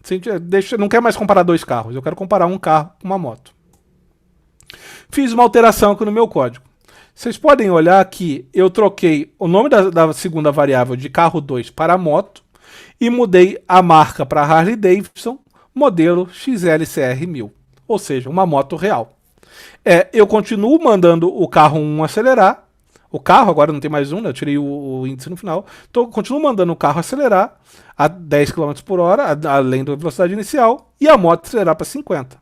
Se a gente não quer mais comparar dois carros, eu quero comparar um carro com uma moto. Fiz uma alteração aqui no meu código. Vocês podem olhar que eu troquei o nome da segunda variável de carro 2 para moto e mudei a marca para Harley Davidson, modelo XLCR1000. Ou seja, uma moto real. Eu continuo mandando o carro 1 acelerar. O carro, agora não tem mais um, né? Eu tirei o índice no final. Então, continuo mandando o carro acelerar a 10 km por hora, além da velocidade inicial, e a moto acelerar para 50.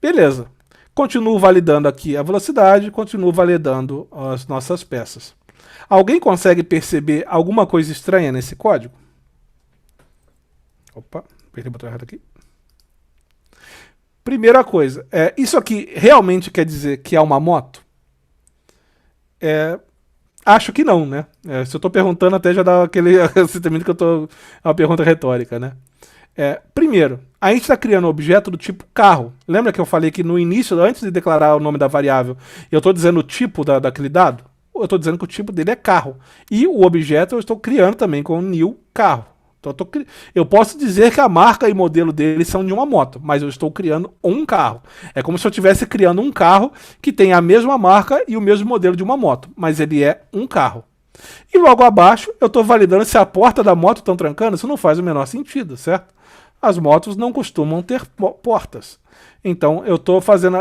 Beleza. Continuo validando aqui a velocidade, continuo validando as nossas peças. Alguém consegue perceber alguma coisa estranha nesse código? Opa, apertei o botão errado aqui. Primeira coisa, isso aqui realmente quer dizer que é uma moto? Acho que não, né? Se eu tô perguntando, até já dá aquele sentimento que eu tô. É uma pergunta retórica, né? Primeiro, a gente está criando um objeto do tipo carro. Lembra que eu falei que no início, antes de declarar o nome da variável, eu estou dizendo o tipo daquele dado? Eu estou dizendo que o tipo dele é carro. E o objeto eu estou criando também com o new carro. Então eu posso dizer que a marca e modelo dele são de uma moto, mas eu estou criando um carro. É como se eu estivesse criando um carro que tem a mesma marca e o mesmo modelo de uma moto, mas ele é um carro. E logo abaixo eu estou validando se a porta da moto está trancando. Isso não faz o menor sentido, certo? As motos não costumam ter portas. Então eu estou fazendo,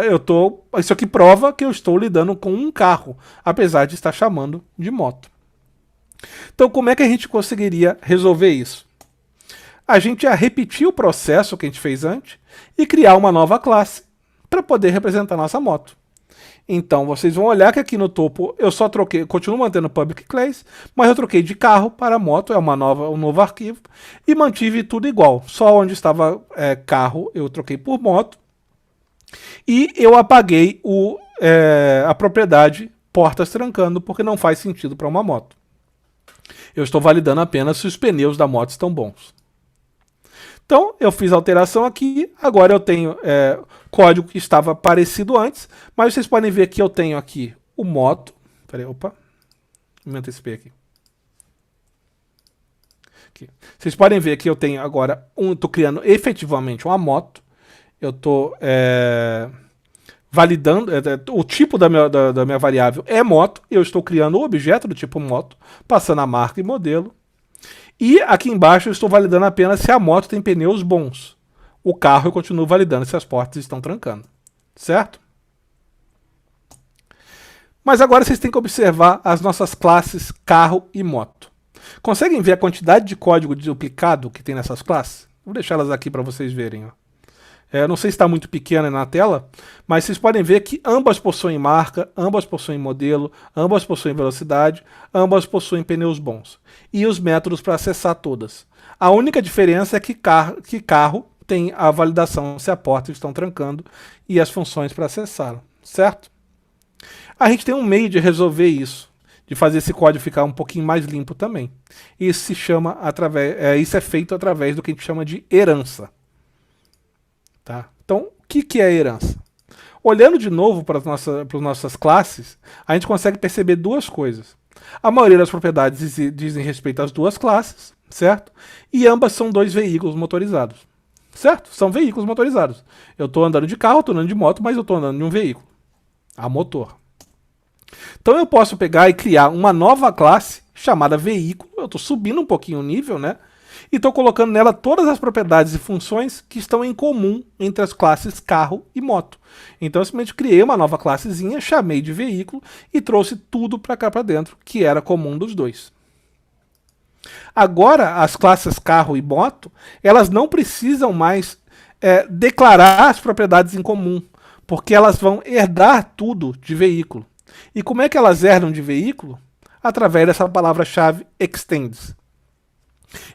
isso aqui prova que eu estou lidando com um carro, apesar de estar chamando de moto. Então como é que a gente conseguiria resolver isso? A gente ia repetir o processo que a gente fez antes e criar uma nova classe para poder representar a nossa moto. Então vocês vão olhar que aqui no topo eu só troquei, continuo mantendo public class, mas eu troquei de carro para moto, é um novo arquivo, e mantive tudo igual. Só onde estava carro eu troquei por moto, e eu apaguei a propriedade portas trancando, porque não faz sentido para uma moto. Eu estou validando apenas se os pneus da moto estão bons. Então, eu fiz a alteração aqui, agora eu tenho código que estava parecido antes, mas vocês podem ver que eu tenho aqui o moto. Peraí, opa, me antecipei aqui. Vocês podem ver que eu tenho agora, estou criando efetivamente uma moto, eu estou validando, o tipo da minha variável é moto, eu estou criando o objeto do tipo moto, passando a marca e modelo. E aqui embaixo eu estou validando apenas se a moto tem pneus bons. O carro eu continuo validando se as portas estão trancando. Certo? Mas agora vocês têm que observar as nossas classes carro e moto. Conseguem ver a quantidade de código duplicado que tem nessas classes? Vou deixar elas aqui para vocês verem. Ó. Não sei se está muito pequena na tela, mas vocês podem ver que ambas possuem marca, ambas possuem modelo, ambas possuem velocidade, ambas possuem pneus bons. E os métodos para acessar todas. A única diferença é que carro tem a validação se a porta estão trancando e as funções para acessá-la, certo? A gente tem um meio de resolver isso, de fazer esse código ficar um pouquinho mais limpo também. Isso se chama isso é feito através do que a gente chama de herança. Tá? Então, o que é herança? Olhando de novo para as nossas classes, a gente consegue perceber duas coisas. A maioria das propriedades dizem respeito às duas classes, certo? E ambas são dois veículos motorizados, certo? São veículos motorizados. Eu estou andando de carro, estou andando de moto, mas eu estou andando de um veículo, a motor. Então eu posso pegar e criar uma nova classe chamada veículo. Eu estou subindo um pouquinho o nível, né? E estou colocando nela todas as propriedades e funções que estão em comum entre as classes carro e moto. Então eu simplesmente criei uma nova classezinha, chamei de veículo e trouxe tudo para cá para dentro, que era comum dos dois. Agora, as classes carro e moto, elas não precisam mais declarar as propriedades em comum, porque elas vão herdar tudo de veículo. E como é que elas herdam de veículo? Através dessa palavra-chave extends.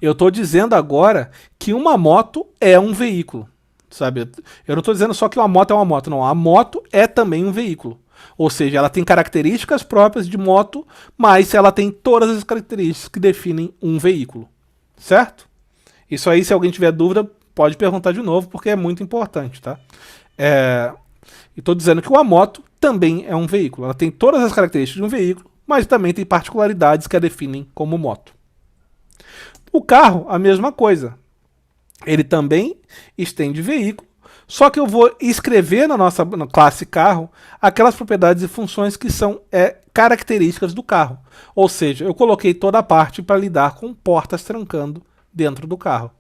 Eu estou dizendo agora que uma moto é um veículo, sabe? Eu não estou dizendo só que uma moto é uma moto, não. A moto é também um veículo. Ou seja, ela tem características próprias de moto, mas ela tem todas as características que definem um veículo, certo? Isso aí, se alguém tiver dúvida, pode perguntar de novo, porque é muito importante, tá? Estou dizendo que uma moto também é um veículo. Ela tem todas as características de um veículo, mas também tem particularidades que a definem como moto. O carro, a mesma coisa. Ele também estende veículo, só que eu vou escrever na nossa classe carro aquelas propriedades e funções que são características do carro. Ou seja, eu coloquei toda a parte para lidar com portas trancando dentro do carro.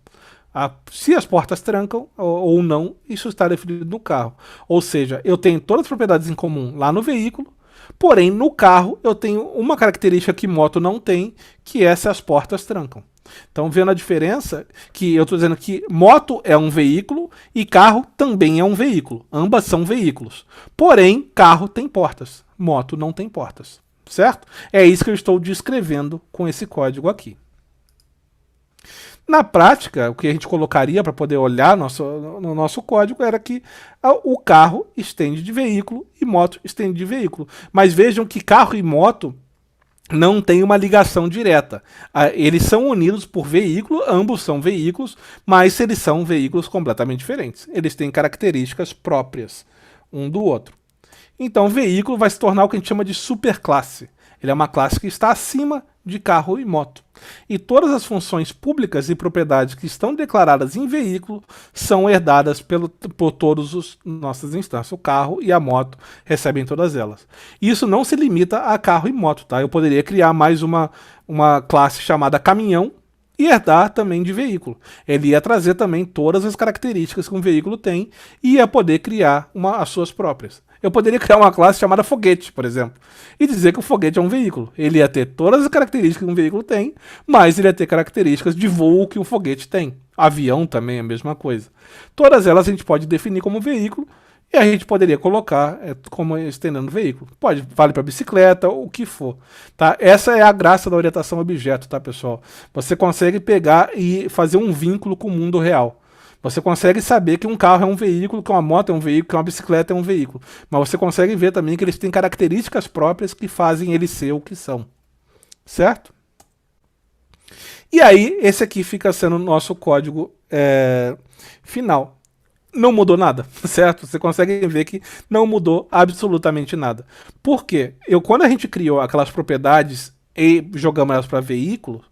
Se as portas trancam ou não, isso está definido no carro. Ou seja, eu tenho todas as propriedades em comum lá no veículo, porém no carro eu tenho uma característica que moto não tem, que é se as portas trancam. Então, vendo a diferença, que eu estou dizendo que moto é um veículo e carro também é um veículo. Ambas são veículos. Porém, carro tem portas, moto não tem portas. Certo? É isso que eu estou descrevendo com esse código aqui. Na prática, o que a gente colocaria para poder olhar no nosso código era que o carro estende de veículo e moto estende de veículo. Mas vejam que carro e moto não tem uma ligação direta. Eles são unidos por veículo, ambos são veículos, mas eles são veículos completamente diferentes. Eles têm características próprias um do outro. Então, o veículo vai se tornar o que a gente chama de superclasse. Ele é uma classe que está acima de carro e moto. E todas as funções públicas e propriedades que estão declaradas em veículo são herdadas por todas as nossas instâncias. O carro e a moto recebem todas elas. Isso não se limita a carro e moto, tá? Eu poderia criar mais uma classe chamada caminhão e herdar também de veículo. Ele ia trazer também todas as características que um veículo tem e ia poder criar as suas próprias. Eu poderia criar uma classe chamada foguete, por exemplo, e dizer que o foguete é um veículo. Ele ia ter todas as características que um veículo tem, mas ele ia ter características de voo que o foguete tem. Avião também é a mesma coisa. Todas elas a gente pode definir como veículo e a gente poderia colocar como estendendo veículo. Vale para bicicleta, o que for. Tá? Essa é a graça da orientação a objeto, tá, pessoal? Você consegue pegar e fazer um vínculo com o mundo real. Você consegue saber que um carro é um veículo, que uma moto é um veículo, que uma bicicleta é um veículo. Mas você consegue ver também que eles têm características próprias que fazem eles ser o que são. Certo? E aí, esse aqui fica sendo o nosso código final. Não mudou nada, certo? Você consegue ver que não mudou absolutamente nada. Por quê? Quando a gente criou aquelas propriedades e jogamos elas para veículos,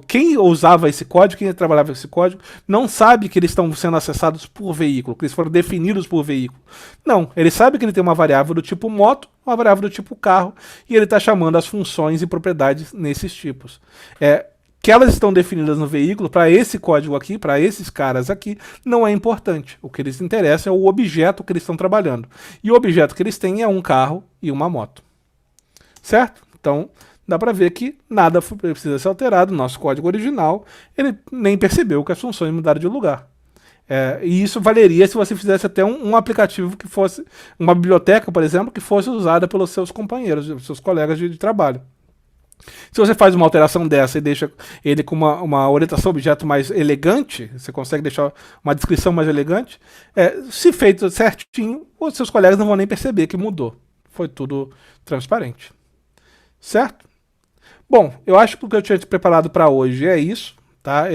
quem usava esse código, quem trabalhava com esse código, não sabe que eles estão sendo acessados por veículo, que eles foram definidos por veículo. Não, ele sabe que ele tem uma variável do tipo moto, uma variável do tipo carro, e ele está chamando as funções e propriedades nesses tipos. Que elas estão definidas no veículo, para esse código aqui, para esses caras aqui, não é importante. O que eles interessam é o objeto que eles estão trabalhando. E o objeto que eles têm é um carro e uma moto. Certo? Então, dá para ver que nada precisa ser alterado. Nosso código original, ele nem percebeu que as funções mudaram de lugar. E isso valeria se você fizesse até um aplicativo que fosse, uma biblioteca, por exemplo, que fosse usada pelos seus companheiros, seus colegas de trabalho. Se você faz uma alteração dessa e deixa ele com uma orientação objeto mais elegante, você consegue deixar uma descrição mais elegante, se feito certinho, os seus colegas não vão nem perceber que mudou. Foi tudo transparente. Certo? Bom, eu acho que o que eu tinha preparado para hoje é isso. Tá?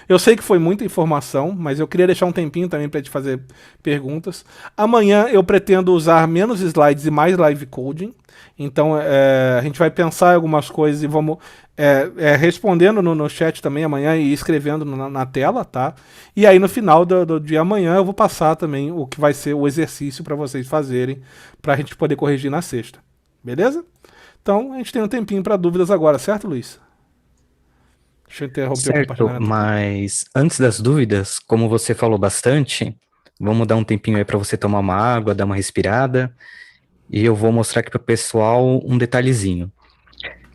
Eu sei que foi muita informação, mas eu queria deixar um tempinho também para te fazer perguntas. Amanhã eu pretendo usar menos slides e mais live coding. Então a gente vai pensar em algumas coisas e vamos respondendo no chat também amanhã e escrevendo na tela, tá? E aí no final do dia amanhã eu vou passar também o que vai ser o exercício para vocês fazerem, para a gente poder corrigir na sexta. Beleza? Então a gente tem um tempinho para dúvidas agora, certo, Luiz? Deixa eu interromper o Certo, compartilhamento. mas antes das dúvidas, como você falou bastante, vamos dar um tempinho aí para você tomar uma água, dar uma respirada, e eu vou mostrar aqui para o pessoal um detalhezinho.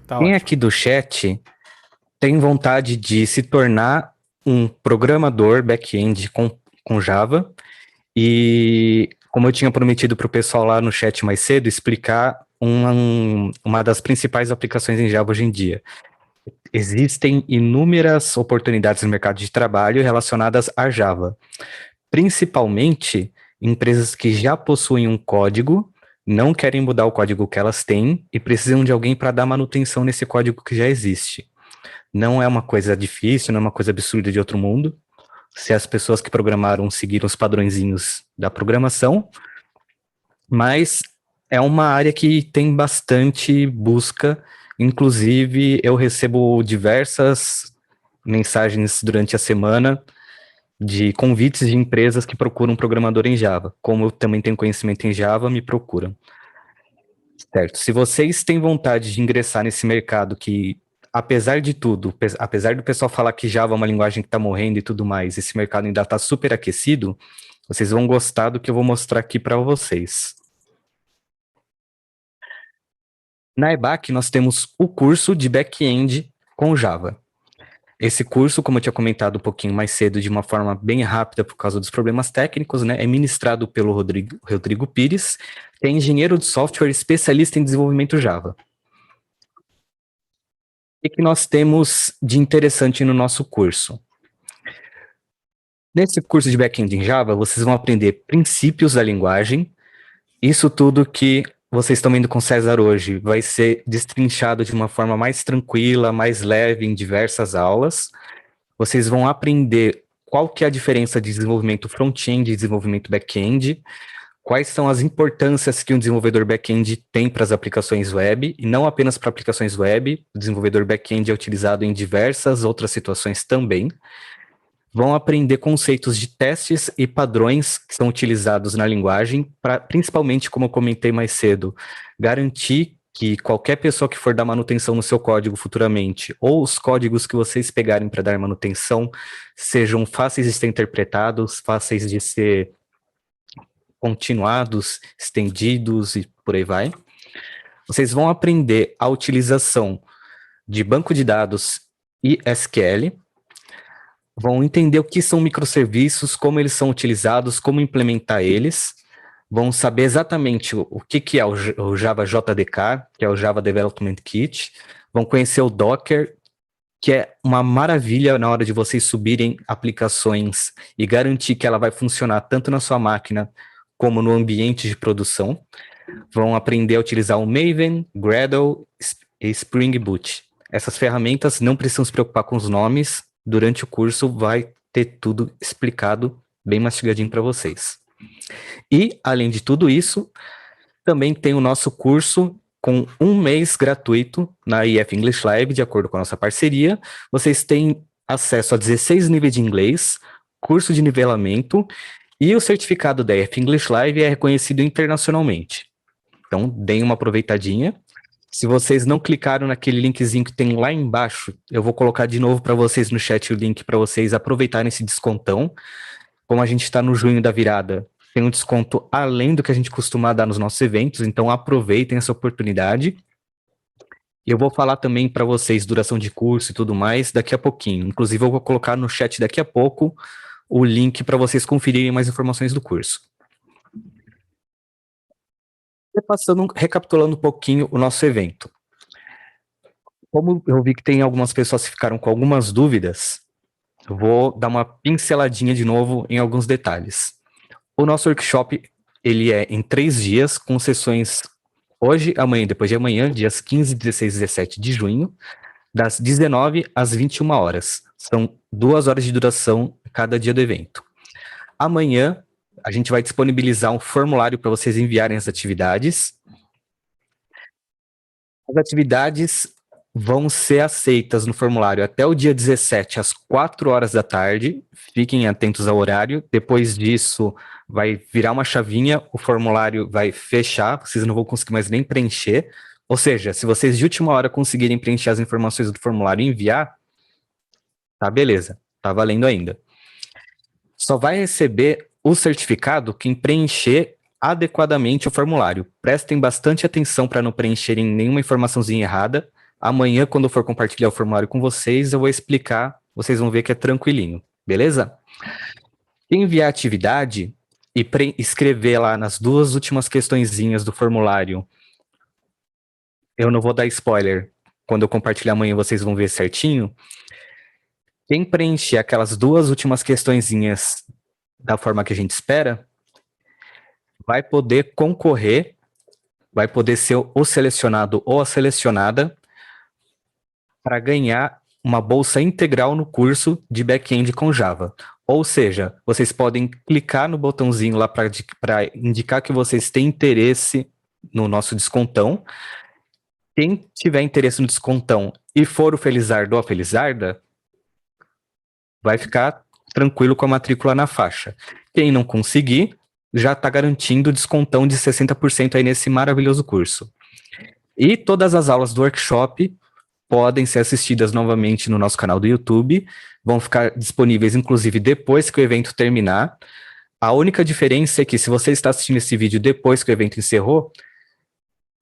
Tá Quem ótimo. aqui do chat tem vontade de se tornar um programador back-end com Java, e como eu tinha prometido para o pessoal lá no chat mais cedo, explicar uma das principais aplicações em Java hoje em dia. Existem inúmeras oportunidades no mercado de trabalho relacionadas a Java, principalmente empresas que já possuem um código, não querem mudar o código que elas têm e precisam de alguém para dar manutenção nesse código que já existe. Não é uma coisa difícil, não é uma coisa absurda de outro mundo. Se as pessoas que programaram seguiram os padrõezinhos da programação, mas é uma área que tem bastante busca. Inclusive, eu recebo diversas mensagens durante a semana de convites de empresas que procuram programador em Java. Como eu também tenho conhecimento em Java, me procuram. Certo. Se vocês têm vontade de ingressar nesse mercado que, apesar de tudo, apesar do pessoal falar que Java é uma linguagem que está morrendo e tudo mais, esse mercado ainda está super aquecido, vocês vão gostar do que eu vou mostrar aqui para vocês. Na EBAC, nós temos o curso de back-end com Java. Esse curso, como eu tinha comentado um pouquinho mais cedo, de uma forma bem rápida por causa dos problemas técnicos, né, é ministrado pelo Rodrigo Pires, que é engenheiro de software especialista em desenvolvimento Java. que nós temos de interessante no nosso curso? Nesse curso de back-end em Java, vocês vão aprender princípios da linguagem. Isso tudo que vocês estão vendo com César hoje vai ser destrinchado de uma forma mais tranquila, mais leve em diversas aulas. Vocês vão aprender qual que é a diferença de desenvolvimento front-end e desenvolvimento back-end, quais são as importâncias que um desenvolvedor back-end tem para as aplicações web, e não apenas para aplicações web, o desenvolvedor back-end é utilizado em diversas outras situações também. Vão aprender conceitos de testes e padrões que são utilizados na linguagem, para, principalmente, como eu comentei mais cedo, garantir que qualquer pessoa que for dar manutenção no seu código futuramente, ou os códigos que vocês pegarem para dar manutenção, sejam fáceis de ser interpretados, fáceis de ser continuados, estendidos e por aí vai. Vocês vão aprender a utilização de banco de dados e SQL, vão entender o que são microserviços, como eles são utilizados, como implementar eles, vão saber exatamente o que é o Java JDK, que é o Java Development Kit, vão conhecer o Docker, que é uma maravilha na hora de vocês subirem aplicações e garantir que ela vai funcionar tanto na sua máquina como no ambiente de produção. Vão aprender a utilizar o Maven, Gradle e Spring Boot. Essas ferramentas não precisam se preocupar com os nomes, durante o curso vai ter tudo explicado bem mastigadinho para vocês. E, além de tudo isso, também tem o nosso curso com 1 mês gratuito na IF English Live, de acordo com a nossa parceria. Vocês têm acesso a 16 níveis de inglês, curso de nivelamento, e o certificado da IF English Live é reconhecido internacionalmente. Então, deem uma aproveitadinha. Se vocês não clicaram naquele linkzinho que tem lá embaixo, eu vou colocar de novo para vocês no chat o link para vocês aproveitarem esse descontão. Como a gente está no junho da virada, tem um desconto além do que a gente costuma dar nos nossos eventos, então aproveitem essa oportunidade. Eu vou falar também para vocês duração de curso e tudo mais daqui a pouquinho. Inclusive eu vou colocar no chat daqui a pouco o link para vocês conferirem mais informações do curso. Recapitulando um pouquinho o nosso evento. Como eu vi que tem algumas pessoas que ficaram com algumas dúvidas, eu vou dar uma pinceladinha de novo em alguns detalhes. O nosso workshop, ele é em 3 dias, com sessões hoje, amanhã e depois de amanhã, dias 15, 16 e 17 de junho, das 19 às 21 horas. São 2 horas de duração cada dia do evento. Amanhã, a gente vai disponibilizar um formulário para vocês enviarem as atividades. As atividades vão ser aceitas no formulário até o dia 17, às 4 horas da tarde. Fiquem atentos ao horário. Depois disso, vai virar uma chavinha, o formulário vai fechar, vocês não vão conseguir mais nem preencher. Ou seja, se vocês de última hora conseguirem preencher as informações do formulário e enviar, tá beleza, tá valendo ainda. Só vai receber o certificado quem preencher adequadamente o formulário. Prestem bastante atenção para não preencherem nenhuma informaçãozinha errada. Amanhã, quando eu for compartilhar o formulário com vocês, eu vou explicar, vocês vão ver que é tranquilinho, beleza? Quem enviar a atividade e escrever lá nas 2 últimas questõezinhas do formulário, eu não vou dar spoiler, quando eu compartilhar amanhã vocês vão ver certinho. Quem preencher aquelas 2 últimas questõezinhas da forma que a gente espera, vai poder concorrer, vai poder ser o selecionado ou a selecionada para ganhar uma bolsa integral no curso de back-end com Java. Ou seja, vocês podem clicar no botãozinho lá para indicar que vocês têm interesse no nosso descontão. Quem tiver interesse no descontão e for o Felizardo ou a Felizarda, vai ficar tranquilo com a matrícula na faixa. Quem não conseguir, já está garantindo descontão de 60% aí nesse maravilhoso curso. E todas as aulas do workshop podem ser assistidas novamente no nosso canal do YouTube, vão ficar disponíveis inclusive depois que o evento terminar. A única diferença é que se você está assistindo esse vídeo depois que o evento encerrou,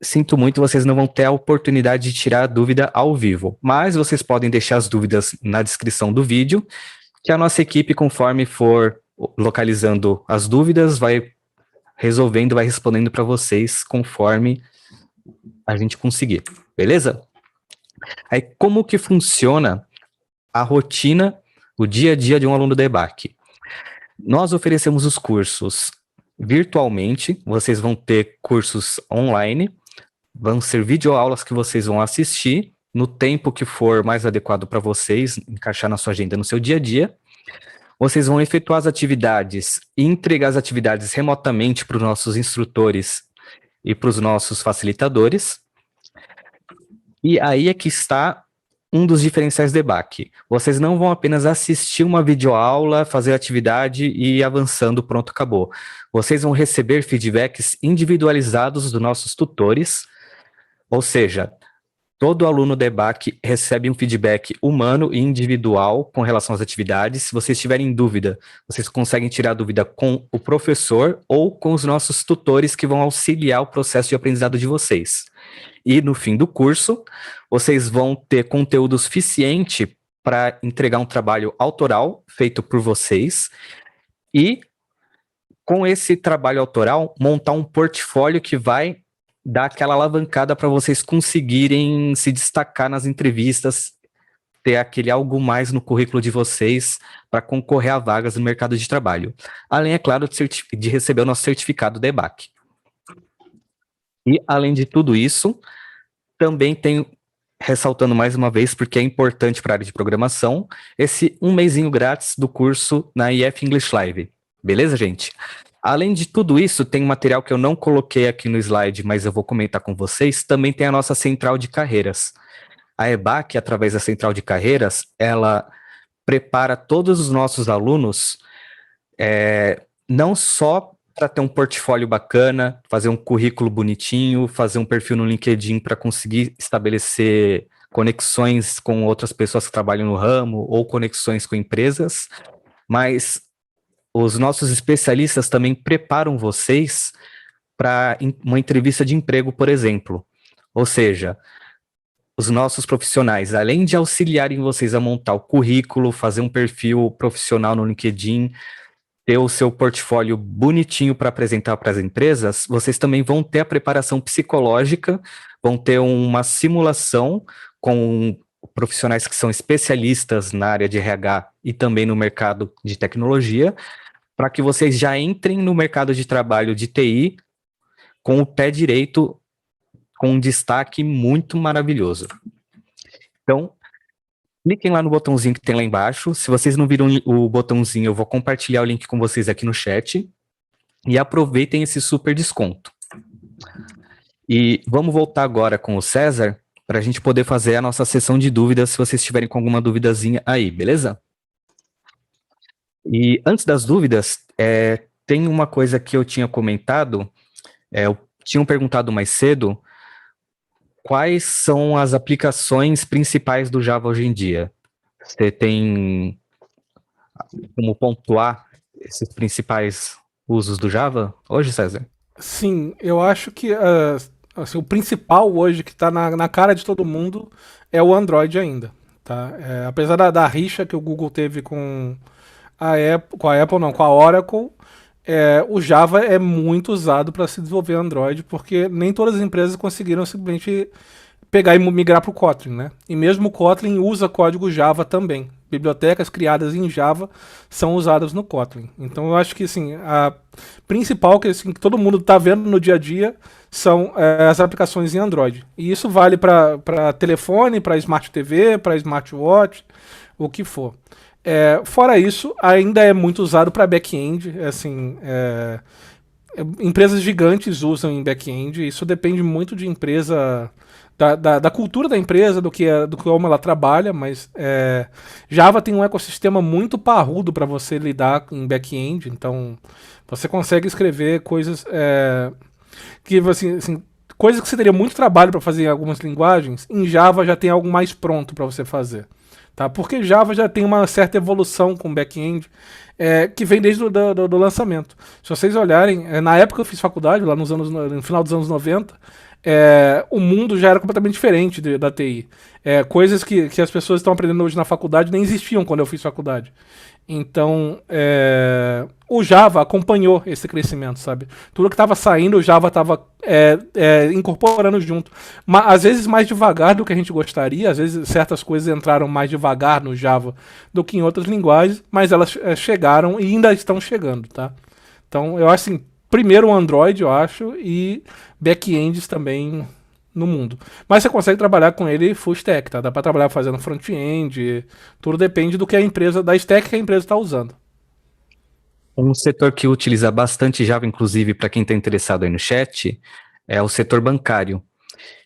sinto muito, vocês não vão ter a oportunidade de tirar a dúvida ao vivo, mas vocês podem deixar as dúvidas na descrição do vídeo, que a nossa equipe, conforme for localizando as dúvidas, vai resolvendo, vai respondendo para vocês conforme a gente conseguir, beleza? Aí, como que funciona a rotina, o dia a dia de um aluno da EBAC? Nós oferecemos os cursos virtualmente, vocês vão ter cursos online, vão ser videoaulas que vocês vão assistir no tempo que for mais adequado para vocês, encaixar na sua agenda no seu dia a dia. Vocês vão efetuar as atividades e entregar as atividades remotamente para os nossos instrutores e para os nossos facilitadores. E aí é que está um dos diferenciais do EBAC. Vocês não vão apenas assistir uma videoaula, fazer atividade e ir avançando, pronto, acabou. Vocês vão receber feedbacks individualizados dos nossos tutores, ou seja, todo aluno da EBAC recebe um feedback humano e individual com relação às atividades. Se vocês tiverem dúvida, vocês conseguem tirar dúvida com o professor ou com os nossos tutores que vão auxiliar o processo de aprendizado de vocês. E no fim do curso, vocês vão ter conteúdo suficiente para entregar um trabalho autoral feito por vocês e, com esse trabalho autoral, montar um portfólio que vai dar aquela alavancada para vocês conseguirem se destacar nas entrevistas, ter aquele algo mais no currículo de vocês para concorrer a vagas no mercado de trabalho. Além, é claro, de receber o nosso certificado da EBAC. E, além de tudo isso, também tem, ressaltando mais uma vez, porque é importante para a área de programação, esse um mesinho grátis do curso na IF English Live. Beleza, gente? Além de tudo isso, tem um material que eu não coloquei aqui no slide, mas eu vou comentar com vocês, também tem a nossa central de carreiras. A EBAC, através da central de carreiras, ela prepara todos os nossos alunos, não só para ter um portfólio bacana, fazer um currículo bonitinho, fazer um perfil no LinkedIn para conseguir estabelecer conexões com outras pessoas que trabalham no ramo ou conexões com empresas, mas os nossos especialistas também preparam vocês para uma entrevista de emprego, por exemplo. Ou seja, os nossos profissionais, além de auxiliarem vocês a montar o currículo, fazer um perfil profissional no LinkedIn, ter o seu portfólio bonitinho para apresentar para as empresas, vocês também vão ter a preparação psicológica, vão ter uma simulação com profissionais que são especialistas na área de RH e também no mercado de tecnologia, para que vocês já entrem no mercado de trabalho de TI com o pé direito, com um destaque muito maravilhoso. Então, cliquem lá no botãozinho que tem lá embaixo. Se vocês não viram o botãozinho, eu vou compartilhar o link com vocês aqui no chat. E aproveitem esse super desconto. E vamos voltar agora com o César, para a gente poder fazer a nossa sessão de dúvidas, se vocês tiverem com alguma duvidazinha aí, beleza? E antes das dúvidas, tem uma coisa que eu tinha comentado, tinham perguntado mais cedo, quais são as aplicações principais do Java hoje em dia? Você tem como pontuar esses principais usos do Java hoje, César? Sim, eu acho que assim, o principal hoje que está na cara de todo mundo é o Android ainda. Tá? Apesar da rixa que o Google teve com a Oracle, o Java é muito usado para se desenvolver Android, porque nem todas as empresas conseguiram simplesmente pegar e migrar para o Kotlin, né? E mesmo o Kotlin usa código Java também. Bibliotecas criadas em Java são usadas no Kotlin. Então eu acho que assim, a principal que todo mundo está vendo no dia a dia são as aplicações em Android. E isso vale para telefone, para Smart TV, para Smartwatch, o que for. Fora isso, ainda é muito usado para back-end. Assim, empresas gigantes usam em back-end. Isso depende muito de empresa, da cultura da empresa, do como ela trabalha, mas Java tem um ecossistema muito parrudo para você lidar em back-end. Então, você consegue escrever coisas que assim, coisas que você teria muito trabalho para fazer em algumas linguagens. Em Java já tem algo mais pronto para você fazer. Tá? Porque Java já tem uma certa evolução com back-end que vem desde do lançamento. Se vocês olharem, na época que eu fiz faculdade, lá no final dos anos 90, o mundo já era completamente diferente da TI. Coisas que as pessoas estão aprendendo hoje na faculdade nem existiam quando eu fiz faculdade. Então, o Java acompanhou esse crescimento, sabe? Tudo que estava saindo, o Java estava incorporando junto. Às vezes mais devagar do que a gente gostaria, às vezes certas coisas entraram mais devagar no Java do que em outras linguagens, mas elas chegaram e ainda estão chegando, tá? Então, eu acho assim, primeiro o Android, eu acho, e back-ends também no mundo. Mas você consegue trabalhar com ele full stack, tá? Dá para trabalhar fazendo front-end, tudo depende do que a empresa, da stack que a empresa está usando. Um setor que utiliza bastante Java, inclusive para quem está interessado aí no chat, é o setor bancário.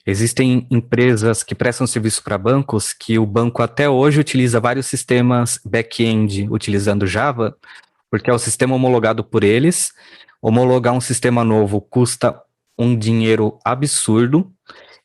Existem empresas que prestam serviço para bancos que o banco até hoje utiliza vários sistemas back-end utilizando Java, porque é o sistema homologado por eles. Homologar um sistema novo custa um dinheiro absurdo,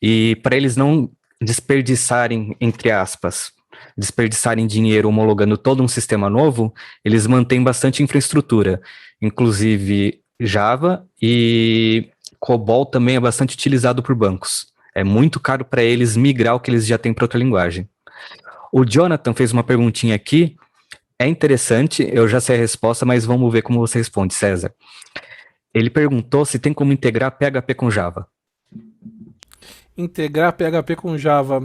e para eles não desperdiçarem, entre aspas, desperdiçarem dinheiro homologando todo um sistema novo, eles mantêm bastante infraestrutura, inclusive Java, e COBOL também é bastante utilizado por bancos. É muito caro para eles migrar o que eles já têm para outra linguagem. O Jonathan fez uma perguntinha aqui, é interessante, eu já sei a resposta, mas vamos ver como você responde, César. Ele perguntou se tem como integrar PHP com Java. Integrar PHP com Java,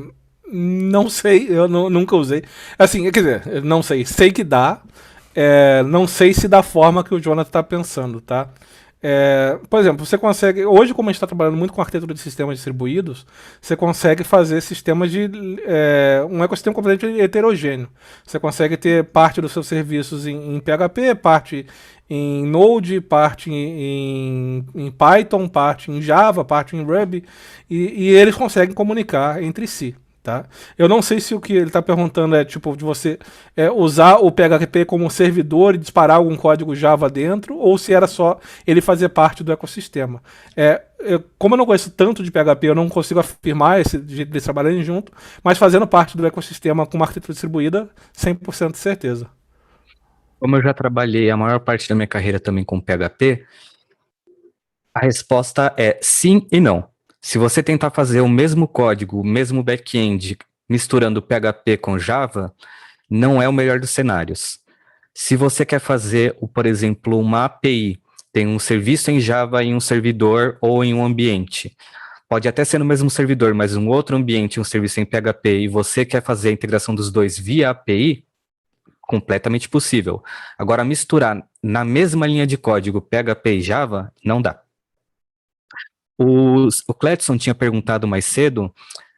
não sei, eu nunca usei. Assim, quer dizer, não sei, sei que dá, não sei se da forma que o Jonathan está pensando, tá? Por exemplo, você consegue. Hoje, como a gente está trabalhando muito com arquitetura de sistemas distribuídos, você consegue fazer sistemas de. Um ecossistema completamente heterogêneo. Você consegue ter parte dos seus serviços em PHP, parte em Node, parte em Python, parte em Java, parte em Ruby, e eles conseguem comunicar entre si. Tá? Eu não sei se o que ele está perguntando é tipo de você usar o PHP como servidor e disparar algum código Java dentro, ou se era só ele fazer parte do ecossistema. Como eu não conheço tanto de PHP, eu não consigo afirmar esse jeito de trabalharem junto, mas fazendo parte do ecossistema com uma arquitetura distribuída, 100% de certeza. Como eu já trabalhei a maior parte da minha carreira também com PHP, a resposta é sim e não. Se você tentar fazer o mesmo código, o mesmo back-end, misturando PHP com Java, não é o melhor dos cenários. Se você quer fazer, por exemplo, uma API, tem um serviço em Java em um servidor ou em um ambiente. Pode até ser no mesmo servidor, mas um outro ambiente, um serviço em PHP, e você quer fazer a integração dos dois via API, completamente possível. Agora, misturar na mesma linha de código PHP e Java, não dá. O Cledson tinha perguntado mais cedo,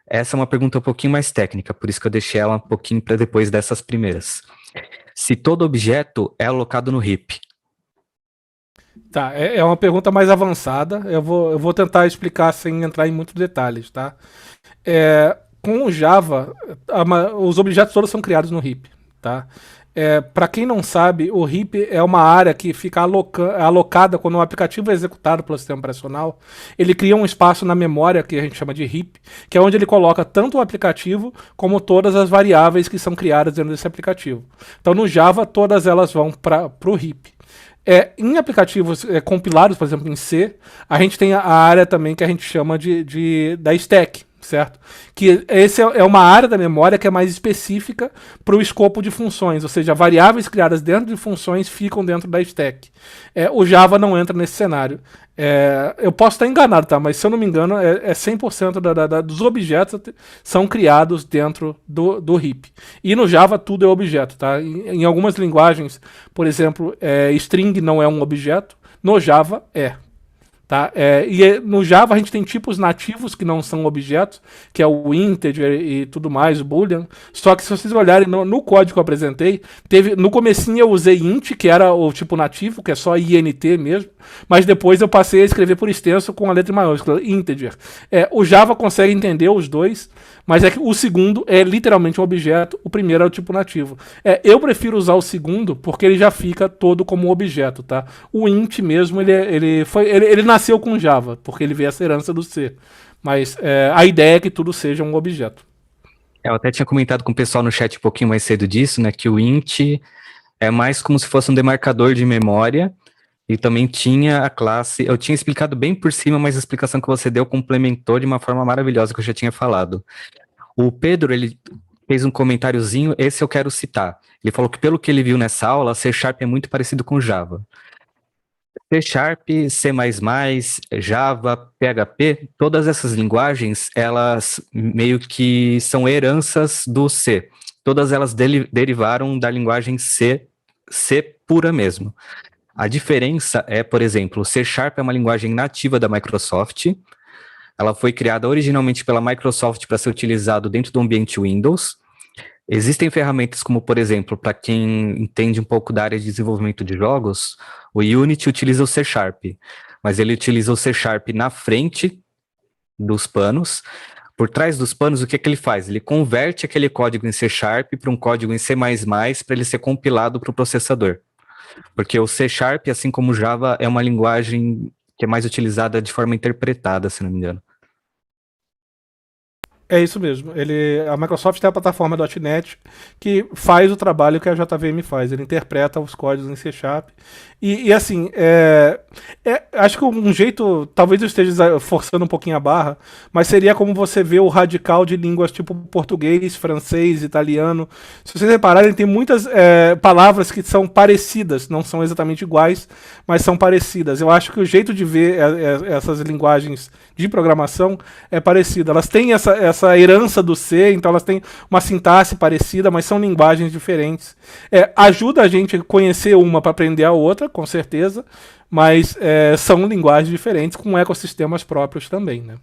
essa é uma pergunta um pouquinho mais técnica, por isso que eu deixei ela um pouquinho para depois dessas primeiras. Se todo objeto é alocado no heap. Tá, é uma pergunta mais avançada. Eu vou tentar explicar sem entrar em muitos detalhes, tá? Com o Java, os objetos todos são criados no heap, tá? Para quem não sabe, o heap é uma área que fica alocada quando um aplicativo é executado pelo sistema operacional. Ele cria um espaço na memória que a gente chama de heap, que é onde ele coloca tanto o aplicativo como todas as variáveis que são criadas dentro desse aplicativo. Então no Java, todas elas vão para o heap. Em aplicativos compilados, por exemplo, em C, a gente tem a área também que a gente chama da stack, certo? Que essa é uma área da memória que é mais específica para o escopo de funções, ou seja, variáveis criadas dentro de funções ficam dentro da stack. O Java não entra nesse cenário. Eu posso estar enganado, tá? Mas se eu não me engano, 100% dos objetos são criados dentro do heap. E no Java tudo é objeto, tá? Em algumas linguagens, por exemplo, string não é um objeto, no Java é. Tá? No Java a gente tem tipos nativos que não são objetos, que é o integer e tudo mais, o boolean. Só que se vocês olharem no código que eu apresentei, no comecinho eu usei int, que era o tipo nativo, que é só int mesmo, mas depois eu passei a escrever por extenso com a letra maiúscula, integer. O Java consegue entender os dois, mas é que o segundo é literalmente um objeto, o primeiro é o tipo nativo. Eu prefiro usar o segundo porque ele já fica todo como um objeto, tá? O int mesmo, ele nasceu com Java, porque ele veio essa herança do C. Mas a ideia é que tudo seja um objeto. Eu até tinha comentado com o pessoal no chat um pouquinho mais cedo disso, né? Que o int é mais como se fosse um demarcador de memória. E também tinha a classe, eu tinha explicado bem por cima, mas a explicação que você deu complementou de uma forma maravilhosa que eu já tinha falado. O Pedro, ele fez um comentáriozinho, esse eu quero citar. Ele falou que pelo que ele viu nessa aula, C# é muito parecido com Java. C#, C++, Java, PHP, todas essas linguagens, elas meio que são heranças do C. Todas elas derivaram da linguagem C, C pura mesmo. A diferença é, por exemplo, o C# é uma linguagem nativa da Microsoft. Ela foi criada originalmente pela Microsoft para ser utilizado dentro do ambiente Windows. Existem ferramentas como, por exemplo, para quem entende um pouco da área de desenvolvimento de jogos, o Unity utiliza o C#, mas ele utiliza o C# na frente dos panos. Por trás dos panos, o que ele faz? Ele converte aquele código em C# para um código em C++ para ele ser compilado para o processador. Porque o C#, assim como o Java, é uma linguagem que é mais utilizada de forma interpretada, se não me engano. É isso mesmo. A Microsoft tem a plataforma .NET que faz o trabalho que a JVM faz. Ele interpreta os códigos em C#. E assim, acho que um jeito, talvez eu esteja forçando um pouquinho a barra, mas seria como você vê o radical de línguas tipo português, francês, italiano. Se vocês repararem, tem muitas palavras que são parecidas, não são exatamente iguais, mas são parecidas. Eu acho que o jeito de ver essas linguagens de programação é parecido. Elas têm essa herança do C, então elas têm uma sintaxe parecida, mas são linguagens diferentes. Ajuda a gente a conhecer uma para aprender a outra, com certeza, mas são linguagens diferentes com ecossistemas próprios também, né?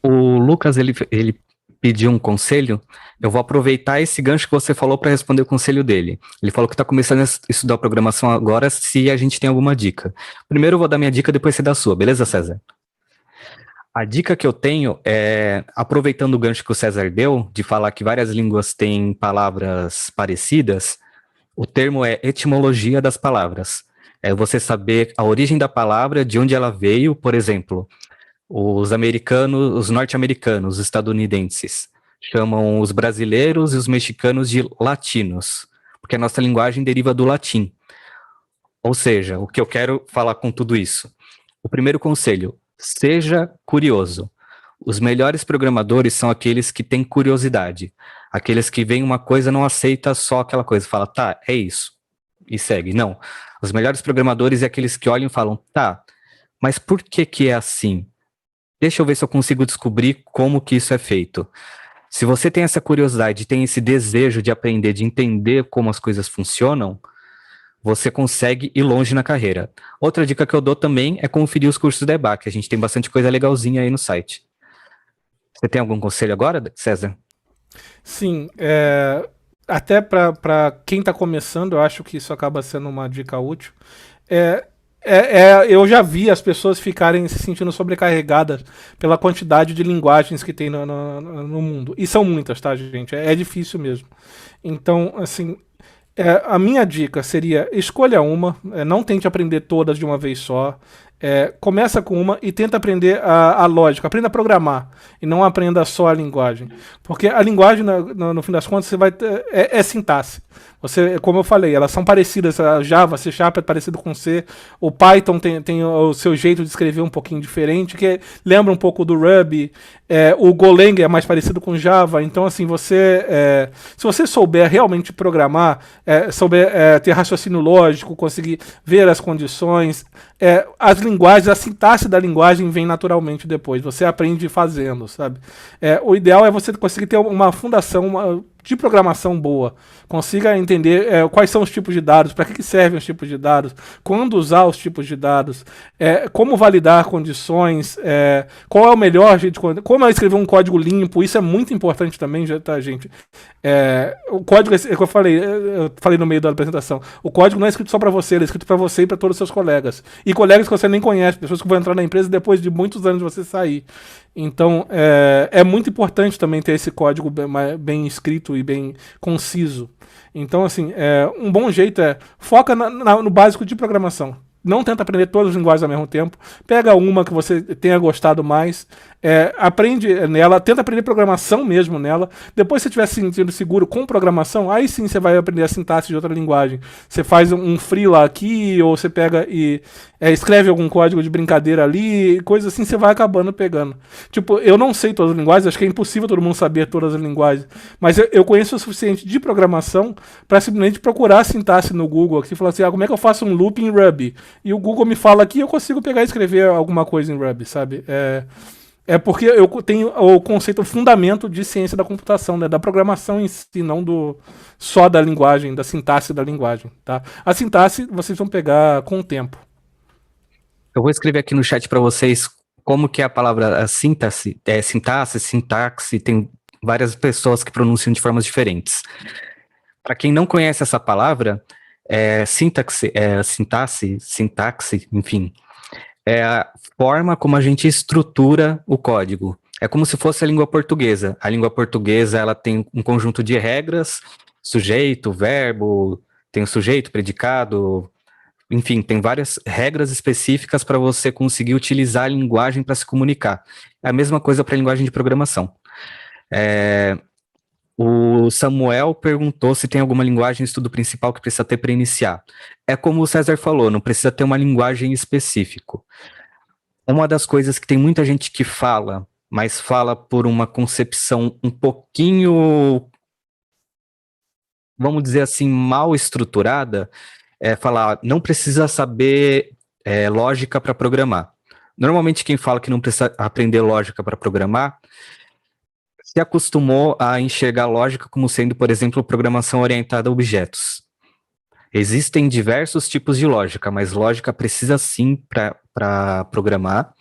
O Lucas, ele pediu um conselho. Eu vou aproveitar esse gancho que você falou para responder o conselho dele. Ele falou que está começando a estudar programação agora, se a gente tem alguma dica. Primeiro eu vou dar minha dica, depois você dá a sua, beleza, César? A dica que eu tenho é, aproveitando o gancho que o César deu, de falar que várias línguas têm palavras parecidas, o termo é etimologia das palavras. É você saber a origem da palavra, de onde ela veio, por exemplo, os americanos, os norte-americanos, os estadunidenses, chamam os brasileiros e os mexicanos de latinos, porque a nossa linguagem deriva do latim. Ou seja, o que eu quero falar com tudo isso? O primeiro conselho, seja curioso. Os melhores programadores são aqueles que têm curiosidade. Aqueles que veem uma coisa não aceita só aquela coisa, fala, tá, é isso, e segue. Não. Os melhores programadores é aqueles que olham e falam, tá, mas por que é assim? Deixa eu ver se eu consigo descobrir como que isso é feito. Se você tem essa curiosidade, tem esse desejo de aprender, de entender como as coisas funcionam, você consegue ir longe na carreira. Outra dica que eu dou também é conferir os cursos da EBAC. A gente tem bastante coisa legalzinha aí no site. Você tem algum conselho agora, César? Sim, até para quem está começando, eu acho que isso acaba sendo uma dica útil. Eu já vi as pessoas ficarem se sentindo sobrecarregadas pela quantidade de linguagens que tem no mundo. E são muitas, tá, gente? É difícil mesmo. Então, assim, a minha dica seria, escolha uma, não tente aprender todas de uma vez só. Começa com uma e tenta aprender a lógica, aprenda a programar e não aprenda só a linguagem. Porque a linguagem, no fim das contas, você vai é sintaxe. Você, como eu falei, elas são parecidas. A Java, C# é parecido com C. O Python tem o seu jeito de escrever um pouquinho diferente, que lembra um pouco do Ruby. O Golang é mais parecido com Java. Então, assim, se você souber realmente programar, souber ter raciocínio lógico, conseguir ver as condições, as linguagens, a sintaxe da linguagem vem naturalmente depois. Você aprende fazendo, sabe? O ideal é você conseguir ter uma fundação de programação boa. Consiga entender quais são os tipos de dados, para que servem os tipos de dados, quando usar os tipos de dados, como validar condições, qual é o melhor jeito de... Como escrever um código limpo, isso é muito importante também, tá, gente? O código, é que eu falei no meio da apresentação, o código não é escrito só para você, ele é escrito para você e para todos os seus colegas. E colegas que você nem conhece, pessoas que vão entrar na empresa depois de muitos anos de você sair. Então, é muito importante também ter esse código bem escrito e bem conciso. Então, assim, um bom jeito foca no básico de programação. Não tenta aprender todas as linguagens ao mesmo tempo. Pega uma que você tenha gostado mais, aprende nela, tenta aprender programação mesmo nela. Depois, se você estiver se sentindo seguro com programação, aí sim você vai aprender a sintaxe de outra linguagem. Você faz um free lá aqui, ou você pega e escreve algum código de brincadeira ali, coisa assim, você vai acabando pegando. Tipo, eu não sei todas as linguagens, acho que é impossível todo mundo saber todas as linguagens, mas eu conheço o suficiente de programação para simplesmente procurar a sintaxe no Google aqui e falar assim, como é que eu faço um loop em Ruby? E o Google me fala aqui, eu consigo pegar e escrever alguma coisa em Ruby, sabe? Porque eu tenho o conceito, o fundamento de ciência da computação, né? Da programação em si, não só da linguagem, da sintaxe da linguagem, tá? A sintaxe vocês vão pegar com o tempo. Eu vou escrever aqui no chat para vocês como que é a palavra sintaxe, sintaxe, sintaxe, tem várias pessoas que pronunciam de formas diferentes. Para quem não conhece essa palavra, sintaxe, sintaxe, enfim, é a forma como a gente estrutura o código. É como se fosse a língua portuguesa. A língua portuguesa, ela tem um conjunto de regras, sujeito, verbo, tem o sujeito, predicado, enfim, tem várias regras específicas para você conseguir utilizar a linguagem para se comunicar. É a mesma coisa para a linguagem de programação. O Samuel perguntou se tem alguma linguagem de estudo principal que precisa ter para iniciar. É como o César falou, não precisa ter uma linguagem específica. Uma das coisas que tem muita gente que fala, mas fala por uma concepção um pouquinho, vamos dizer assim, mal estruturada, é falar, não precisa saber lógica para programar. Normalmente quem fala que não precisa aprender lógica para programar se acostumou a enxergar lógica como sendo, por exemplo, programação orientada a objetos. Existem diversos tipos de lógica, mas lógica precisa sim para programar.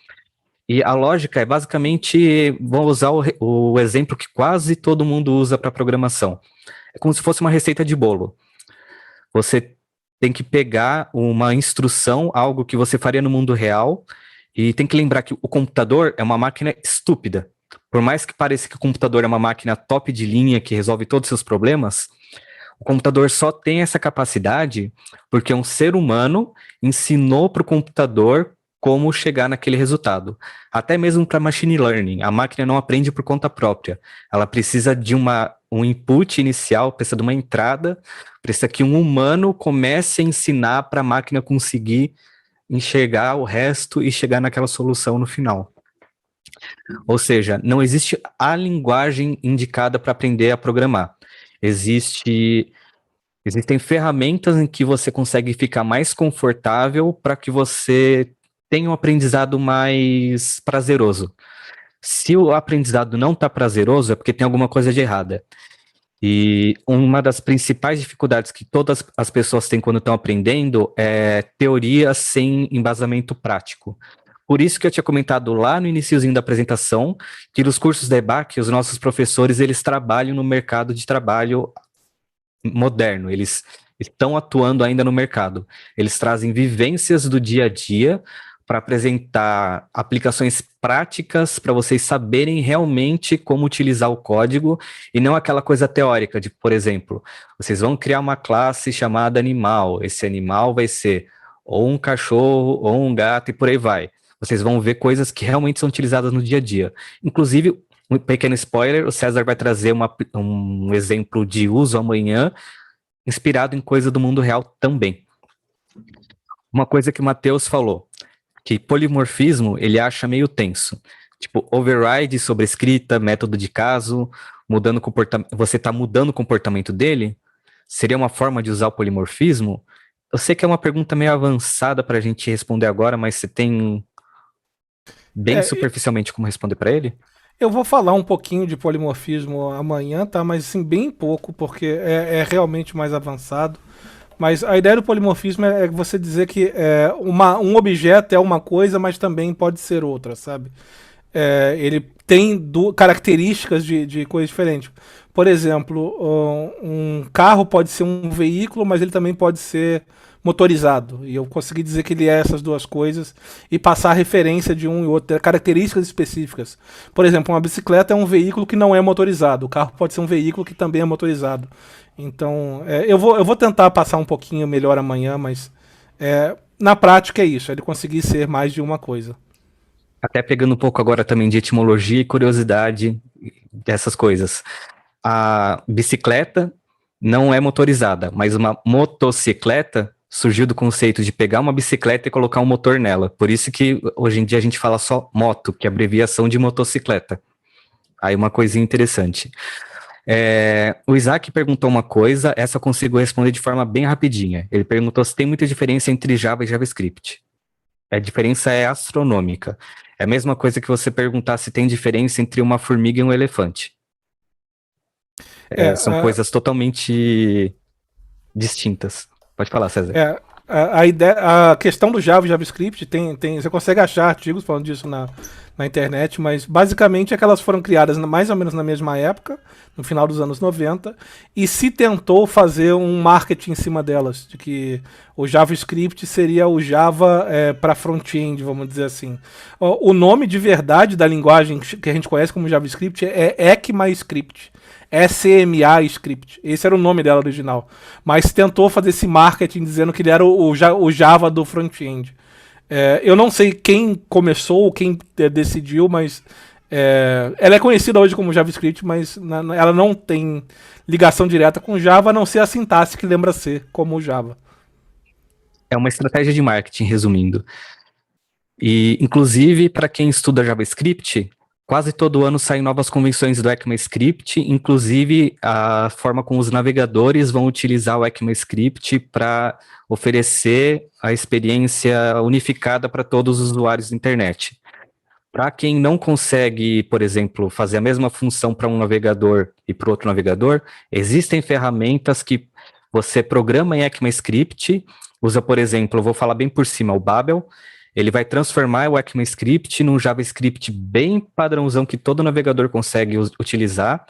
E a lógica é basicamente, vou usar o exemplo que quase todo mundo usa para programação. É como se fosse uma receita de bolo. Você tem que pegar uma instrução, algo que você faria no mundo real, e tem que lembrar que o computador é uma máquina estúpida. Por mais que pareça que o computador é uma máquina top de linha que resolve todos os seus problemas, o computador só tem essa capacidade porque um ser humano ensinou para o computador como chegar naquele resultado. Até mesmo para machine learning, a máquina não aprende por conta própria. Ela precisa de um input inicial, precisa de uma entrada, precisa que um humano comece a ensinar para a máquina conseguir enxergar o resto e chegar naquela solução no final. Ou seja, não existe a linguagem indicada para aprender a programar. Existem ferramentas em que você consegue ficar mais confortável para que você tenha um aprendizado mais prazeroso. Se o aprendizado não está prazeroso, é porque tem alguma coisa de errada. E uma das principais dificuldades que todas as pessoas têm quando estão aprendendo é teoria sem embasamento prático. Por isso que eu tinha comentado lá no iniciozinho da apresentação que nos cursos da EBAC, os nossos professores, eles trabalham no mercado de trabalho moderno, eles estão atuando ainda no mercado. Eles trazem vivências do dia a dia para apresentar aplicações práticas para vocês saberem realmente como utilizar o código e não aquela coisa teórica de, por exemplo, vocês vão criar uma classe chamada animal, esse animal vai ser ou um cachorro ou um gato e por aí vai. Vocês vão ver coisas que realmente são utilizadas no dia a dia. Inclusive, um pequeno spoiler, o César vai trazer um exemplo de uso amanhã, inspirado em coisa do mundo real também. Uma coisa que o Matheus falou, que polimorfismo ele acha meio tenso. Tipo, override, sobrescrita, método de caso, você está mudando o comportamento dele? Seria uma forma de usar o polimorfismo? Eu sei que é uma pergunta meio avançada para a gente responder agora, mas você tem bem superficialmente como responder para ele? Eu vou falar um pouquinho de polimorfismo amanhã, tá? Mas assim, bem pouco, porque é realmente mais avançado. Mas a ideia do polimorfismo é você dizer que um objeto é uma coisa, mas também pode ser outra, sabe? Ele tem características de coisas diferentes. Por exemplo, um carro pode ser um veículo, mas ele também pode ser motorizado. E eu consegui dizer que ele é essas duas coisas e passar a referência de um e outro, ter características específicas. Por exemplo, uma bicicleta é um veículo que não é motorizado. O carro pode ser um veículo que também é motorizado. Então, eu vou tentar passar um pouquinho melhor amanhã, mas na prática é isso, é ele conseguir ser mais de uma coisa. Até pegando um pouco agora também de etimologia e curiosidade dessas coisas. A bicicleta não é motorizada, mas uma motocicleta surgiu do conceito de pegar uma bicicleta e colocar um motor nela. Por isso que hoje em dia a gente fala só moto, que é abreviação de motocicleta. Aí uma coisinha interessante. O Isaac perguntou uma coisa, essa eu consigo responder de forma bem rapidinha. Ele perguntou se tem muita diferença entre Java e JavaScript. A diferença é astronômica. É a mesma coisa que você perguntar se tem diferença entre uma formiga e um elefante. São coisas totalmente distintas. Pode falar, César. A questão do Java e JavaScript você consegue achar artigos falando disso na internet, mas basicamente é que elas foram criadas mais ou menos na mesma época, no final dos anos 90, e se tentou fazer um marketing em cima delas, de que o JavaScript seria o Java para front-end, vamos dizer assim. O nome de verdade da linguagem que a gente conhece como JavaScript é ECMAScript. SMA Script. Esse era o nome dela original. Mas tentou fazer esse marketing dizendo que ele era o Java do front-end. Eu não sei quem começou, quem decidiu, mas ela é conhecida hoje como JavaScript, mas ela não tem ligação direta com Java, a não ser a sintaxe que lembra ser como o Java. É uma estratégia de marketing, resumindo. E, inclusive, para quem estuda JavaScript, quase todo ano saem novas convenções do ECMAScript, inclusive a forma como os navegadores vão utilizar o ECMAScript para oferecer a experiência unificada para todos os usuários da internet. Para quem não consegue, por exemplo, fazer a mesma função para um navegador e para outro navegador, existem ferramentas que você programa em ECMAScript, usa, por exemplo, eu vou falar bem por cima, o Babel. Ele vai transformar o ECMAScript num JavaScript bem padrãozão que todo navegador consegue utilizar,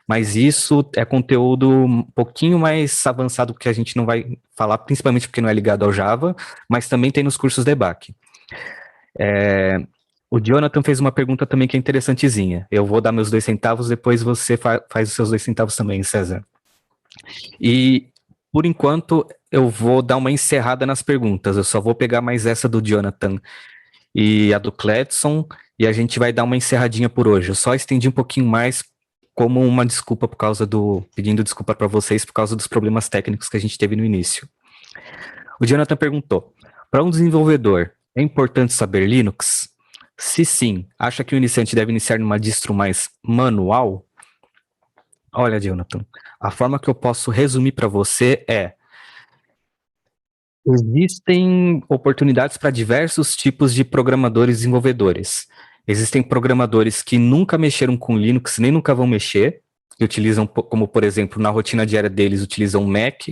mas isso é conteúdo um pouquinho mais avançado que a gente não vai falar, principalmente porque não é ligado ao Java, mas também tem nos cursos de EBAC. O Jonathan fez uma pergunta também que é interessantezinha. Eu vou dar meus 2 centavos, depois você faz os seus 2 centavos também, César. E, por enquanto, eu vou dar uma encerrada nas perguntas. Eu só vou pegar mais essa do Jonathan e a do Cledson, e a gente vai dar uma encerradinha por hoje. Eu só estendi um pouquinho mais como uma desculpa pedindo desculpa para vocês por causa dos problemas técnicos que a gente teve no início. O Jonathan perguntou, para um desenvolvedor, é importante saber Linux? Se sim, acha que o iniciante deve iniciar numa distro mais manual? Olha, Jonathan, a forma que eu posso resumir para você é: existem oportunidades para diversos tipos de programadores e desenvolvedores. Existem programadores que nunca mexeram com Linux, nem nunca vão mexer, que utilizam, como por exemplo, na rotina diária deles, utilizam Mac.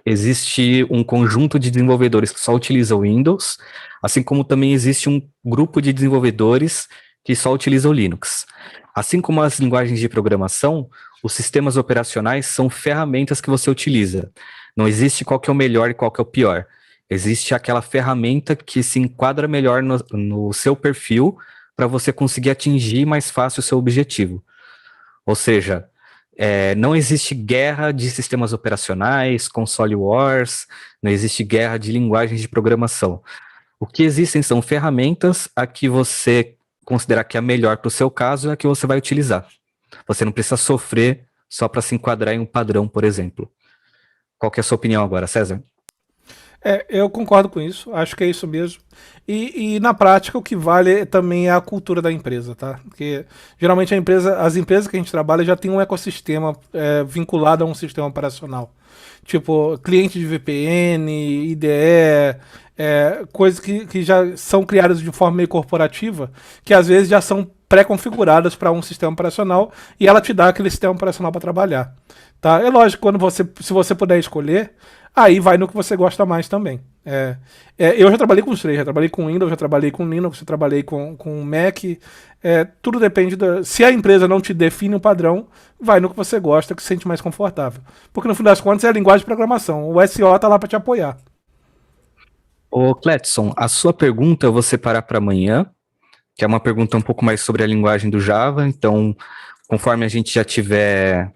Existe um conjunto de desenvolvedores que só utilizam Windows, assim como também existe um grupo de desenvolvedores que só utilizam Linux. Assim como as linguagens de programação, os sistemas operacionais são ferramentas que você utiliza. Não existe qual que é o melhor e qual que é o pior. Existe aquela ferramenta que se enquadra melhor no seu perfil para você conseguir atingir mais fácil o seu objetivo. Ou seja, não existe guerra de sistemas operacionais, console wars, não existe guerra de linguagens de programação. O que existem são ferramentas a que você considerar que é a melhor para o seu caso é a que você vai utilizar. Você não precisa sofrer só para se enquadrar em um padrão, por exemplo. Qual que é a sua opinião agora, César? Eu concordo com isso, acho que é isso mesmo. E na prática o que vale também é a cultura da empresa, tá? Porque geralmente as empresas que a gente trabalha já tem um ecossistema vinculado a um sistema operacional. Tipo, cliente de VPN, IDE, coisas que já são criadas de forma meio corporativa, que às vezes já são pré-configuradas para um sistema operacional e ela te dá aquele sistema operacional para trabalhar. Tá? É lógico, se você puder escolher, aí vai no que você gosta mais também. Eu já trabalhei com os três, já trabalhei com Windows, já trabalhei com Linux, já trabalhei com Mac. Tudo depende se a empresa não te define um padrão, vai no que você gosta, que se sente mais confortável. Porque no fim das contas é a linguagem de programação. O SO tá lá para te apoiar. Ô, Cletson, a sua pergunta eu vou separar para amanhã, que é uma pergunta um pouco mais sobre a linguagem do Java. Então, conforme a gente já tiver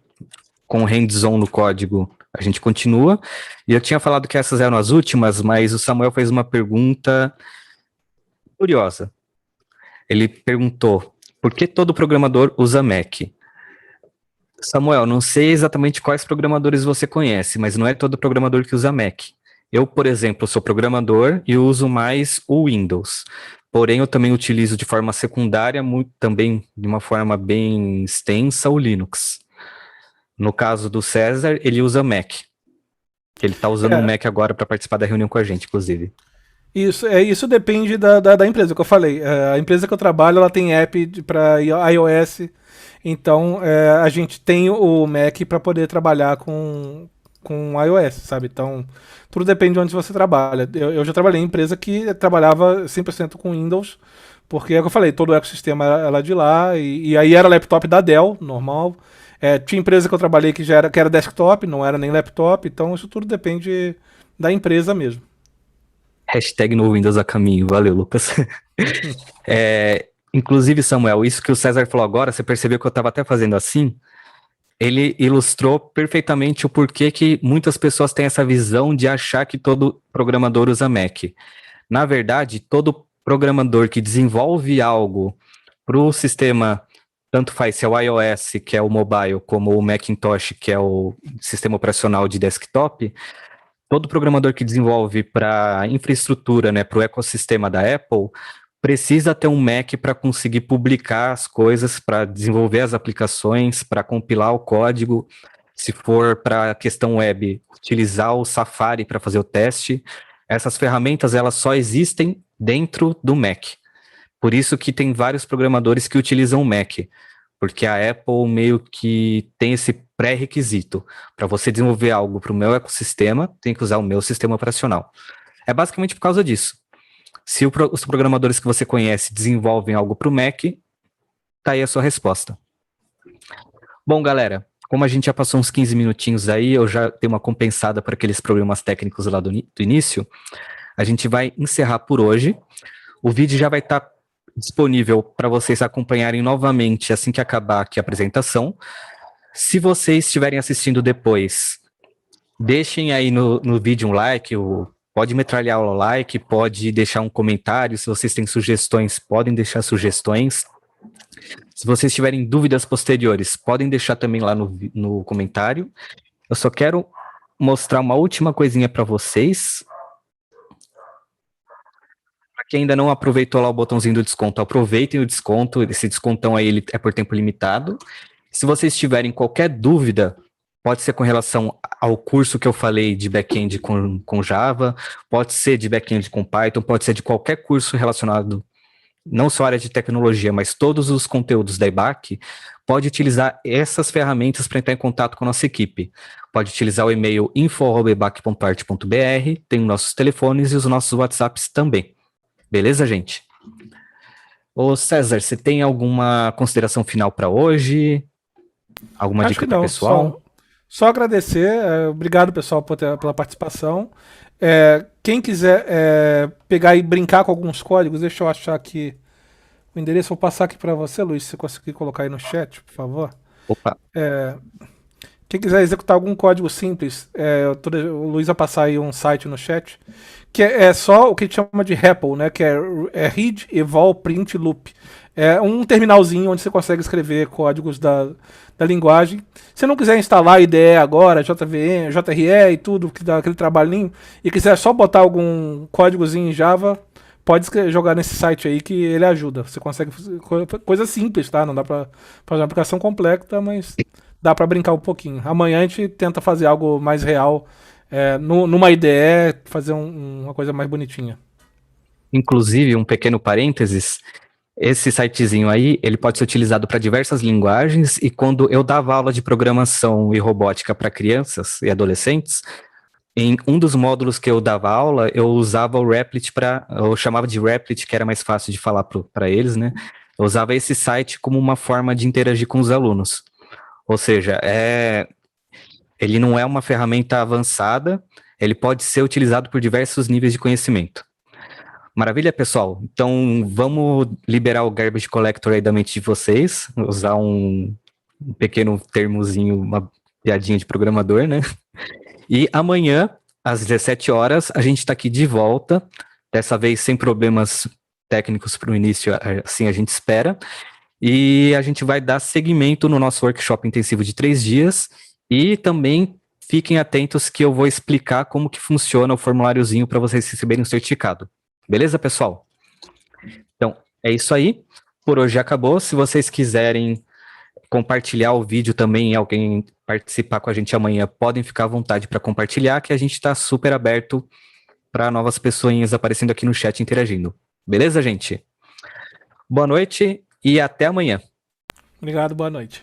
com hands-on no código, a gente continua. E eu tinha falado que essas eram as últimas, mas o Samuel fez uma pergunta curiosa. Ele perguntou, por que todo programador usa Mac? Samuel, não sei exatamente quais programadores você conhece, mas não é todo programador que usa Mac. Eu, por exemplo, sou programador e uso mais o Windows. Porém, eu também utilizo de forma secundária, também de uma forma bem extensa, o Linux. No caso do César, ele usa Mac. Ele está usando um Mac agora para participar da reunião com a gente, inclusive. Isso depende da empresa, que eu falei. A empresa que eu trabalho, ela tem app para iOS, então a gente tem o Mac para poder trabalhar com iOS, sabe? Então, tudo depende de onde você trabalha. Eu já trabalhei em empresa que trabalhava 100% com Windows, porque é o que eu falei, todo o ecossistema era de lá, e aí era laptop da Dell, normal. Tinha empresa que eu trabalhei que era desktop, não era nem laptop, então isso tudo depende da empresa mesmo. Hashtag no Windows a caminho. Valeu, Lucas. Inclusive, Samuel, isso que o César falou agora, você percebeu que eu estava até fazendo assim? Ele ilustrou perfeitamente o porquê que muitas pessoas têm essa visão de achar que todo programador usa Mac. Na verdade, todo programador que desenvolve algo para o sistema, tanto faz se é o iOS, que é o mobile, como o Macintosh, que é o sistema operacional de desktop, todo programador que desenvolve para infraestrutura, né, para o ecossistema da Apple, precisa ter um Mac para conseguir publicar as coisas, para desenvolver as aplicações, para compilar o código. Se for para a questão web, utilizar o Safari para fazer o teste. Essas ferramentas, elas só existem dentro do Mac. Por isso que tem vários programadores que utilizam o Mac, porque a Apple meio que tem esse pré-requisito. Para você desenvolver algo para o meu ecossistema, tem que usar o meu sistema operacional. É basicamente por causa disso. Se os programadores que você conhece desenvolvem algo para o Mac, tá aí a sua resposta. Bom, galera, como a gente já passou uns 15 minutinhos aí, eu já dei uma compensada por aqueles problemas técnicos lá do início, a gente vai encerrar por hoje. O vídeo já vai estar disponível para vocês acompanharem novamente assim que acabar aqui a apresentação. Se vocês estiverem assistindo depois, deixem aí no vídeo um like, pode metralhar o like, pode deixar um comentário, se vocês têm sugestões, podem deixar sugestões. Se vocês tiverem dúvidas posteriores, podem deixar também lá no comentário. Eu só quero mostrar uma última coisinha para vocês. Para quem ainda não aproveitou lá o botãozinho do desconto, aproveitem o desconto, esse descontão aí ele é por tempo limitado. Se vocês tiverem qualquer dúvida, pode ser com relação ao curso que eu falei de back-end com Java, pode ser de back-end com Python, pode ser de qualquer curso relacionado, não só à área de tecnologia, mas todos os conteúdos da IBAC, pode utilizar essas ferramentas para entrar em contato com a nossa equipe. Pode utilizar o e-mail info@ibac.art.br, tem os nossos telefones e os nossos WhatsApps também. Beleza, gente? Ô César, você tem alguma consideração final para hoje? Alguma dica para o pessoal? Só agradecer, obrigado pessoal pela participação. Quem quiser pegar e brincar com alguns códigos, deixa eu achar aqui o endereço, vou passar aqui para você, Luiz, se você conseguir colocar aí no chat, por favor. Opa. Quem quiser executar algum código simples, o Luiz vai passar aí um site no chat, que é só o que a gente chama de REPL, né, que é Read, Eval, Print, Loop. É um terminalzinho onde você consegue escrever códigos da linguagem. Se não quiser instalar IDE agora, JVM, JRE e tudo, que dá aquele trabalhinho, e quiser só botar algum códigozinho em Java, pode jogar nesse site aí que ele ajuda. Você consegue fazer coisa simples, tá? Não dá pra fazer uma aplicação completa, mas dá pra brincar um pouquinho. Amanhã a gente tenta fazer algo mais real, numa IDE, fazer uma coisa mais bonitinha. Inclusive, um pequeno parênteses, esse sitezinho aí, ele pode ser utilizado para diversas linguagens, e quando eu dava aula de programação e robótica para crianças e adolescentes, em um dos módulos que eu dava aula, eu usava o Replit eu chamava de Replit, que era mais fácil de falar para eles, né? Eu usava esse site como uma forma de interagir com os alunos. Ou seja, ele não é uma ferramenta avançada, ele pode ser utilizado por diversos níveis de conhecimento. Maravilha, pessoal? Então, vamos liberar o garbage collector aí da mente de vocês, usar um pequeno termozinho, uma piadinha de programador, né? E amanhã, às 17 horas, a gente está aqui de volta, dessa vez sem problemas técnicos para o início, assim a gente espera. E a gente vai dar seguimento no nosso workshop intensivo de 3 dias. E também fiquem atentos que eu vou explicar como que funciona o formuláriozinho para vocês receberem o certificado. Beleza, pessoal? Então, é isso aí. Por hoje acabou. Se vocês quiserem compartilhar o vídeo também e alguém participar com a gente amanhã, podem ficar à vontade para compartilhar, que a gente está super aberto para novas pessoinhas aparecendo aqui no chat interagindo. Beleza, gente? Boa noite e até amanhã. Obrigado, boa noite.